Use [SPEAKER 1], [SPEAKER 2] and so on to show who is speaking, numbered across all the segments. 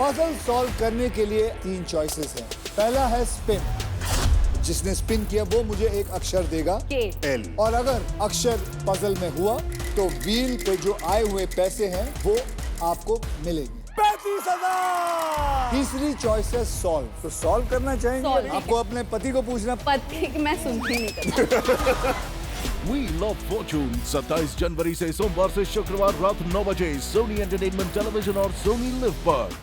[SPEAKER 1] Puzzle solve करने के लिए 3 choices हैं। पहला है स्पिन, जिसने स्पिन किया वो मुझे एक अक्षर देगा
[SPEAKER 2] L।
[SPEAKER 1] और अगर अक्षर पजल में हुआ तो व्हील पे जो आए हुए पैसे हैं वो आपको मिलेंगे। 35,000। तीसरी चॉइस है सॉल्व। तो सॉल्व करना चाहेंगे?
[SPEAKER 2] Solve।
[SPEAKER 1] आपको अपने पति को पूछना।
[SPEAKER 2] पति की मैं सुनती नहीं करती।
[SPEAKER 3] व्हील ऑफ फॉर्चून 27 जनवरी से सोमवार से शुक्रवार रात 9 बजे सोनी एंटरटेनमेंट टेलीविजन और सोनी लिव पर।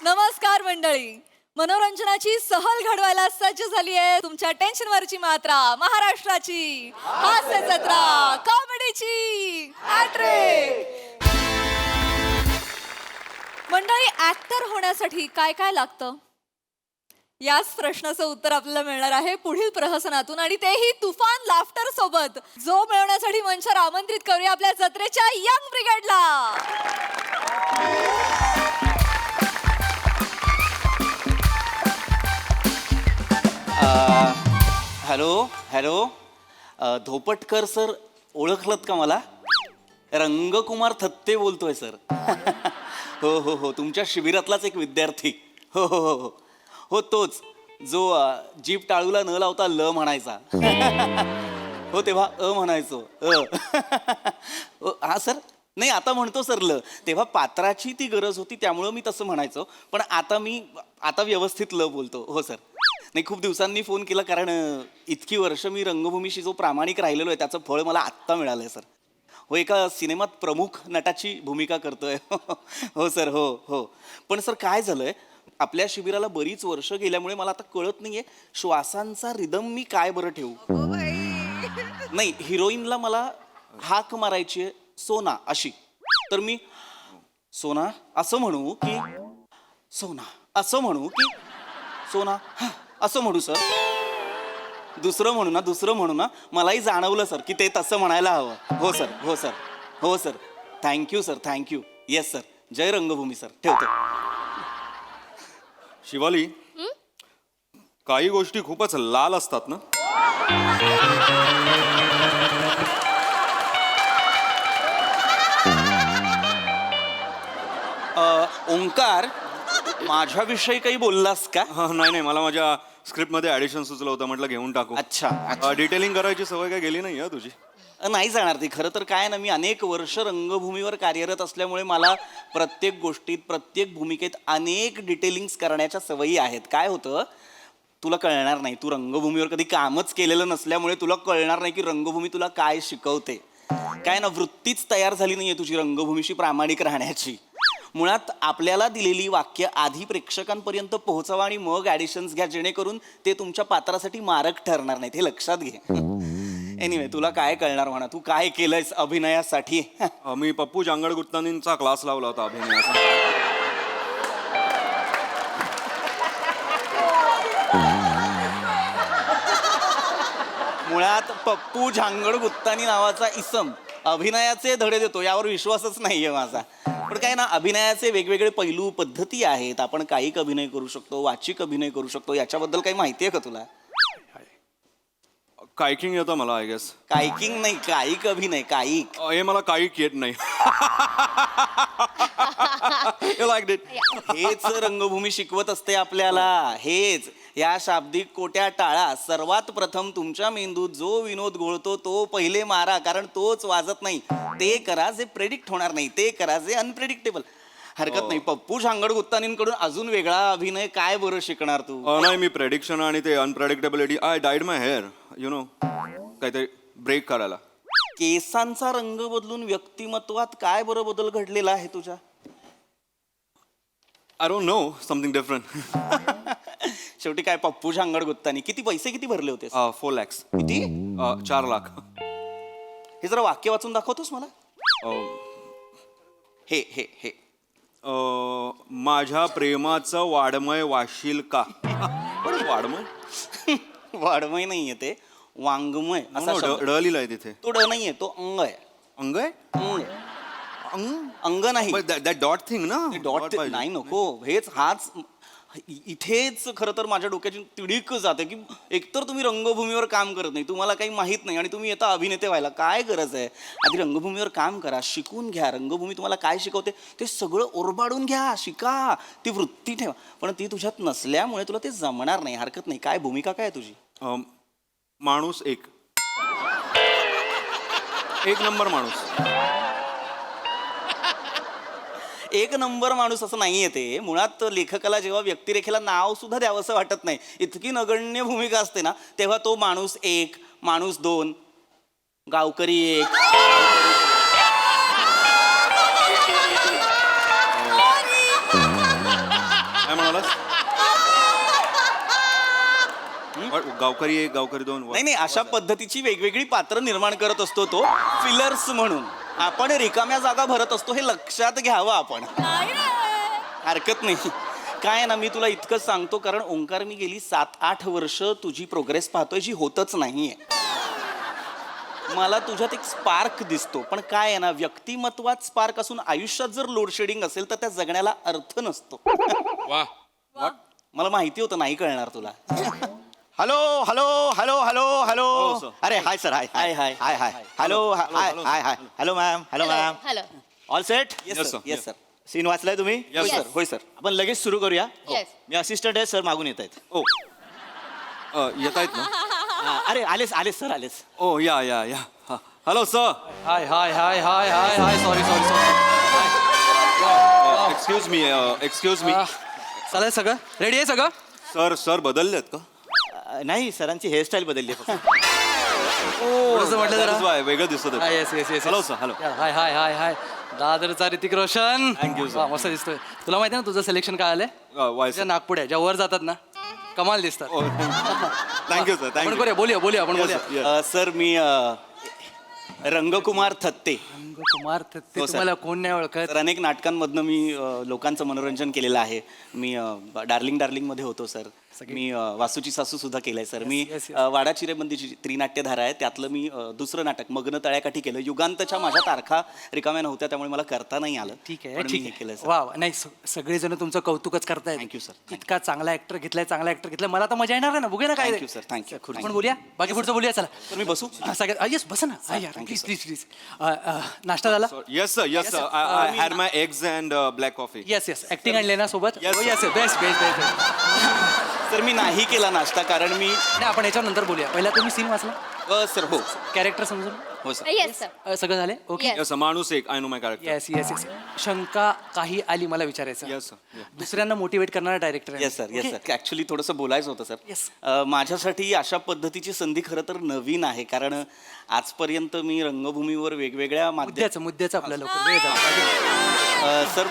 [SPEAKER 4] नमस्कार मंडळी, मनोरंजनाची सहल घडवायला सज्ज झाली आहे तुमच्या टेन्शनवरची मात्रा, महाराष्ट्राची हास्य जत्रा, कॉमेडीची हॅट्रिक। मंडळी, ऍक्टर होण्यासाठी काय काय लागतं याच प्रश्नाचं उत्तर आपल्याला मिळणार आहे पुढील प्रहसनातून, आणि तेही तुफान लाफ्टर सोबत। जो मिळवण्यासाठी मंचावर आमंत्रित करूया आपल्या जत्रेच्या यंग ब्रिगेडला।
[SPEAKER 5] हॅलो हॅलो, धोपटकर सर ओळखलत का मला? रंगकुमार थत्ते बोलतोय सर। हो हो हो, तुमच्या शिबिरातलाच एक विद्यार्थी। हो हो हो हो हो, तोच जो जीप टाळूला न लावता ल म्हणायचा। हो, तेव्हा म्हणायचो हा सर, नाही आता म्हणतो सर ल। तेव्हा पात्राची ती गरज होती त्यामुळं मी तसं म्हणायचो, पण आता व्यवस्थित ल बोलतो। हो सर, नाही खूप दिवसांनी फोन केला कारण इतकी वर्ष मी रंगभूमीशी जो प्रामाणिक राहिलेलो आहे त्याचं फळ मला आत्ता मिळालंय सर। हो, एका सिनेमात प्रमुख नटाची भूमिका करतोय। हो सर, हो हो, पण सर काय झालंय, आपल्या शिबिराला बरीच वर्ष गेल्यामुळे मला आता कळत नाहीये श्वासांचा रिदम मी काय बरं ठेवू। नाही, हिरोईनला मला हाक मारायची आहे सोना अशी, तर मी सोना असं म्हणू की सोना असं म्हणू की सोना असं म्हणू सर? दुसरं म्हणू ना, मलाही जाणवलं सर की ते तसं म्हणायला हवं। हो सर, हो सर, हो sir, thank you sir, thank you. Yes sir, जय रंगभूमी सर, ठेवतो।
[SPEAKER 6] शिवाली, काही गोष्टी खूपच लाल असतात ना?
[SPEAKER 5] ओंकार, माझ्याविषयी काही बोललास का?
[SPEAKER 6] नाही नाही, मला माझ्या स्क्रिप्टमध्ये ॲडिशन सुचलं होतं, म्हटलं घेऊन टाकू।
[SPEAKER 5] अच्छा,
[SPEAKER 6] डिटेलिंग करायची सवय काय गेली नाही तुझी?
[SPEAKER 5] नाही जाणार ती। खरं तर काय ना, मी अनेक वर्ष रंगभूमीवर कार्यरत असल्यामुळे मला प्रत्येक गोष्टीत, प्रत्येक भूमिकेत अनेक डिटेलिंग्स करण्याच्या सवयी आहेत। काय होतं, तुला कळणार नाही, तू रंगभूमीवर कधी कामच केलेलं नसल्यामुळे तुला कळणार नाही की रंगभूमी तुला काय शिकवते। काय ना, वृत्तीच तयार झाली नाहीये तुझी रंगभूमीशी प्रामाणिक राहण्याची। मुळात आपल्याला दिलेली वाक्य आधी प्रेक्षकांपर्यंत पोहोचवा आणि मग ॲडिशन्स घ्या, जेणेकरून ते तुमच्या पात्रासाठी मारक ठरणार नाहीत, हे लक्षात घे। एनिवे, तुला काय कळणार म्हणा, तू काय केलंयस अभिनयासाठी?
[SPEAKER 6] मी पप्पू जांगडगुत्तानींचा क्लास लावला होता अभिनयाचा।
[SPEAKER 5] मुळात पप्पू झांगड गुत्तानी नावाचा इसम अभिनयाचे धडे देतो यावर विश्वासच नाहीये माझा। पण काय ना, अभिनयाचे वेगवेगळे पैलू, पद्धती आहेत। आपण कायिक अभिनय करू शकतो, वाचिक अभिनय करू शकतो। याच्याबद्दल काही माहिती आहे का तुला?
[SPEAKER 6] कायकिंग येतं मला, आय गेस।
[SPEAKER 5] कायकिंग नाही, कायिक अभिनय, कायिक।
[SPEAKER 6] हे मला कायिक येत नाही।
[SPEAKER 5] हेच रंगभूमी शिकवत असते आपल्याला, हेच। या शाब्दिक कोट्या टाळा, सर्वात प्रथम तुमच्या मेंदूत जो विनोद घोळतो तो पहिले मारा, कारण तोच वाजत नाही। ते करा जे प्रेडिक्ट होणार नाही, ते करा जे अनप्रेडिक्टेबल। हरकत नाही, पप्पू झांगड गुत्तानींकडून अजून वेगळा अभिनय काय बरं शिकणार तू?
[SPEAKER 6] नाही, मी प्रेडिक्शन आणि ते unpredictability, I died my hair, you know, काहीतरी ब्रेक करायला।
[SPEAKER 5] केसांचा रंग बदलून व्यक्तिमत्वात काय बरं बदल घडलेला आहे तुझ्या?
[SPEAKER 6] I don't know, something different.
[SPEAKER 5] शेवटी काय, पप्पू झांगड गुत्तानी किती भरले होते?
[SPEAKER 6] 4 lakhs।
[SPEAKER 5] किती?
[SPEAKER 6] 4 लाख।
[SPEAKER 5] हे जरा वाक्य वाचून दाखवतोस मला? हे हे हे
[SPEAKER 6] माझ्या प्रेमाचं वाडमय वाशील का? वाडमय?
[SPEAKER 5] वाडमय नाहीये ते, वाङ्मय असा शब्द.
[SPEAKER 6] ड लिहिलाय तिथे।
[SPEAKER 5] तो ड नाहीये, तो अंग आहे।
[SPEAKER 6] अंग आहे?
[SPEAKER 5] अंग नाही,
[SPEAKER 6] दॅट डॉट थिंग ना?
[SPEAKER 5] डॉट नाही, नको, हाच इथेच खरं तर माझ्या डोक्याची तिडीक जाते की एकतर तुम्ही रंगभूमीवर काम करत नाही, तुम्हाला काही माहीत नाही आणि तुम्ही येता अभिनेते व्हायला. काय गरज आहे? आधी रंगभूमीवर काम करा, शिकून घ्या. रंगभूमी तुम्हाला काय शिकवते ते सगळं ओरबाडून घ्या, शिका, ती वृत्ती ठेवा. पण ती तुझ्यात नसल्यामुळे तुला ते जमणार नाही. हरकत नाही. काय भूमिका काय आहे तुझी?
[SPEAKER 6] माणूस एक नंबर माणूस.
[SPEAKER 5] एक नंबर माणूस असं नाहीये ते. मुळात लेखकाला जेव्हा व्यक्तिरेखेला नाव सुद्धा द्यावं असं वाटत नाही, इतकी नगण्य भूमिका असते ना, तेव्हा तो माणूस एक, माणूस दोन, गावकरी एक.
[SPEAKER 6] काय म्हणालास? गावकरी एक, गावकरी दोन.
[SPEAKER 5] नाही, अशा पद्धतीची वेगवेगळी पात्र निर्माण करत असतो तो फिलर्स म्हणून. आपण रिकाम्या जागा भरत असतो हे लक्षात घ्यावं आपण. हरकत नाही. काय आहे ना, मी तुला इतकंच सांगतो, कारण ओंकार मी गेली 7-8 वर्ष तुझी प्रोग्रेस पाहतोय जी होतच नाहीये. मला तुझ्यात एक स्पार्क दिसतो, पण काय आहे ना, व्यक्तिमत्वात स्पार्क असून आयुष्यात जर लोड शेडिंग असेल तर त्या जगण्याला अर्थ नसतो.
[SPEAKER 6] वा.
[SPEAKER 5] मला माहिती होतं नाही कळणार तुला.
[SPEAKER 7] Hello hello hello hello hello.
[SPEAKER 6] हो, sir.
[SPEAKER 7] अरे hi sir. Hi
[SPEAKER 5] hi, hi.
[SPEAKER 7] Hi hi. Hello hi hi hi. Hello ma'am. Hello ma'am.
[SPEAKER 2] Hello.
[SPEAKER 7] All set.
[SPEAKER 5] Yes
[SPEAKER 6] Yes,
[SPEAKER 5] sir.
[SPEAKER 6] sir.
[SPEAKER 5] Yes sir.
[SPEAKER 7] Scene वाचलाय तुम्ही?
[SPEAKER 5] होय
[SPEAKER 6] Yes,
[SPEAKER 5] sir. होय sir.
[SPEAKER 7] आपण लगेच सुरू करूया.
[SPEAKER 2] Yes.
[SPEAKER 7] मी असिस्टंट आहे, सर मागून येत आहेत.
[SPEAKER 6] ओ येत आहेत ना?
[SPEAKER 7] अरे आलेच आलेच सर आलेच.
[SPEAKER 6] ओ या hello sir.
[SPEAKER 8] Hi hi hi hi hi hi sorry
[SPEAKER 6] excuse me
[SPEAKER 8] चालेल सगळं रेडी आहे सगळं.
[SPEAKER 6] सर बदललेत का?
[SPEAKER 7] नाही, सरांची हेअरस्टाईल बदलली आहे फक्त.
[SPEAKER 8] थोडंसं म्हटलं
[SPEAKER 6] That is
[SPEAKER 8] जरा.
[SPEAKER 6] why, वेगळं दिसत होतं.
[SPEAKER 8] Yes yes yes
[SPEAKER 6] hello sir. Hello.
[SPEAKER 8] Hi hi hi hi दादरचा Hrithik Roshan.
[SPEAKER 6] Thank you, sir.
[SPEAKER 8] वा, मस्त दिसतोय. तुला माहिती आहे ना तुझं सिलेक्शन काय आलंय?
[SPEAKER 6] वाय
[SPEAKER 8] तुझ्या नागपुड्या ज्या वर जातात ना, कमाल दिसतात.
[SPEAKER 6] Thank you sir.
[SPEAKER 8] आपण
[SPEAKER 6] थँक्यू.
[SPEAKER 8] करूया, बोलूया आपण बोलूया.
[SPEAKER 5] सर मी रंगकुमार थत्ते.
[SPEAKER 8] कुमार ते
[SPEAKER 5] हो, sir.
[SPEAKER 8] तुम्हाला कोण नाही ओळखत.
[SPEAKER 5] तर अनेक नाटकांमधनं मी लोकांचं मनोरंजन केलेलं आहे. मी डार्लिंगमध्ये होतो सर. मी वासूची सासू सुद्धा केलंय सर. मी
[SPEAKER 8] yes, yes.
[SPEAKER 5] वाडा चिरेबंदीची त्रिनाट्यधारा आहे, त्यातलं मी दुसरं नाटक मग्न तळ्याकाठी केलं. युगांतच्या माझ्या तारखा रिकाम्या नव्हत्या, त्यामुळे मला करता नाही आलं.
[SPEAKER 8] ठीक आहे
[SPEAKER 5] पण मी
[SPEAKER 8] ठीक
[SPEAKER 5] हे
[SPEAKER 8] आहे.
[SPEAKER 5] केलंय सर.
[SPEAKER 8] वा वा. नाही सगळेजण तुमचं कौतुकच करतायत.
[SPEAKER 5] Thank you, sir. Thank you.
[SPEAKER 8] इतका चांगला ऍक्टर घेतलाय. मला तर मजा येणार आहे ना. बघूया ना काय
[SPEAKER 5] Thank you, sir. Thank you.
[SPEAKER 8] आपण बोलूया, बाकी पुढचं बोलूया. चला
[SPEAKER 5] तर मी बसू?
[SPEAKER 8] सगळ्यात येस बसा ना.
[SPEAKER 5] thank you,
[SPEAKER 8] please
[SPEAKER 5] sir.
[SPEAKER 8] Please please. नाश्ता झाला?
[SPEAKER 6] Yes sir. I had my eggs and black coffee.
[SPEAKER 8] Yes yes. Acting आणले ना सोबत?
[SPEAKER 6] Yes, sir.
[SPEAKER 8] Yes best best best.
[SPEAKER 5] तर मी नाही केला नाश्ता, कारण मी
[SPEAKER 8] नाही आपण याच्यानंतर बोलूया. पहिला तुम्ही सीन वाचला,
[SPEAKER 5] सर हो
[SPEAKER 8] कॅरेक्टर समजून
[SPEAKER 5] हो सर.
[SPEAKER 2] Yes sir.
[SPEAKER 8] सगळं झाले? ओके.
[SPEAKER 2] Yes.
[SPEAKER 6] येस माणूस एक. I know my character.
[SPEAKER 8] Yes yes yes. शंका काही आली मला विचारायचं?
[SPEAKER 6] Yes sir.
[SPEAKER 8] दुसऱ्यांना मोटिवेट करणारा डायरेक्टर आहे.
[SPEAKER 5] Yes sir. ऍक्च्युली थोडंसं बोलायचं होतं
[SPEAKER 8] Yes.
[SPEAKER 5] सर. माझ्यासाठी अशा पद्धतीची संधी खरं तर नवीन आहे, कारण आजपर्यंत मी रंगभूमीवर वेगवेगळ्या
[SPEAKER 8] मुद्द्याचं आपल्याला लवकर वेळ झाला.
[SPEAKER 5] सर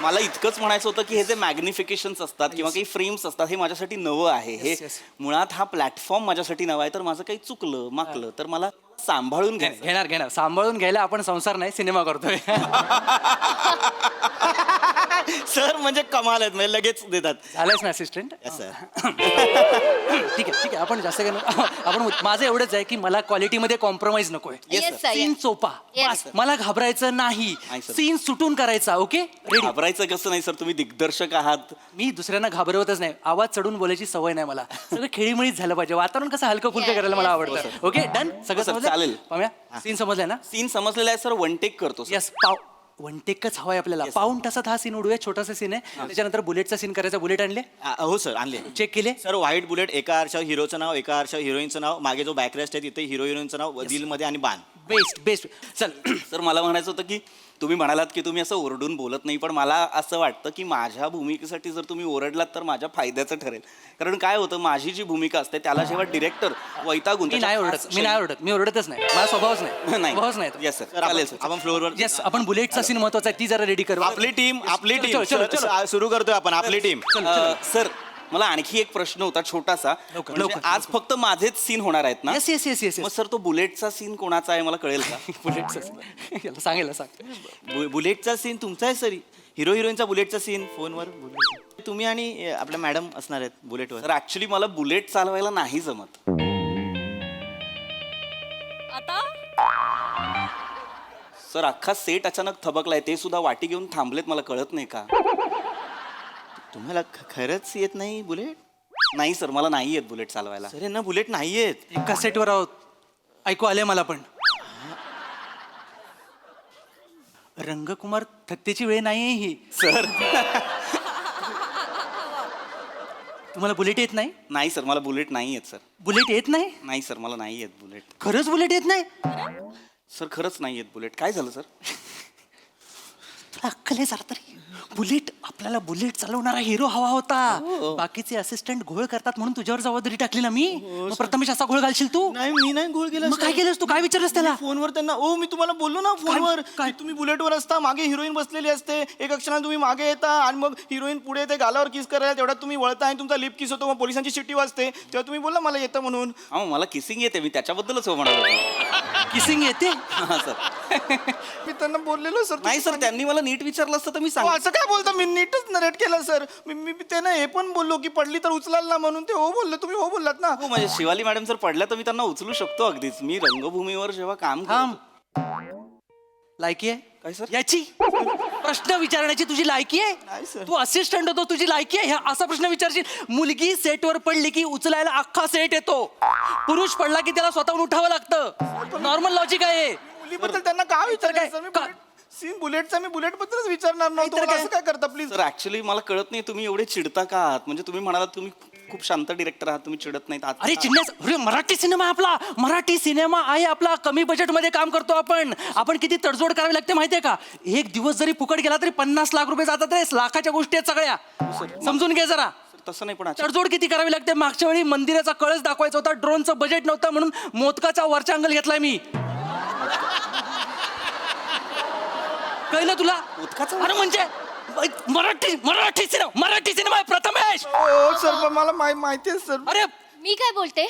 [SPEAKER 5] मला इतकंच म्हणायचं होतं की हे जे मॅग्निफिकेशन्स असतात किंवा काही फ्रेम्स असतात हे माझ्यासाठी नवं आहे. हे
[SPEAKER 8] yes.
[SPEAKER 5] मुळात हा प्लॅटफॉर्म माझ्यासाठी नवा आहे. तर माझं काही चुकलं माकलं तर मला सांभाळून घ्यायचं.
[SPEAKER 8] घेणार सांभाळून घ्यायला आपण संसार नाही सिनेमा करतोय.
[SPEAKER 7] सर म्हणजे कमाल आहेत, म्हणजे लगेच देतात.
[SPEAKER 8] झालंयच ना असिस्टंट?
[SPEAKER 7] Yes, sir.
[SPEAKER 8] ठीक आहे आपण जास्त काय नको. आपण माझं एवढंच आहे की मला क्वालिटीमध्ये कॉम्प्रोमाइज नकोय.
[SPEAKER 2] Yes, sir.
[SPEAKER 8] सीन चोपा.
[SPEAKER 2] Yes,
[SPEAKER 8] बस.
[SPEAKER 2] sir.
[SPEAKER 8] मला घाबरायचं नाही.
[SPEAKER 5] नाही, sir.
[SPEAKER 8] सीन सुटून करायचा. Okay ready.
[SPEAKER 5] घाबरायचं कसं नाही सर, तुम्ही दिग्दर्शक आहात.
[SPEAKER 8] मी दुसऱ्यांना घाबरवतच नाही. आवाज चढून बोलायची सवय नाही मला. सगळं खेळीमेळीच झालं पाहिजे. वातावरण कसं हलकं फुलकं
[SPEAKER 2] Yes,
[SPEAKER 8] करायला मला
[SPEAKER 2] yes,
[SPEAKER 8] आवडतं. Okay done. सगळं
[SPEAKER 5] sir,
[SPEAKER 8] समजलं?
[SPEAKER 5] चालेल.
[SPEAKER 8] पाम्या सीन समजलाय ना?
[SPEAKER 5] सीन समजलेला आहे सर. वन टेक करतो sir.
[SPEAKER 8] येस वन टेकच हवाय आपल्याला. पाऊण तासात हा सीन उडूया. छोटासा सीन आहे. त्याच्यानंतर बुलेटचा सीन करायचा. बुलेट आणले,
[SPEAKER 7] हो सर आणले.
[SPEAKER 8] चेक केले.
[SPEAKER 7] सर व्हाईट बुलेट, एका आरशावर हिरोचं नाव, एका आरशावर हिरोईनचं नाव, मागे जो बॅकरेस्ट आहे तिथे हिरो हिरोईनचं नाव, दिलमध्ये आणि बाण.
[SPEAKER 8] बेस्ट चल.
[SPEAKER 5] सर मला म्हणायचं होतं की तुम्ही म्हणालात की तुम्ही असं ओरडून बोलत नाही, पण मला असं वाटतं की माझ्या भूमिकेसाठी जर तुम्ही ओरडलात तर माझ्या फायद्याचं ठरेल. कारण काय होतं, माझी जी भूमिका असते त्याला जेव्हा डिरेक्टर वैतागून
[SPEAKER 8] मी नाही ओरडत. मी ओरडतच नाही. माझा स्वभावच नाही. स्वभावच नाही.
[SPEAKER 5] Yes sir.
[SPEAKER 7] सर
[SPEAKER 5] चालेल सर.
[SPEAKER 7] आपण फ्लोअरवर.
[SPEAKER 8] येस आपण बुलेटचा सीन महत्वाचा आहे. ती जरा रेडी कर.
[SPEAKER 7] आपली टीम
[SPEAKER 8] चलो, चलो.
[SPEAKER 7] सुरू करतोय आपण. आपली टीम.
[SPEAKER 5] सर मला आणखी एक प्रश्न होता छोटासा.
[SPEAKER 8] लवकर,
[SPEAKER 5] म्हणजे
[SPEAKER 8] लवकर,
[SPEAKER 5] आज फक्त माझेच सीन होणार आहेत ना?
[SPEAKER 8] येस
[SPEAKER 5] मग सर तो बुलेटचा सीन कोणाचा आहे मला कळेल का?
[SPEAKER 8] बुलेटचा सांगेल सांग.
[SPEAKER 7] बुलेटचा सीन तुमचा आहे सर. हिरो हिरोईनचा बुलेटचा सीन फोनवर. तुम्ही आणि आपल्या मॅडम असणार आहेत बुलेटवर.
[SPEAKER 5] सर ऍक्च्युली मला बुलेट चालवायला नाही जमत.
[SPEAKER 4] आता
[SPEAKER 5] सर अख्खा सेट अचानक थबकलाय, ते सुद्धा वाटी घेऊन थांबलेत, मला कळत नाही का?
[SPEAKER 7] तुम्हाला खरंच येत नाही बुलेट?
[SPEAKER 5] नाही सर मला नाही येत बुलेट चालवायला.
[SPEAKER 7] सर यांना बुलेट नाही येत.
[SPEAKER 8] एका सेटवर आहोत, ऐकू आले मला पण. रंगकुमार थत्तेची वेळ नाही आहे ही.
[SPEAKER 5] सर
[SPEAKER 8] तुम्हाला बुलेट येत नाही?
[SPEAKER 5] नाही सर मला बुलेट नाही येत सर.
[SPEAKER 8] बुलेट येत नाही?
[SPEAKER 5] नाही सर मला नाही येत बुलेट.
[SPEAKER 8] खरंच बुलेट येत नाही?
[SPEAKER 5] सर खरंच नाही येत बुलेट. काय झालं सर?
[SPEAKER 8] तुला अक्कल आहे जरा तरी? बुलेट, आपल्याला बुलेट चालवणारा हिरो हवा होता. बाकीचे असिस्टंट घोळ करतात म्हणून तुझ्यावर जबाबदारी टाकली ना मी. मग प्रथमेश असा घोळ घालशील तू?
[SPEAKER 7] नाही मी नाही गोळ केला.
[SPEAKER 8] मग काय केलंस तू? काय विचारलंस त्याला?
[SPEAKER 7] फोनवर त्यांना ओ मी तुम्हाला बोललो ना फोनवर
[SPEAKER 8] काय?
[SPEAKER 7] की तुम्ही बुलेटवर असता, मागे हिरोईन बसलेली असते, एका क्षणाला तुम्ही मागे येता आणि मग हिरोईन पुढे येते, गालावर किस करायला, तेवढ्यात तुम्ही वळता आणि तुमचा लिप किस होतो, मग पोलिसांची शिट्टी वाजते, तेव्हा तुम्ही बोलला मला येतं म्हणून.
[SPEAKER 5] हा मला किसिंग येते मी त्याच्याबद्दलच हो म्हणालो.
[SPEAKER 8] किसिंग येते?
[SPEAKER 5] हा सर.
[SPEAKER 7] मी त्यांना बोललेलो सर.
[SPEAKER 5] नाही सर त्यांनी मला नीट विचारलं असतं तर मी
[SPEAKER 7] अहो, असं काय बोलता? मी नीटच नरेट केलं सर. मी त्यांना हे पण बोललो की पडली तर उचलाल ना म्हणून. ते हो बोलले, तुम्ही हो बोललात ना.
[SPEAKER 5] हो म्हणजे शिवाली मॅडम जर पडल्या तर मी त्यांना उचलू शकतो अगदीच. मी रंगभूमीवर जेव्हा काम
[SPEAKER 8] थांब.
[SPEAKER 5] करतो.
[SPEAKER 8] लायकी आहे
[SPEAKER 5] काय सर?
[SPEAKER 8] याची? प्रश्न विचारण्याची तुझी लायकी आहे?
[SPEAKER 7] नाही सर.
[SPEAKER 8] तू असिस्टंट होतो, तुझी लायकी आहे? असा प्रश्न विचारशील? मुलगी सेटवर पडली की उचलायला अख्खा सेट येतो. पुरुष पडला की त्याला स्वतःहून उठावं लागतं. नॉर्मल लॉजिक आहे.
[SPEAKER 7] मुलीबद्दल त्यांना काय विचारायचं
[SPEAKER 8] काय?
[SPEAKER 7] सर? मी
[SPEAKER 8] का?
[SPEAKER 7] सीन बुलेटचा मी बुलेट बद्दलच विचारणार नव्हतो.
[SPEAKER 8] नाहीतर
[SPEAKER 7] मला
[SPEAKER 8] काय?
[SPEAKER 7] असं काय करता प्लीज?
[SPEAKER 5] सर ऍक्च्युली मला कळत नाही तुम्ही एवढे चिडता का आहात. म्हणजे तुम्ही म्हणालात तुम्ही खूप शांत डिरेक्टर आहात, तुम्ही चिडत नाहीत आहात.
[SPEAKER 8] अरे चिन्ह, अरे मराठी सिनेमा आहे आपला. मराठी सिनेमा आहे आपला. कमी बजेटमध्ये काम करतो आपण किती तडजोड करावी लागते माहितीये का? एक दिवस जरी फुकट गेला तरी 50 लाख रुपये जातात रे. लाखाच्या गोष्टी आहेत सगळ्या. समजून घे जरा.
[SPEAKER 5] सर, तसं नाही पण अच्छा-
[SPEAKER 8] तडजोड किती करावी लागते. मागच्या वेळी मंदिराचा कळस दाखवायचा होता, ड्रोनचं बजेट नव्हतं म्हणून मोदकाचा वरचा अँगल घेतलाय मी. कळलं तुला?
[SPEAKER 5] मोदकाचा
[SPEAKER 8] अरे म्हणजे मराठी सिनेमा आहे प्रथमेश.
[SPEAKER 7] हो सर पण मला माहिती आहे सर.
[SPEAKER 8] अरे
[SPEAKER 9] मी काय बोलते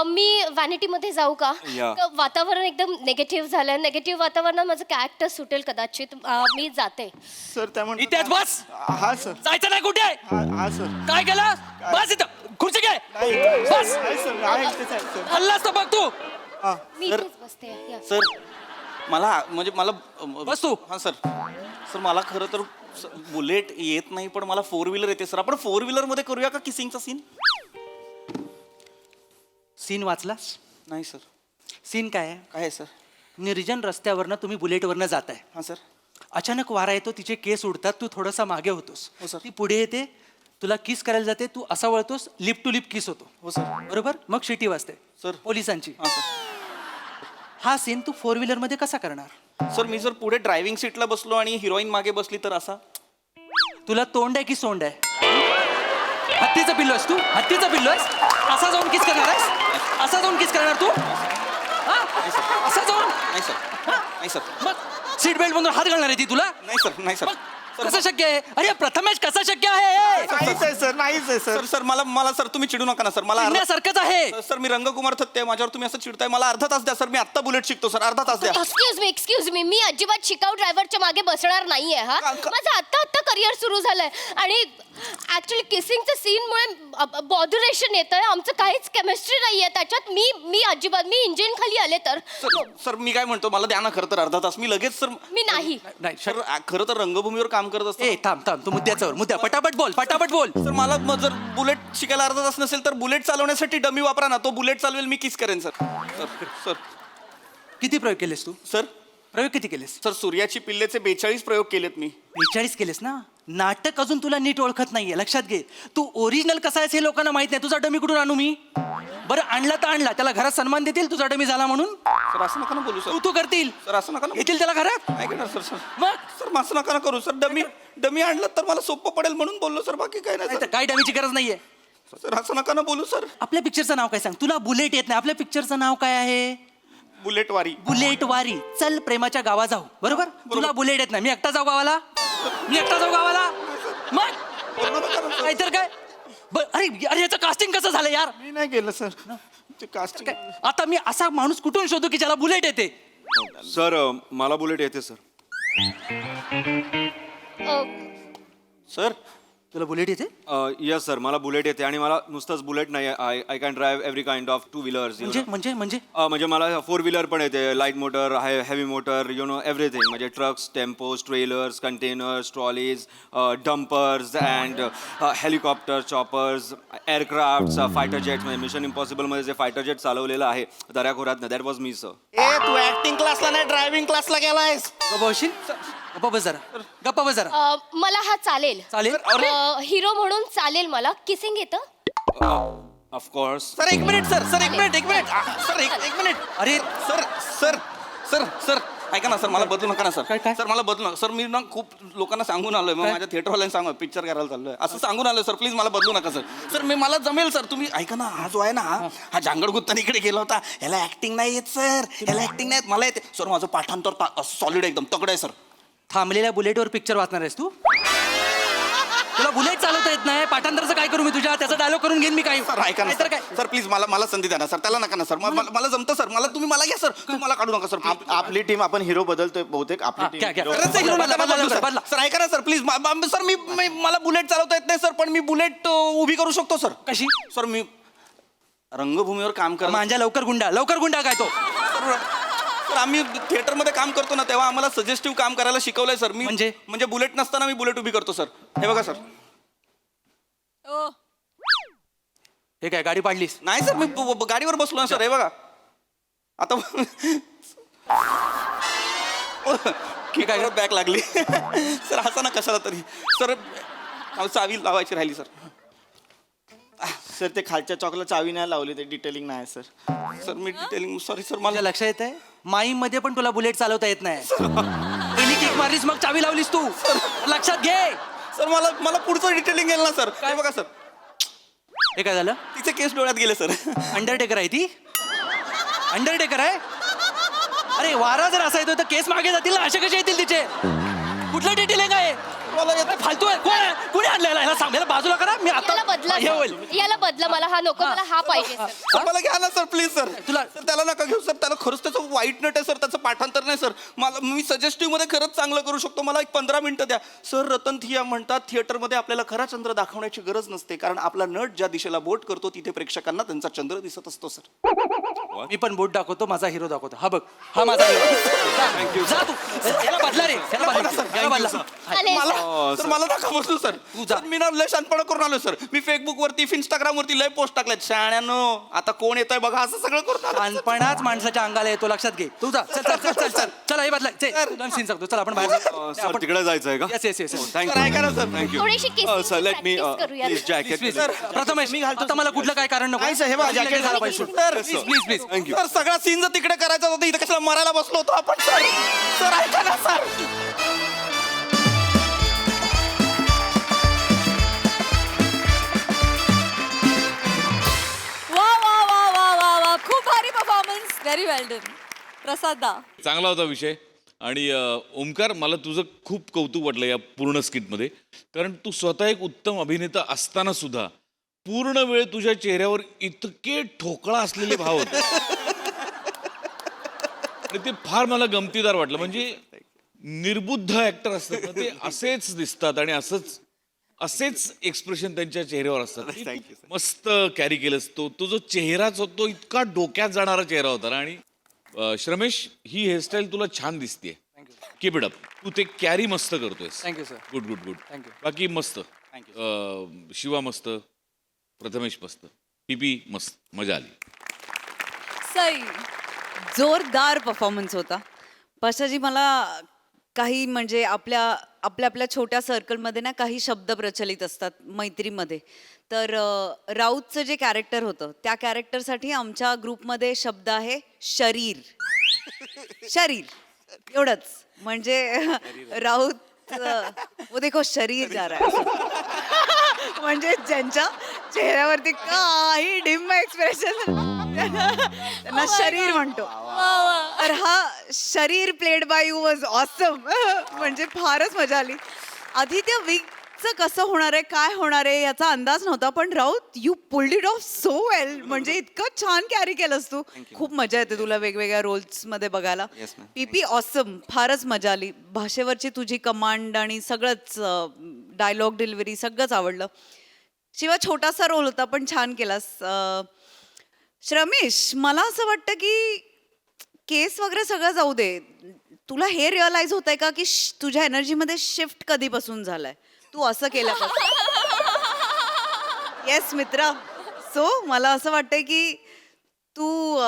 [SPEAKER 9] मी व्हॅनिटीमध्ये जाऊ का?
[SPEAKER 5] या.
[SPEAKER 9] तर वातावरण एकदम निगेटिव्ह झालं. निगेटिव्ह वातावरणात माझं कॅरेक्टर सुटेल कदाचित. मी जाते.
[SPEAKER 7] सर त्या म्हणतात-
[SPEAKER 8] इथेच बस.
[SPEAKER 7] हा सर.
[SPEAKER 8] जायचं नाही कुठे?
[SPEAKER 7] हा सर.
[SPEAKER 8] काय केलं? बस इथं. खुर्ची घे. बस.
[SPEAKER 7] आहे सर. आहे इथेच आहे सर.
[SPEAKER 8] हल्लास तर बघ तू.
[SPEAKER 9] मी इथेच बसते. या.
[SPEAKER 5] सर मला म्हणजे मला
[SPEAKER 8] बस तू.
[SPEAKER 5] हा सर. सर मला खरं तर बुलेट येत नाही पण मला 4 व्हीलर येते सर. आपण 4 व्हीलर मध्ये करूया का किसिंगचा सीन?
[SPEAKER 8] सीन वाचलास?
[SPEAKER 5] नाही सर.
[SPEAKER 8] सीन काय आहे?
[SPEAKER 5] काय आहे सर?
[SPEAKER 8] निर्जन रस्त्यावरनं तुम्ही बुलेटवरनं जाताय.
[SPEAKER 5] हा सर.
[SPEAKER 8] अचानक वारा येतो, तिचे केस उडतात, तू थोडासा मागे होतोस.
[SPEAKER 5] हो सर.
[SPEAKER 8] ती पुढे येते, तुला किस करायला जाते, तू असा वळतोस, लिप टू लिप किस होतो.
[SPEAKER 5] हो सर.
[SPEAKER 8] बरोबर? मग शिटी वाजते
[SPEAKER 5] सर.
[SPEAKER 8] पोलिसांची.
[SPEAKER 5] हा सर.
[SPEAKER 8] हा सीन तू 4 व्हीलर मध्ये कसा करणार?
[SPEAKER 5] सर मी जर पुढे ड्रायव्हिंग सीटला बसलो आणि हिरोईन मागे बसली तर असा?
[SPEAKER 8] तुला तोंड आहे की सोंड आहे? हत्तीचं पिल्लो आहेस तू? हत्तीचं पिल्लो आहेस? असा जाऊन किस करणार आहेस? असा जाऊन किस करणार तू? हा? असा जाऊन?
[SPEAKER 5] नाही सर. नाही सर.
[SPEAKER 8] मग सीट बेल्ट मधून हात घालणार आहे ती तुला?
[SPEAKER 5] नाही सर. नाही सर.
[SPEAKER 8] मग कसं शक्य आहे? अरे प्रथमेश कसं शक्य आहे?
[SPEAKER 7] नाहीच आहे सर. नाहीच आहे सर.
[SPEAKER 5] सर सर मला सर तुम्ही चिडू नका ना सर. मला
[SPEAKER 8] चिडण्यासारखंच आहे.
[SPEAKER 5] सर मी रंगकुमार थत्ते माझ्यावर तुम्ही असं चिडताय. मला अर्धा तास द्या सर. मी आत्ता बुलेट शिकतो सर. अर्धा तास द्या.
[SPEAKER 9] Excuse me. मी अजिबात शिकाऊ ड्रायव्हरच्या मागे बसणार नाहीये. हा माझं आत्ता करिअर सुरू झालंय आणि ऍक्च्युली किसिंगच्या सीनमुळे बॉड्युरेशन येतंय. आमचं काहीच केमिस्ट्री नाहीये त्याच्यात. मी अजिबात मी इंजिन खाली आले तर
[SPEAKER 5] सर मी काय म्हणतो मला द्या ना खरं तर अर्धा तास. मी लगेच सर.
[SPEAKER 9] मी नाही.
[SPEAKER 8] नाही
[SPEAKER 5] सर खरं तर रंगभूमीवर काम करत असतो.
[SPEAKER 8] ए थांब थांब, तू मुद्द्या पटापट बोल.
[SPEAKER 5] सर मला मग जर बुलेट शिकायला अर्धा तास नसेल तर बुलेट चालवण्यासाठी डमी वापरा ना. तो बुलेट चालवेल मी किस करेन सर. सर
[SPEAKER 8] किती प्रयोग केलेस तू?
[SPEAKER 5] सर
[SPEAKER 8] प्रयोग किती केलेस?
[SPEAKER 5] सर सूर्याची पिल्लेचे 42 प्रयोग केलेत मी.
[SPEAKER 8] 42 केलेस ना? नाटक अजून तुला नीट ओळखत नाहीये, लक्षात घे. तू ओरिजिनल कसा आहेस हे लोकांना माहित नाही. तुझा डमी कुठून आणू मी? बरं आणला तर आणला, त्याला घरात सन्मान देतील तुझा डमी झाला म्हणून?
[SPEAKER 5] सर असं नका ना बोलू सर.
[SPEAKER 8] तू करतील?
[SPEAKER 5] सर असं नका ना.
[SPEAKER 8] येतील त्याला घरात?
[SPEAKER 5] नाही घेणार सर. सर
[SPEAKER 8] मग
[SPEAKER 5] सर असं नका ना करू सर. डमी आणलं तर मला सोपं पडेल म्हणून बोललो सर. बाकी काय नाही
[SPEAKER 8] नाही
[SPEAKER 5] सर.
[SPEAKER 8] तर काय डमीची गरज नाहीये.
[SPEAKER 5] सर असं नका ना बोलू सर.
[SPEAKER 8] आपल्या पिक्चरचं नाव काय सांग? तुला बुलेट येत नाही. आपल्या पिक्चरचं नाव काय आहे?
[SPEAKER 5] बुलेट वारी.
[SPEAKER 8] बुलेट वारी. चल प्रेमाच्या गावा जाऊ. बरोबर? तुला बुलेट येत नाही, मी एकटा जाऊ गावाला? मग नाहीतर काय? अरे याचं कास्टिंग कसं झालं यार?
[SPEAKER 7] मी नाही केलं सर. ते कास्टिंग
[SPEAKER 8] काय? आता मी असा माणूस कुठून शोधू की ज्याला बुलेट येते?
[SPEAKER 6] सर मला बुलेट येते सर.
[SPEAKER 9] अ,
[SPEAKER 5] सर
[SPEAKER 8] तुला बुलेट येते
[SPEAKER 6] येस सर मला बुलेट येते आणि मला नुसतंच बुलेट नाही I can drive every kind of 2 wheelers
[SPEAKER 8] म्हणजे
[SPEAKER 6] म्हणजे मला 4 व्हीलर पण येते light motor heavy motor everything म्हणजे trucks tempos trailers containers trolleys dumpers and helicopter choppers aircraft fighter jets म्हणजे मिशन इम्पॉसिबलमध्ये जे फायटर जेट चालवलेलं आहे दऱ्याखोऱ्यात दॅट वॉज मी सर.
[SPEAKER 7] ए तू ऍक्टिंग क्लासला नाही ड्रायव्हिंग क्लासला गेलायस.
[SPEAKER 8] गप्पा बस जरा
[SPEAKER 9] मला हा चालेल.
[SPEAKER 8] चालेल
[SPEAKER 9] हिरो म्हणून चालेल मला. किसिंग येतं?
[SPEAKER 6] ऑफकोर्स.
[SPEAKER 5] सर एक मिनिट सर एक मिनिट सर एक मिनिट
[SPEAKER 8] अरे
[SPEAKER 5] सर ऐका ना सर मला बदलू नका ना सर.
[SPEAKER 8] काय?
[SPEAKER 5] सर मला बदलू नका सर. मी ना खूप लोकांना सांगून आलोय मग माझ्या थिएटरवाल्यांना सांगा पिक्चर करायला चाललोय असं सांगून आलोय सर. प्लीज मला बदलू नका सर. मला जमेल सर. तुम्ही ऐका ना हा जो आहे ना हा जांगड गुत्तानी इकडे गेला होता ह्याला ऍक्टिंग नाही येत सर. ह्याला ऍक्टिंग नाही येत मला येते सर. माझं पाठांतर सॉलिड एकदम तगड आहे सर.
[SPEAKER 8] थांबलेल्या बुलेटवर पिक्चर वाचणार आहेस तू तुला बुलेट चालवता येत नाही पाठांतरचं काय करू मी तुझ्या त्याचा डायलॉग करून घेईन मी काही
[SPEAKER 5] सर ऐका ना
[SPEAKER 8] तर काय
[SPEAKER 5] सर प्लीज मला संधी द्या ना सर. त्याला नका ना सर. मला जमतं सर. तुम्ही मला घ्या सर. तुम्ही मला काढू नका सर.
[SPEAKER 7] आपली टीम आपण हिरो बदलतोय बहुतेक आपली
[SPEAKER 8] क्या?
[SPEAKER 7] टीम
[SPEAKER 8] बदला.
[SPEAKER 5] सर ऐका ना सर प्लीज सर मला बुलेट चालवता येत नाही सर पण मी बुलेट उभी करू शकतो सर.
[SPEAKER 8] कशी
[SPEAKER 5] सर मी रंगभूमीवर काम करतो.
[SPEAKER 8] माझ्या लवकर गुंडा काय तो
[SPEAKER 5] सर आम्ही थिएटरमध्ये काम करतो ना तेव्हा आम्हाला सजेस्टिव्ह काम करायला शिकवलंय सर. मी म्हणजे बुलेट नसताना मी बुलेट उभी करतो सर. हे बघा सर.
[SPEAKER 8] हे काय गाडी पाडलीस
[SPEAKER 5] नाही सर मी गाडीवर बसलो ना सर. हे बघा आता काय बॅक लागली सर. असं ना कशाला तरी सर चावी लावायची राहिली सर.
[SPEAKER 7] सर ते खालच्या चॉकला चावी नाही लावली ते डिटेलिंग नाही सर.
[SPEAKER 5] मी डिटेलिंग सॉरी सर
[SPEAKER 8] मला लक्षात येत आहे माई मध्ये पण तुला बुलेट चालवता येत नाही पहिली किक मारलीस मग चावी लावलीस तू लक्षात घे
[SPEAKER 5] सर. मला पुढचं डिटेलिंग येईल ना सर. काय बघा सर
[SPEAKER 8] हे काय झालं
[SPEAKER 5] तिचे केस डोळ्यात गेले सर.
[SPEAKER 8] अंडरटेकर आहे ती अंडरटेकर आहे अरे वारा जर असा येतो तर केस मागे जातील ना असे कसे येतील तिचे कुठलं डिटेलिंग आहे मला फालतू आहे कोणी आणलेला याला सांगायला बाजूला करा मी
[SPEAKER 9] याला
[SPEAKER 8] आता
[SPEAKER 9] बदला
[SPEAKER 8] हे होईल
[SPEAKER 9] याला बदला. मला हा नको मला हा पाहिजे सर.
[SPEAKER 5] सर मला घ्या ना सर प्लीज सर.
[SPEAKER 8] तुला-
[SPEAKER 5] सर त्याला नका घेऊ सर. त्याला खरंच त्याचं वाईट नट आहे सर. त्याचं पाठांतर नाही सर. मी सजेस्टिव्ह मध्ये खरंच चांगलं करू शकतो. मला एक 15 मिनिटं द्या सर. रतन थिया म्हणतात थिएटरमध्ये आपल्याला खरा चंद्र दाखवण्याची गरज नसते कारण आपला नट ज्या दिशेला बोट करतो तिथे प्रेक्षकांना त्यांचा चंद्र दिसत असतो सर.
[SPEAKER 8] मी पण बोट दाखवतो माझा हिरो दाखवतो हा बघ हा माझा हिरो जा तू याला बदला रे याला बदला
[SPEAKER 9] चालेल
[SPEAKER 5] मला
[SPEAKER 9] सर.
[SPEAKER 5] सर मला नका बसू सर. सर, मी ना लय शानपणा करून आलो सर. मी फेसबुक वरती इंस्टाग्राम वरती लय पोस्ट टाकल्यात शाण्यानो आता कोण येतंय बघा असं सगळं करून आलो.
[SPEAKER 8] लहानपणाच माणसाच्या अंगाला येतो लक्षात घे तू जा चल चला हे बदला सीन सांगतो चल आपण बाहेर
[SPEAKER 6] सर तिकडे जायचं आहे का
[SPEAKER 8] येस
[SPEAKER 6] थँक्यू
[SPEAKER 5] सर ऐका ना सर.
[SPEAKER 6] थँक्यू
[SPEAKER 9] थोडीशी kissing
[SPEAKER 6] sir let me
[SPEAKER 9] practice करूया.
[SPEAKER 6] प्लीज जॅकेट
[SPEAKER 8] प्लीज प्रथमेश आता मला कुठलं काय कारण नको
[SPEAKER 7] नाही सर, हे बघा, jacket
[SPEAKER 8] झालं पाहिजे
[SPEAKER 5] सर
[SPEAKER 8] प्लीज
[SPEAKER 6] थँक्यू
[SPEAKER 5] सर सगळा सीन जर तिकडे करायचा होता इथं कशाला मरायला बसलो होतो आपण सर. सर ऐका ना सर.
[SPEAKER 4] वा खूप भारी परफॉर्मन्स. व्हेरी वेल डन. प्रसाद दा
[SPEAKER 10] चांगला होता विषय आणि ओमकार मला तुझं खूप कौतुक वाटलं या पूर्ण स्किटमध्ये कारण तू स्वतः एक उत्तम अभिनेता असताना सुद्धा पूर्ण वेळ तुझ्या चेहऱ्यावर इतके ठोकळा असलेले भाव होते आणि ते फार मला गमतीदार वाटलं. म्हणजे निर्बुद्ध ऍक्टर असतात ना ते असेच दिसतात आणि असेच एक्सप्रेशन त्यांच्या चेहऱ्यावर असतात. मस्त कॅरी केलंस. तो जो चेहराच होतो इतका डोक्यात जाणारा चेहरा होता आणि श्रमेश ही हेअरस्टाईल तुला छान दिसते. Keep it up. तू ते कॅरी मस्त करतोयस.
[SPEAKER 8] Thank you sir
[SPEAKER 10] good good good.
[SPEAKER 8] Thank you.
[SPEAKER 10] बाकी मस्त. शिवा मस्त. प्रथमेश मस्त. पीपी मस्त. मजा आली.
[SPEAKER 4] सई
[SPEAKER 2] जोरदार परफॉर्मन्स होता. पाशाजी मला काही म्हणजे आपल्या छोट्या सर्कलमध्ये ना काही शब्द प्रचलित असतात मैत्रीमध्ये. तर राऊतचं जे कॅरेक्टर होतं त्या कॅरेक्टरसाठी आमच्या ग्रुपमध्ये शब्द आहे शरीर. एवढंच म्हणजे राऊत वो देखो शरीर जा रहा है म्हणजे ज्यांच्या चेहऱ्यावरती काही डिम एक्सप्रेशन त्यांना शरीर म्हणतो. तर हा शरीर played by you was awesome. म्हणजे फारच मजा आली. आधी त्या वीकचं कसं होणार आहे काय होणार आहे याचा अंदाज नव्हता पण Raut you pulled it of so well. म्हणजे इतकं छान कॅरी केलंस तू. खूप मजा येते तुला वेगवेगळ्या रोल्स मध्ये बघायला. पीपी ऑसम. फारच मजा आली. भाषेवरची तुझी कमांड आणि सगळंच डायलॉग डिलिव्हरी सगळंच आवडलं. शिवा छोटासा रोल होता पण छान केलास. श्रमेश, मला असं वाटतं की केस वगैरे सगळं जाऊ दे, तुला हे रिअलाइज होत आहे का की तुझ्या एनर्जीमध्ये शिफ्ट कधीपासून झालाय, तू असं केलं का? येस मित्रा. सो मला असं वाटतंय की तू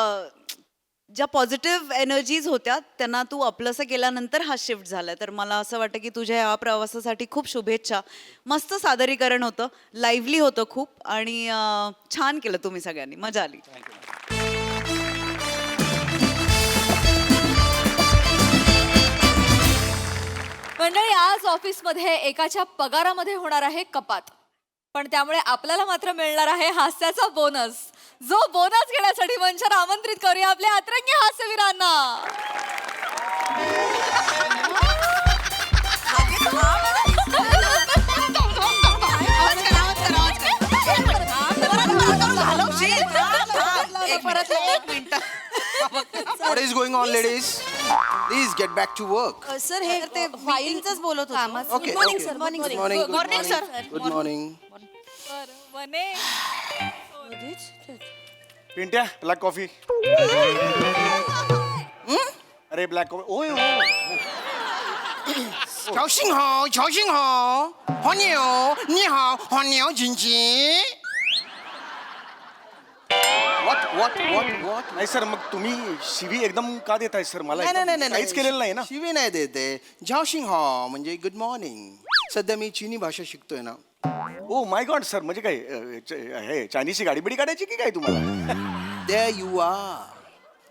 [SPEAKER 2] ज्या पॉझिटिव्ह एनर्जीज होत्या त्यांना तू आपलंसं केल्यानंतर हा शिफ्ट झालाय. तर मला असं वाटतं की तुझ्या या प्रवासासाठी खूप शुभेच्छा. मस्त सादरीकरण होतं, लाईव्हली होतं खूप, आणि छान केलं तुम्ही सगळ्यांनी, मजा आली.
[SPEAKER 4] मंडळी, आज ऑफिसमध्ये एकाच्या पगारामध्ये होणार आहे कपात, पण त्यामुळे आपल्याला मात्र मिळणार आहे हास्याचा बोनस. जो बोनस घेण्यासाठी मंचावर आमंत्रित करूया आपल्या अतरंगी हास्यवीरांना.
[SPEAKER 11] What is going on, ladies? Please get back to work.
[SPEAKER 2] Sir हे ते फाईलचंच बोलत होतो.
[SPEAKER 11] Okay.
[SPEAKER 4] morning,
[SPEAKER 11] okay.
[SPEAKER 4] sir. Morning,
[SPEAKER 11] Good
[SPEAKER 4] sir.
[SPEAKER 11] morning.
[SPEAKER 4] Good morning, sir.
[SPEAKER 11] Good morning.
[SPEAKER 4] वने
[SPEAKER 7] पिंट्या ब्लॅक कॉफी. अरे ब्लॅक कॉफी. ओय
[SPEAKER 11] What?
[SPEAKER 7] नाही सर, मग तुम्ही शिवी एकदम का देताय सर मला?
[SPEAKER 11] नाही
[SPEAKER 7] काहीच केलेलं नाही ना.
[SPEAKER 11] शिवी नाही देते. झाओशिंग हो म्हणजे गुड मॉर्निंग. सध्या मी चीनी भाषा शिकतोय ना.
[SPEAKER 7] ओ माय गॉड सर, म्हणजे काय हे चायनीजची गाडी बिडी काढायची की काय तुम्हाला?
[SPEAKER 11] There you are.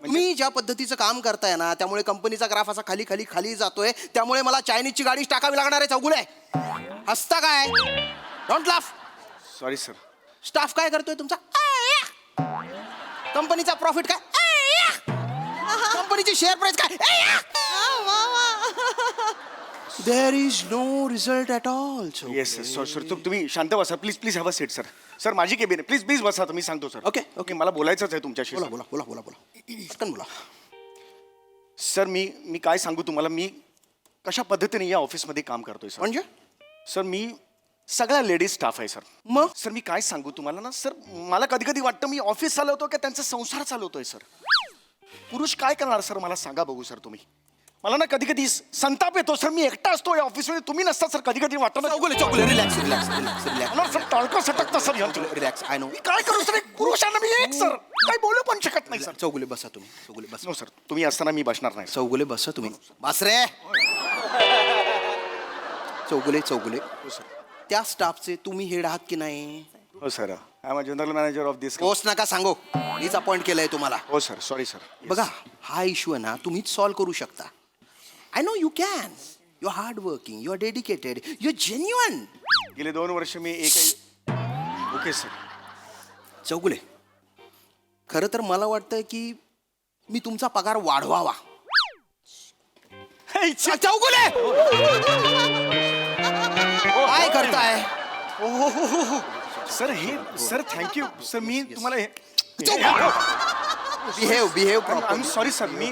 [SPEAKER 11] तुम्ही ज्या पद्धतीचं काम करताय ना, त्यामुळे कंपनीचा ग्राफ असा खाली जातोय. त्यामुळे मला चायनीजची गाडीच टाकावी लागणार आहे. चौगुले, हसता काय? Don't laugh.
[SPEAKER 7] Sorry sir.
[SPEAKER 11] Staff काय करतोय तुमचा? कंपनीचा प्रॉफिट काय? कंपनीची शेअर प्राइस काय? There is no result at all.
[SPEAKER 7] Yes sir. Sir तुम्ही शांत बसा please have a seat sir. Sir माझी केबिन आहे, प्लीज बसा. तुम्ही सांगतो सर.
[SPEAKER 11] ओके.
[SPEAKER 7] मला बोलायचंच आहे तुमच्याशी.
[SPEAKER 11] बोला. पटकन बोला.
[SPEAKER 7] सर मी काय सांगू तुम्हाला, मी कशा पद्धतीने या ऑफिसमध्ये काम करतोय सर.
[SPEAKER 11] म्हणजे
[SPEAKER 7] सर मी सगळ्या लेडीज स्टाफ आहे सर.
[SPEAKER 11] मग
[SPEAKER 7] सर मी काय सांगू तुम्हाला ना सर, मला कधी वाटतं मी ऑफिस चालवतो का त्यांचा संसार चालवतोय सर. पुरुष काय करणार सर, मला सांगा बघू सर तुम्ही. मला ना कधी संताप येतो सर. मी एकटा असतो या ऑफिसमध्ये, तुम्ही नसता सर. कधी वाटतं ना
[SPEAKER 11] चौगुले रिलॅक्स.
[SPEAKER 7] सर टाळकं सटकतं सर यांचं.
[SPEAKER 11] रिलॅक्स. I know.
[SPEAKER 7] मी काय करू सर, एक पुरुष आहे ना मी, एक सर काही बोलू पण शकत नाही सर.
[SPEAKER 11] चौगुले बसा तुम्ही. चौगुले बस.
[SPEAKER 7] नो सर, तुम्ही असताना मी बसणार नाही.
[SPEAKER 11] चौगुले बसा तुम्ही. बस रे. चौगुले. त्या स्टाफचे तुम्ही हेड आहात की नाही?
[SPEAKER 7] हो sir, I am a general manager of this.
[SPEAKER 11] Post नका सांगू, मीच अपॉइंट केलंय तुम्हाला.
[SPEAKER 7] हो सर, सॉरी सर.
[SPEAKER 11] बघा, हा इश्यू आहे ना तुम्हीच सॉल्व्ह करू शकता. I know you can. You are hard working, you are dedicated, you are genuine.
[SPEAKER 7] गेले 2 वर्ष मी एकही. Okay sir.
[SPEAKER 11] चौगुले, खरं तर मला वाटतं की मी तुमचा पगार वाढवावा. चौगुले काय करताय?
[SPEAKER 7] सर हे सर थँक्यू सर. मी तुम्हाला हे
[SPEAKER 11] behave
[SPEAKER 7] I am sorry sir. मी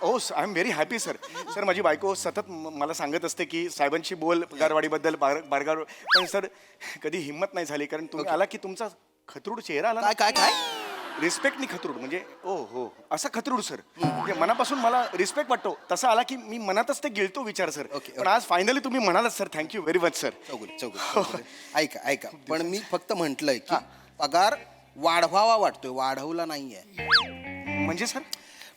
[SPEAKER 7] oh I am very happy sir. Sir माझी बायको सतत मला सांगत असते की साहेबांशी बोल पगारवाढीबद्दल बारगार. पण सर कधी हिंमत नाही झाली, कारण तुम्ही आला की तुमचा खतरूड चेहरा आला.
[SPEAKER 11] काय
[SPEAKER 7] रिस्पेक्टनी खतरूड, म्हणजे ओ हो असा खतरूड सर. म्हणजे मनापासून मला रिस्पेक्ट वाटतो तसा आला की मी मनातच ते गिळतो विचार सर. पण आज फायनली तुम्ही म्हणालात sir. Thank you very much sir.
[SPEAKER 11] Chougule ऐका पण मी फक्त म्हटलंय की पगार वाढवावा वाटतोय, वाढवला नाहीये.
[SPEAKER 7] म्हणजे सर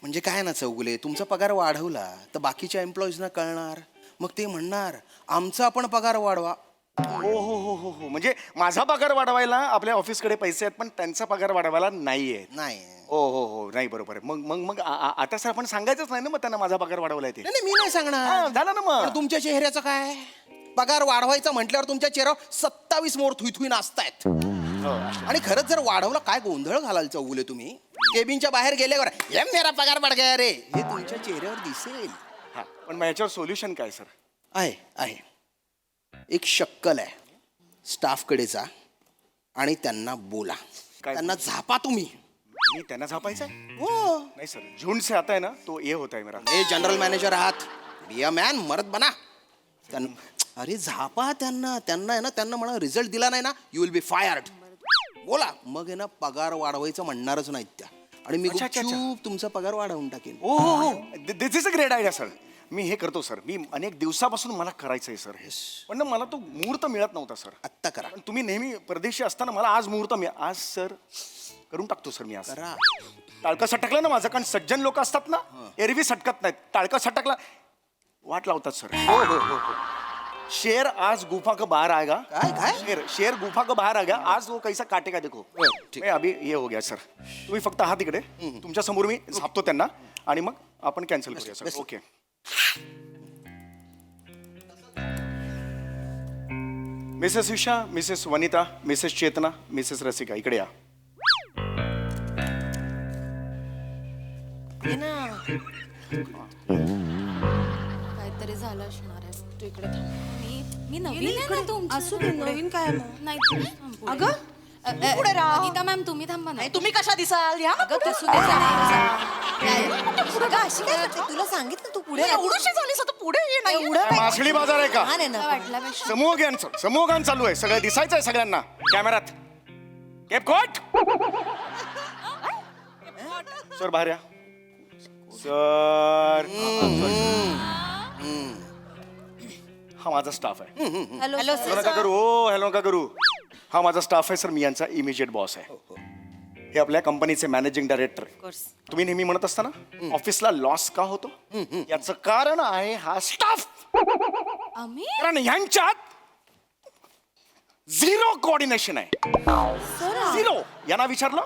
[SPEAKER 11] म्हणजे काय ना चौगुले, तुमचा पगार वाढवला तर बाकीच्या एम्प्लॉईजना कळणार, मग ते म्हणणार आमचा पण पगार वाढवा.
[SPEAKER 7] हो. म्हणजे माझा पगार वाढवायला आपल्या ऑफिसकडे पैसे आहेत, पण त्यांचा पगार वाढवायला नाहीये.
[SPEAKER 11] नाही.
[SPEAKER 7] हो नाही बरोबर आहे. मग आता सर आपण सांगायचंच नाही ना मग त्यांना माझा पगार वाढवलाय ते.
[SPEAKER 11] नाही मी नाही सांगणार.
[SPEAKER 7] झालं ना मग.
[SPEAKER 11] पण तुमच्या चेहऱ्याचं काय? पगार वाढवायचा म्हटल्यावर तुमच्या चेहऱ्यावर 27 मोर थुई नाचतायत. आणि खरंच जर वाढवला काय गोंधळ घालाल चौगुले तुम्ही. केबिनच्या बाहेर गेल्यावर हे मेरा पगार बढ़ गया रे, हे तुमच्या चेहऱ्यावर दिसेल.
[SPEAKER 7] हा पण मग याच्यावर सोल्युशन काय सर?
[SPEAKER 11] आहे एक शक्कल आहे. स्टाफकडे जा आणि त्यांना बोला. त्यांना झापा तुम्ही.
[SPEAKER 7] मी त्यांना झापायचं
[SPEAKER 11] हो.
[SPEAKER 7] नाही सर, जून से आता है ना तो ये होता है मेरा.
[SPEAKER 11] हे जनरल मॅनेजर आहात, बी अ मॅन, मर्द बना. अरे झापा त्यांना आहे ना, त्यांना म्हणा रिझल्ट दिला नाही ना, यू विल बी फायर्ड. बोला, मग आहे ना पगार वाढवायचं म्हणणारच नाहीत त्या. आणि मी
[SPEAKER 7] अच्छा, अच्छा, अच्छा.
[SPEAKER 11] गुपचूप तुमचा पगार वाढवून टाकेन.
[SPEAKER 7] हो हो हो, this is a great idea sir. मी हे करतो सर. मी अनेक दिवसापासून मला करायचं आहे सर हे, पण ना मला तो मुहूर्त मिळत नव्हता सर.
[SPEAKER 11] आत्ता करा.
[SPEAKER 7] पण तुम्ही नेहमी परदेशी असताना मला आज मुहूर्त आज सर करून टाकतो सर मी आज.
[SPEAKER 11] करा.
[SPEAKER 7] टाळकं सटकलं ना माझं, कारण सज्जन लोक असतात ना एरवी सटकत नाहीत. टाळकं सटकलं वाट लावतात सर.
[SPEAKER 11] हो हो हो हो.
[SPEAKER 7] शेर आज गुफा का बाहर आएगा.
[SPEAKER 11] काय?
[SPEAKER 7] शेर गुफा का बाहर आ गया. आज वो कैसा काटेगा देखो.
[SPEAKER 11] ठीक.
[SPEAKER 7] मैं अभी ये हो गया सर. तुम्ही फक्त हा तिकडे तुमच्या समोर मी झापतो त्यांना आणि मग आपण कॅन्सल करूया सर. ओके. मिसेस विशा, मिसेस वनिता, मिसेस चेतना, मिसेस रसिका इकडे या.
[SPEAKER 4] काहीतरी झालं असणार आहे. तू इकडे थांब. मी नवीन आहे ना तुमच्या.
[SPEAKER 2] असू दे, नवीन काय मग?
[SPEAKER 4] नाही तू थांब पुढे.
[SPEAKER 2] अगं, पुढे राहा.
[SPEAKER 4] गीता मॅम तुम्ही थांबा ना.
[SPEAKER 2] तुम्ही कशा दिसाल या
[SPEAKER 4] असू दे नाही.
[SPEAKER 2] अशी काय करते? तुला सांगितलं तू पुढे एवढंशी झालीस आता पुढे ये नाही एवढं
[SPEAKER 7] मासळी बाजार आहे का?
[SPEAKER 4] वाटल्यापेक्षा
[SPEAKER 7] समूहगान चालू आहे. सगळं दिसायचंय सगळ्यांना कॅमेरात. केपकोट सर बाहेर या. सर हा माझा स्टाफ आहे.
[SPEAKER 4] हॅलो
[SPEAKER 7] हॅलो नका करू. हो हॅलो नका करू. हा माझा स्टाफ आहे सर. मी यांचा इमिजिएट बॉस आहे. हे आपल्या कंपनीचे मॅनेजिंग डायरेक्टर. तुम्ही नेहमी म्हणत असता ना ऑफिसला लॉस का होतो, याचं कारण आहे हा स्टाफ.
[SPEAKER 4] आम्ही
[SPEAKER 7] कारण ह्यांच्यात झिरो कोऑर्डिनेशन आहे. झिरो. यांना विचारलं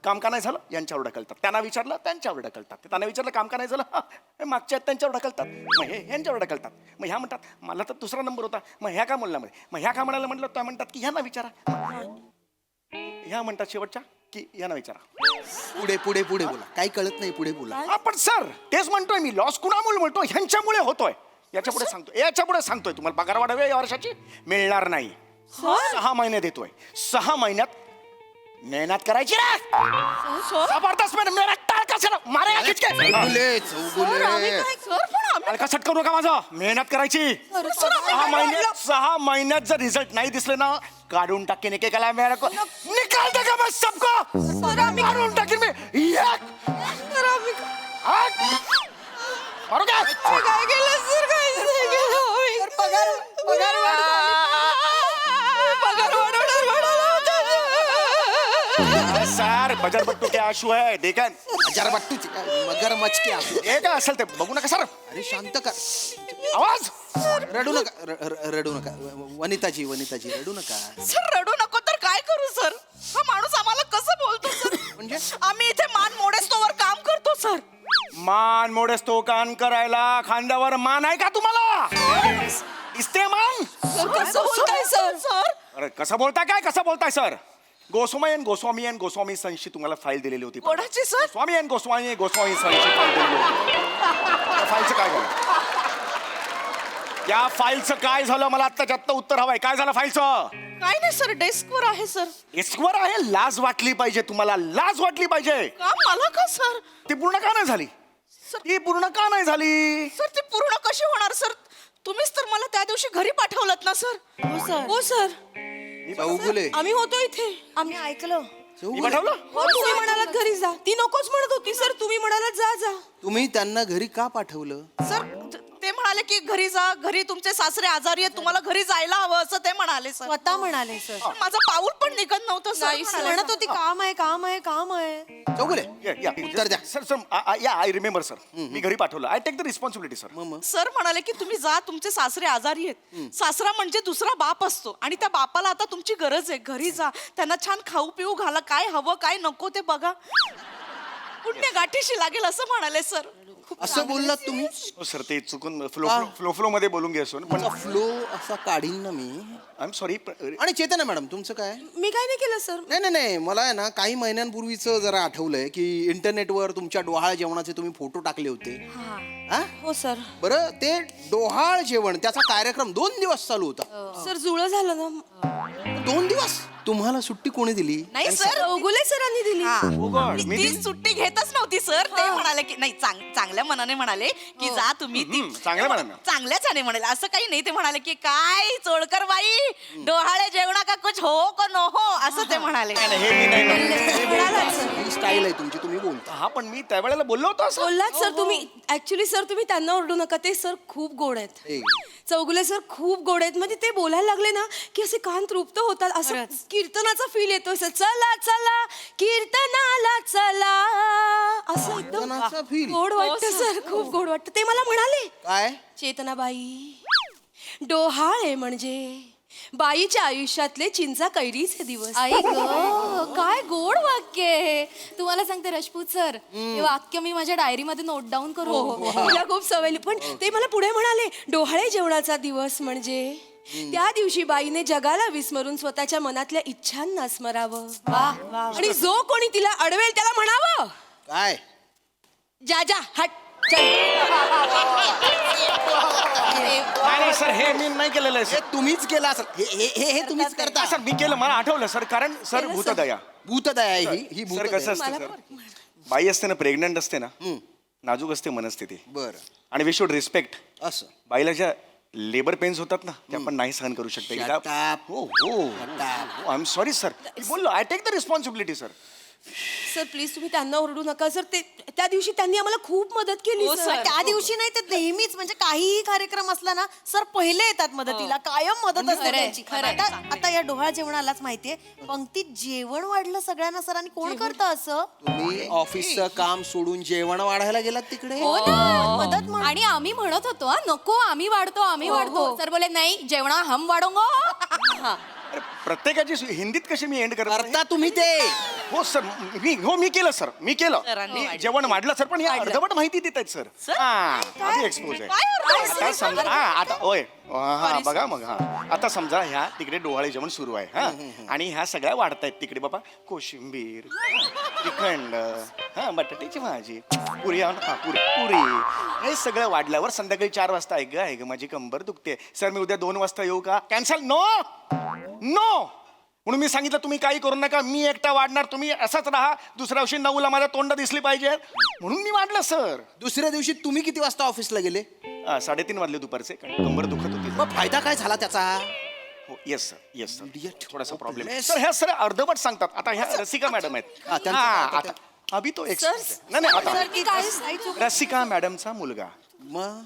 [SPEAKER 7] काम का नाही झालं, यांच्यावर ढकलतात. त्यांना विचारलं त्यांच्यावर ढकलतात. त्यांना विचारलं काम का नाही झालं, मागच्या आहेत त्यांच्यावर ढकलतात. मग हे यांच्यावर ढकलतात. मग ह्या म्हणतात मला तर दुसरा नंबर होता, मग ह्या का म्हणला मध्ये, मग ह्या का म्हणायला म्हटलं त्या म्हणतात की ह्यांना विचारा. ह्या म्हणतात शेवटच्या की यांना विचारा.
[SPEAKER 11] पुढे पुढे पुढे बोला. काही कळत नाही, पुढे बोला.
[SPEAKER 7] हा पण सर तेच म्हणतोय मी. लॉस कुणामुळे म्हणतो, ह्यांच्यामुळे होतोय. याच्या पुढे सांगतोय तुम्हाला पगार वाढावे या वर्षाची मिळणार नाही. 6 महिने देतोय. 6 महिन्यात मेहनत करायची ना. जबरदस्त मेहनत. टाळका सर मारे टाळका सटकू नका माझा. मेहनत करायची. 6 महिन्यात जर रिझल्ट नाही दिसले ना काढून टाकेन एकेकाला. निकाल देगा मैं सबको. काढून टाकेन मी. मारू का?
[SPEAKER 2] काय केलं सर? काय पगार पगार
[SPEAKER 7] सर बजर बट्टू के आशू है देखन.
[SPEAKER 11] बट्टूची मगरमच्छ के आसू.
[SPEAKER 7] हे काय असेल ते बघू नका सर.
[SPEAKER 11] अरे शांत कर.
[SPEAKER 7] आवाज
[SPEAKER 11] रडू नका. रडू नका. वनिताजी रडू नका.
[SPEAKER 2] सर रडू नको तर काय करू सर? हा माणूस आम्हाला कसं बोलतो सर?
[SPEAKER 11] म्हणजे
[SPEAKER 2] आम्ही इथे मान मोडेस्तोवर काम करतो सर.
[SPEAKER 7] मान मोडेस तो कान करायला खांद्यावर मान आहे का तुम्हाला? दिसते मान?
[SPEAKER 2] कसं बोलताय सर?
[SPEAKER 7] अरे कसं बोलताय सर? गोस्वामी सनशी तुम्हाला फाईल दिलेली होती.
[SPEAKER 2] कोणाची सर?
[SPEAKER 7] गोस्वामी सनशी फाईल दिलेली होती. त्या फाईलचं काय झालं? त्या फाईलचं काय झालं मला आत्ताच्या आत्ता उत्तर हवंय. काय झालं फाईलचं?
[SPEAKER 2] काय नाही सर, डेस्कवर आहे सर.
[SPEAKER 7] डेस्कवर आहे. लाज वाटली पाहिजे तुम्हाला. लाज वाटली पाहिजे.
[SPEAKER 2] का मला का सर?
[SPEAKER 7] ती पूर्ण का नाही झाली? ती पूर्ण का नाही झाली?
[SPEAKER 2] सर ती पूर्ण कशी होणार सर? तुम्हीच तर मला त्या दिवशी घरी पाठवलं ना सर. हो सर.
[SPEAKER 11] चौगुले.
[SPEAKER 2] आम्ही होतो इथे. आम्ही ऐकलं.
[SPEAKER 7] मी पाठवलं?
[SPEAKER 2] हो तुम्ही म्हणालात घरी जा. ती नकोच म्हणत होती सर. तुम्ही म्हणालात जा जा.
[SPEAKER 11] तुम्ही त्यांना घरी का पाठवलं?
[SPEAKER 2] सर ते म्हणाले की घरी जा. घरी तुमचे सासरे आजारी आहेत, तुम्हाला घरी जायला हवं असं ते म्हणाले सर. स्वतः म्हणाले सर. माझं पाऊल पण निघत नव्हतं सर. म्हणत होती काम आहे.
[SPEAKER 11] चौगुले
[SPEAKER 7] या
[SPEAKER 11] उत्तर द्या.
[SPEAKER 7] सर या आय रिमेंबर सर. मी घरी पाठवलं. I take the responsibility sir.
[SPEAKER 2] Sir म्हणाले की तुम्ही जा, तुमचे सासरे आजारी आहेत. सासरा म्हणजे दुसरा बाप असतो आणि त्या बापाला आता तुमची गरज आहे. घरी जा, त्यांना छान खाऊ पिऊ घाला. काय हवं काय नको ते बघा. पुण्य गाठीशी लागेल असं म्हणाले सर.
[SPEAKER 11] असं बोललात तुम्ही?
[SPEAKER 7] सर ते चुकून फ्लो मध्ये बोलून घ्या सर. पण
[SPEAKER 11] फ्लो असा काढीन ना मी.
[SPEAKER 7] I am sorry.
[SPEAKER 11] आणि चेतना मॅडम तुमचं काय?
[SPEAKER 2] मी काय नाही केलं सर.
[SPEAKER 11] नाही मला आहे ना काही महिन्यांपूर्वीचं जरा आठवलंय की इंटरनेटवर तुमच्या डोहाळ जेवणाचे तुम्ही फोटो टाकले होते. हा?
[SPEAKER 2] हो सर.
[SPEAKER 11] बरं ते डोहाळ जेवण त्याचा कार्यक्रम 2 दिवस चालू होता.
[SPEAKER 2] सर जुळं झालं ना.
[SPEAKER 11] 2 दिवस? तुम्हाला सुट्टी कोणी दिली?
[SPEAKER 2] नाही सर,
[SPEAKER 4] चौगुले सरांनी दिली.
[SPEAKER 2] मी ती सुट्टी घेतच नव्हती सर. ते म्हणाले की नाही, चांगल्या मनाने म्हणाले की जा तुम्ही. ती
[SPEAKER 7] चांगल्या मनानं.
[SPEAKER 2] चांगल्याच आणि म्हणाले, असं काही नाही. ते म्हणाले की काय चोळकर बाई, डोहाळे जेवणा का कुछ हो को नो हो, असं ते म्हणाले.
[SPEAKER 7] हे मी नाही
[SPEAKER 11] ही स्टाईल आहे तुमची, तुम्ही बोलता.
[SPEAKER 7] हा पण मी त्यावेळेला बोललो होतो असं.
[SPEAKER 4] बोललात सर तुम्ही. ऍक्च्युली सर तुम्ही त्यांना ओरडू नका, ते सर खूप गोड आहेत. चौगुले सर खूप गोड आहेत. म्हणजे ते बोलायला लागले ना की असे कान तृप्त होतात. असं कीर्तनाचा फील येतो. चला चला कीर्तनाला चला, असं
[SPEAKER 11] कीर्तनाचा
[SPEAKER 4] एकदम
[SPEAKER 11] feel?
[SPEAKER 4] गोड वाटतं सर, खूप गोड वाटतं. ते मला म्हणाले,
[SPEAKER 11] काय?
[SPEAKER 4] चेतनाबाई, डोहाळे म्हणजे बाईच्या आयुष्यातले चिंचा कैरीचे दिवस.
[SPEAKER 12] आई ग, काय गोड वाक्य आहे. तुम्हाला सांगते राजपूत सर, हे वाक्य मी माझ्या डायरीमध्ये नोट डाऊन करू.
[SPEAKER 4] मला खूप सवय. पण ते मला पुढे म्हणाले, डोहाळे जेवणाचा दिवस म्हणजे त्या दिवशी बाईने जगाला विस्मरून स्वतःच्या मनातल्या इच्छांना स्मरावं. आणि जो कोणी तिला अडवेल त्याला म्हणावं,
[SPEAKER 11] काय?
[SPEAKER 4] जा जा हट चल.
[SPEAKER 7] नाही सर, हे मी नाही केलेलं आहे
[SPEAKER 11] हे
[SPEAKER 7] सर.
[SPEAKER 11] तुम्हीच केलं असेल. हे तुम्हीच करता.
[SPEAKER 7] सर मी केलं, मला आठवलं सर. कारण सर भूतदया
[SPEAKER 11] भूतदया आहे ही
[SPEAKER 7] सर
[SPEAKER 11] भूतदया.
[SPEAKER 7] कसं असतं सर, बाई असते ना, प्रेग्नंट असते ना, नाजूक असते मनस्थिती.
[SPEAKER 11] बरं,
[SPEAKER 7] आणि वी शुड रिस्पेक्ट.
[SPEAKER 11] असं
[SPEAKER 7] बाईला ज्या लेबर पेन्स होतात ना, ते आपण नाही सहन करू शकतो.
[SPEAKER 11] Shut up.
[SPEAKER 7] हो हो, आय एम सॉरी सर. बोललो, I take the responsibility sir.
[SPEAKER 4] Sir please तुम्ही त्यांना ओरडू नका सर. ते त्या दिवशी त्यांनी आम्हाला खूप मदत केली सर.
[SPEAKER 2] त्या दिवशी नाही, ते नेहमीच. म्हणजे काहीही कार्यक्रम असला ना सर पहिले येतात मदतीला. कायम मदत असते त्यांची. आता या डोहाळ जेवणालाच माहितीये, पंक्तीत जेवण वाढलं सगळ्यांना सर. आणि कोण करतं असं?
[SPEAKER 11] तुम्ही ऑफिसचं काम सोडून जेवण वाढायला गेलात तिकडे?
[SPEAKER 12] हो ना, मदत म्हणून. आणि आम्ही म्हणत होतो हा, नको आम्ही वाढतो. सर बोले नाही, जेवणा हम वाढोंगो.
[SPEAKER 7] अरे, प्रत्येकाची हिंदीत कशी मी एंड करतो?
[SPEAKER 11] करता तुम्ही ते.
[SPEAKER 7] हो सर, मी केलं सर. मी केलं. मी जेवण वाढलं सर, पण हे अर्धवट माहिती देत आहेत सर. आधी एक्सपोज आहे. आता समजा, आता होय, हा बघा मग. आता समजा ह्या तिकडे डोहाळे जेवण सुरू आहे. हा, आणि ह्या सगळ्या वाढतायत तिकडे बाबा. कोशिंबीर, श्रीखंड, बटाट्याची भाजी, पुरी, पुरी, हे सगळं वाढल्यावर संध्याकाळी 4 वाजता आहे ग माझी कंबर दुखते सर, मी उद्या 2 वाजता येऊ का? कॅन्सल. नो म्हणून मी सांगितलं तुम्ही काही करू नका, मी एकटा वाढणार, तुम्ही असंच राहा. दुसऱ्या दिवशी 9ला माझ्या तोंड दिसली पाहिजे म्हणून मी वाढलं सर.
[SPEAKER 11] दुसऱ्या दिवशी तुम्ही किती वाजता ऑफिसला गेले?
[SPEAKER 7] 3:30 वाजले दुपारचे, कारण कंबर दुखत होती.
[SPEAKER 11] मग फायदा काय झाला त्याचा?
[SPEAKER 7] हो, येस सर. थोडासा प्रॉब्लेम आहे सर. ह्या सर अर्धवट सांगतात. आता ह्या रसिका मॅडम आहेत. आता अभि तो एक नाही आता रसिका मॅडमचा मुलगा.
[SPEAKER 11] मग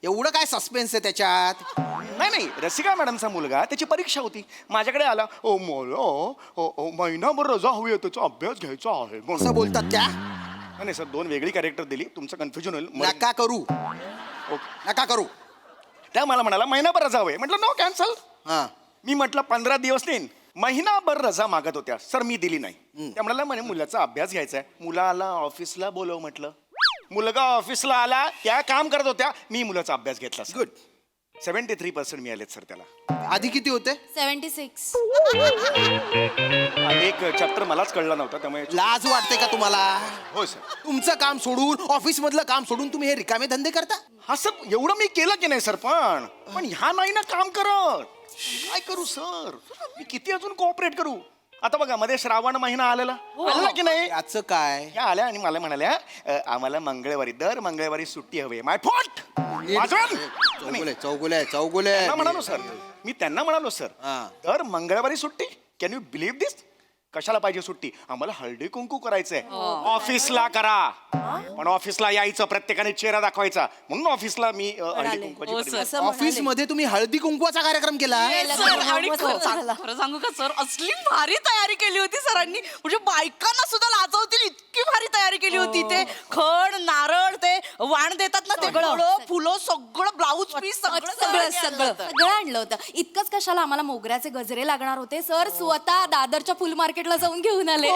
[SPEAKER 11] एवढं काय सस्पेन्स आहे त्याच्यात?
[SPEAKER 7] नाही, रसिका मॅडमचा मुलगा, त्याची परीक्षा होती, माझ्याकडे आला. ओ मला महिनाभर रजा हवी आहे, त्याचा अभ्यास घ्यायचा आहे.
[SPEAKER 11] असं बोलतात त्या?
[SPEAKER 7] नाही सर, 2 वेगळी कॅरेक्टर दिली, तुमचं कन्फ्युजन होईल.
[SPEAKER 11] नका करू, नका करू.
[SPEAKER 7] त्या मला म्हणाला महिनाभर रजा हवी. म्हटलं नो, कॅन्सल.
[SPEAKER 11] हा,
[SPEAKER 7] मी म्हटलं 15 दिवस देईन. महिनाभर रजा मागत होत्या सर, मी दिली नाही. त्या म्हणाला म्हणे मुलाचा अभ्यास घ्यायचा आहे. मुलाला ऑफिसला बोलव म्हटलं. मुलगा ऑफिसला आला, त्या काम करत होत्या, मी मुलाचा अभ्यास घेतला.
[SPEAKER 11] गुड.
[SPEAKER 7] 73% मिळालेत सर त्याला.
[SPEAKER 11] आधी किती होते?
[SPEAKER 12] 76.
[SPEAKER 7] एक चॅप्टर मलाच कळला नव्हता, त्यामुळे.
[SPEAKER 11] लाज वाटते का तुम्हाला?
[SPEAKER 7] हो सर.
[SPEAKER 11] तुमचं काम सोडून, ऑफिस मधलं काम सोडून तुम्ही हे रिकामे धंदे करता?
[SPEAKER 7] हा सर, एवढं मी केलं की नाही सर, पण ह्या नाही ना काम करत. काय करू सर, मी किती अजून कोऑपरेट करू? आता बघा, मध्ये श्रावण महिना आलेला की नाही?
[SPEAKER 11] याचं काय?
[SPEAKER 7] या आल्या आणि मला म्हणाल्या, आम्हाला मंगळवारी, दर मंगळवारी सुट्टी हवी. माय फॉल्ट.
[SPEAKER 11] चौगुले
[SPEAKER 7] म्हणालो सर, मी त्यांना म्हणालो सर, दर मंगळवारी सुट्टी. कॅन यू बिलीव्ह दिस? कशाला पाहिजे सुट्टी? आम्हाला हळदी कुंकू करायचंय. ऑफिसला करा, पण ऑफिसला यायचं, प्रत्येकाने चेहरा दाखवायचा, म्हणून ऑफिसला मी हळदी कुंकवाची.
[SPEAKER 11] ऑफिस मध्ये तुम्ही हळदी कुंकवाचा कार्यक्रम केला?
[SPEAKER 2] खरं सांगू का सर, असली भारी तयारी केली होती सरांनी. म्हणजे बायकांना सुद्धा लाजवतील इतकी भारी तयारी केली होती. ते खड, नारळ, ते वाण देतात ना, ते फुलं, सगळं ब्लाऊज पीस,
[SPEAKER 12] सगळं आणलं होतं. इतकंच कशाला, आम्हाला मोगऱ्याचे गजरे लागणार होते. सर स्वतः दादरच्या फुल मार्केटला जाऊन घेऊन आले.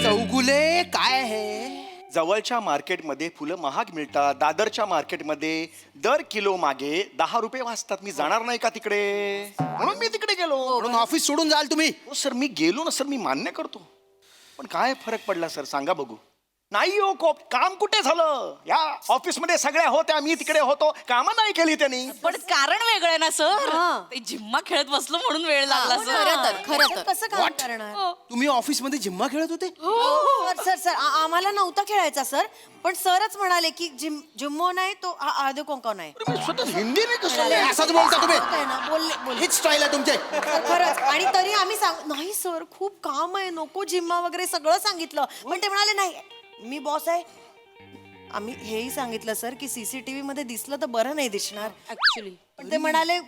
[SPEAKER 11] चौगुले काय आहे?
[SPEAKER 7] जवळच्या मार्केटमध्ये फुलं महाग मिळतात, दादरच्या मार्केटमध्ये दर किलो मागे 10 रुपये वाचतात. मी जाणार नाही का तिकडे? म्हणून मी तिकडे गेलो.
[SPEAKER 11] म्हणून ऑफिस सोडून जाल तुम्ही?
[SPEAKER 7] हो सर, मी गेलो ना सर, मी मान्य करतो, पण काय फरक पडला सर सांगा बघू? नाही हो काम कुठे झालं? या ऑफिसमध्ये सगळ्या होत्या, मी तिकडे होतो, कामं नाही केली त्यांनी.
[SPEAKER 12] पण कारण वेगळं आहे ना सर, ते जिम्मा खेळत बसलो म्हणून वेळ लागला खरं तर
[SPEAKER 11] कसं काम करणार? तुम्ही ऑफिसमध्ये जिम्मा खेळत होते?
[SPEAKER 13] सर सर आम्हाला नव्हता खेळायचा सर, पण सरच म्हणाले की जिम्मो नाही तो आदे कोणका नाही.
[SPEAKER 7] मी स्वतः हिंदी नाही कसं
[SPEAKER 11] असंच बोलता तुम्ही?
[SPEAKER 13] बोलले
[SPEAKER 11] हीच स्टाईल आहे तुमचे.
[SPEAKER 13] खरंच. आणि तरी आम्ही नाही सर खूप काम आहे, नको जिम्मा वगैरे सगळं सांगितलं, पण ते म्हणाले नाही मी बॉस आहे. आम्ही हेही सांगितलं सर की सीसीटीव्ही मध्ये दिसलं तर बरं नाही दिसणार ऍक्च्युली, पण ते म्हणाले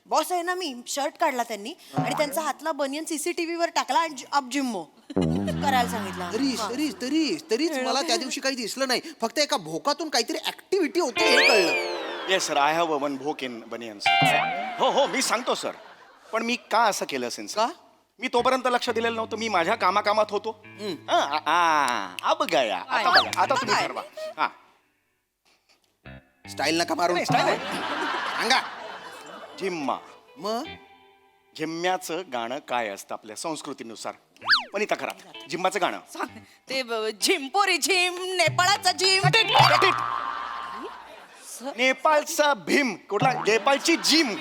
[SPEAKER 13] बॉस आहे ना मी. शर्ट काढला त्यांनी आणि त्यांचा हातला बनियन सीसीटीव्ही वर टाकला आणि अब जिम्मो करायला सांगितलं.
[SPEAKER 11] तरीच मला त्या दिवशी काही दिसलं नाही, फक्त एका भोकातून काहीतरी ऍक्टिव्हिटी होती हे कळलं.
[SPEAKER 7] Yes sir, I have one भोक इन बनियन सर. हो मी सांगतो सर, पण मी का असं केलं असेल
[SPEAKER 11] का?
[SPEAKER 7] मी तोपर्यंत लक्ष दिलेलं नव्हतं, मी माझ्या कामाकामात होतो. अब गया. आता बघा, आता तुम्ही ठरवा. हा
[SPEAKER 11] स्टाईल नका मारून. सांगा.
[SPEAKER 7] जिम्मा.
[SPEAKER 11] मग
[SPEAKER 7] जिम्म्याचं गाणं काय असतं आपल्या संस्कृतीनुसार? वनिता करा जिम्माचं गाणं.
[SPEAKER 12] ते झिम्पोरी झिम नेपाळाचा झिम.
[SPEAKER 7] नेपाळचा भीम कुठला? नेपाळची जिम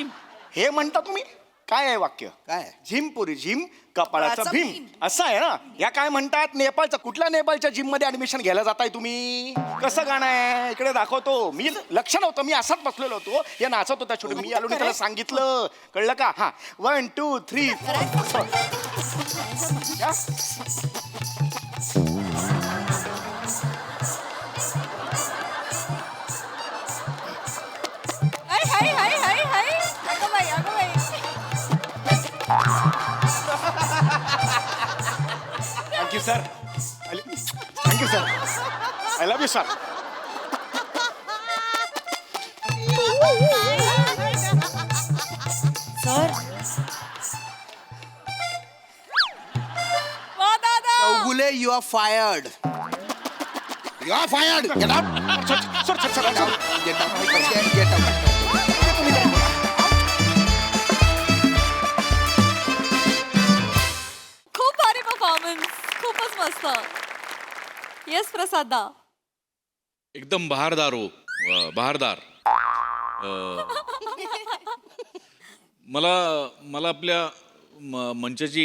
[SPEAKER 7] हे म्हणता तुम्ही? काय आहे वाक्य?
[SPEAKER 11] काय?
[SPEAKER 7] झिमपुरी झिम कपाळाचा भीम असं आहे ना? या काय म्हणतात? नेपाळचा कुठल्या नेपाळच्या जिम मध्ये ऍडमिशन घ्यायला जाताय तुम्ही? कसं गाणं आहे? इकडे दाखवतो. मी लक्ष नव्हतं, मी असाच बसलेलो होतो, हे नाचत होता छोटे. मी आलो त्याला सांगितलं, कळलं का? हा 1 2 3
[SPEAKER 4] हाय हाय हाय हाय अगं बाई अगं बाई.
[SPEAKER 7] Thank you sir. Thank you sir. I love you sir.
[SPEAKER 13] Sir
[SPEAKER 4] वा दादा.
[SPEAKER 11] Chougule you are fired. You are fired. Get out.
[SPEAKER 7] Sir
[SPEAKER 11] get out. Get out.
[SPEAKER 4] खूप भारी परफॉर्मन्स, खूपच मस्त. येस प्रसादा.
[SPEAKER 10] एकदम बहारदार हो, बहारदार. मला आपल्या मंचाची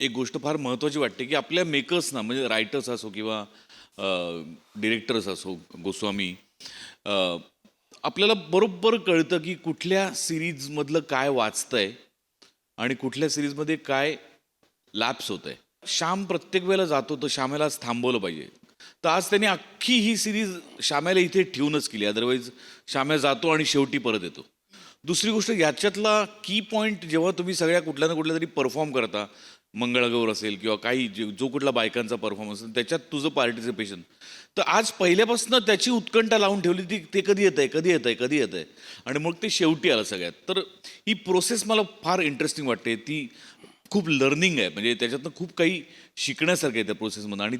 [SPEAKER 10] एक गोष्ट फार महत्त्वाची वाटते की आपल्या मेकर्सना, म्हणजे रायटर्स असो किंवा डिरेक्टर्स असो, गोस्वामी, आपल्याला बरोबर कळतं की कुठल्या सिरीजमधलं काय वाचतंय आणि कुठल्या सिरीजमध्ये काय लॅप्स होत आहे. श्याम प्रत्येक वेळेला जातो तर श्यामेला आज थांबवलं पाहिजे. तर आज त्यांनी अख्खी ही सिरीज श्यामेला इथे ठेवूनच केली, अदरवाईज श्याम्या जातो आणि शेवटी परत येतो. दुसरी गोष्ट, याच्यातला की पॉईंट जेव्हा तुम्ही सगळ्या कुठल्या ना कुठल्या तरी परफॉर्म करता, मंगळागौर असेल किंवा काही जो कुठला बायकांचा परफॉर्मन्स असेल, त्याच्यात तुझं पार्टिसिपेशन, तर आज पहिल्यापासून त्याची उत्कंठा लावून ठेवली ते कधी येत आहे आणि मग ते शेवटी आलं सगळ्यात. तर ही प्रोसेस मला फार इंटरेस्टिंग वाटते. ती खूप लर्निंग आहे, म्हणजे त्याच्यातनं खूप काही शिकण्यासारखं आहे त्या प्रोसेसमधून. आणि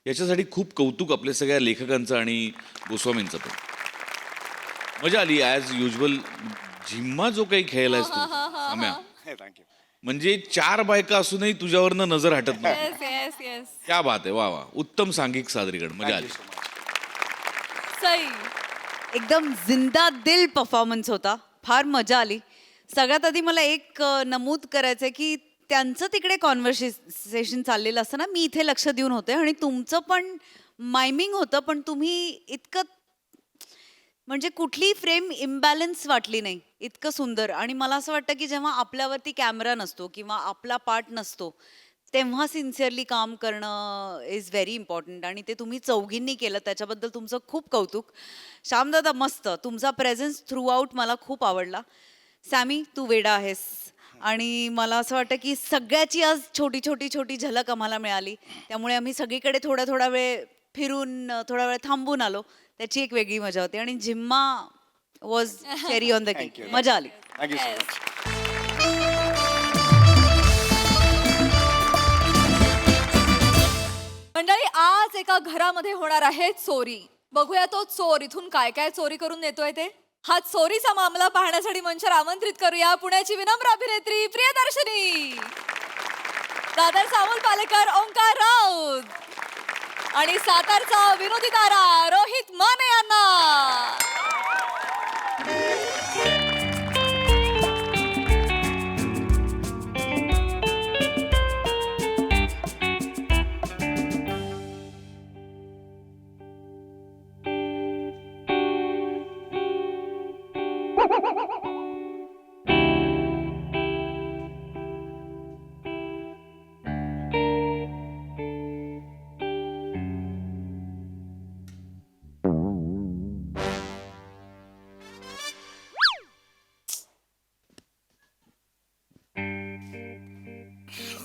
[SPEAKER 10] याच्यासाठी खूप कौतुक आपल्या सगळ्या लेखकांचं आणि गोस्वामींचं पण. मजा आली ॲज युजल. झिम्मा जो काही खेळलायस तू आम्या,
[SPEAKER 7] थँक्यू.
[SPEAKER 10] म्हणजे 4 बायका असूनही तुझ्यावरनं नजर हटत नाही.
[SPEAKER 4] Yes yes yes.
[SPEAKER 10] क्या बात आहे. वा वा, उत्तम सांघिक सादरीकरण. मजा आली.
[SPEAKER 4] सई.
[SPEAKER 2] एकदम जिंदा दिल परफॉर्मन्स होता, फार मजा आली. सगळ्यात आधी मला एक नमूद करायचं आहे की त्यांचं तिकडे कॉन्व्हर्सेशन चाललेलं असतं ना, मी इथे लक्ष देऊन होते आणि तुमचं पण मायमिंग होतं, पण तुम्ही इतकं, म्हणजे कुठली फ्रेम इम्बॅलन्स वाटली नाही, इतकं सुंदर. आणि मला असं वाटतं की जेव्हा आपल्यावरती कॅमेरा नसतो किंवा आपला पार्ट नसतो तेव्हा सिन्सिअरली काम करणं इज व्हेरी इम्पॉर्टंट, आणि ते तुम्ही चौघींनी केलं, त्याच्याबद्दल तुमचं खूप कौतुक. श्यामदादा मस्त, तुमचा प्रेझेन्स थ्रू आउट मला खूप आवडला. सॅमी तू वेडा आहेस, आणि मला असं वाटतं की सगळ्याची आज छोटी छोटी छोटी झलक आम्हाला मिळाली, त्यामुळे आम्ही सगळीकडे थोडा वेळ फिरून थोडा वेळ थांबून आलो, त्याची एक वेगळी मजा होती. आणि जिम्मा was cherry on the cake. मजा आली.
[SPEAKER 7] Thank you so much.
[SPEAKER 4] मंडळी, आज एका घरामध्ये होणार आहे चोरी. बघूया तो चोर इथून काय काय चोरी करून नेतोय ते. हा चोरीचा मामला पाहण्यासाठी मंचावर आमंत्रित करूया पुण्याची विनम्र अभिनेत्री प्रियदर्शनी, दादर सामूल पालेकर, ओंकार राऊत, आणि सातारचा विनोदी तारा रोहित माने यांना.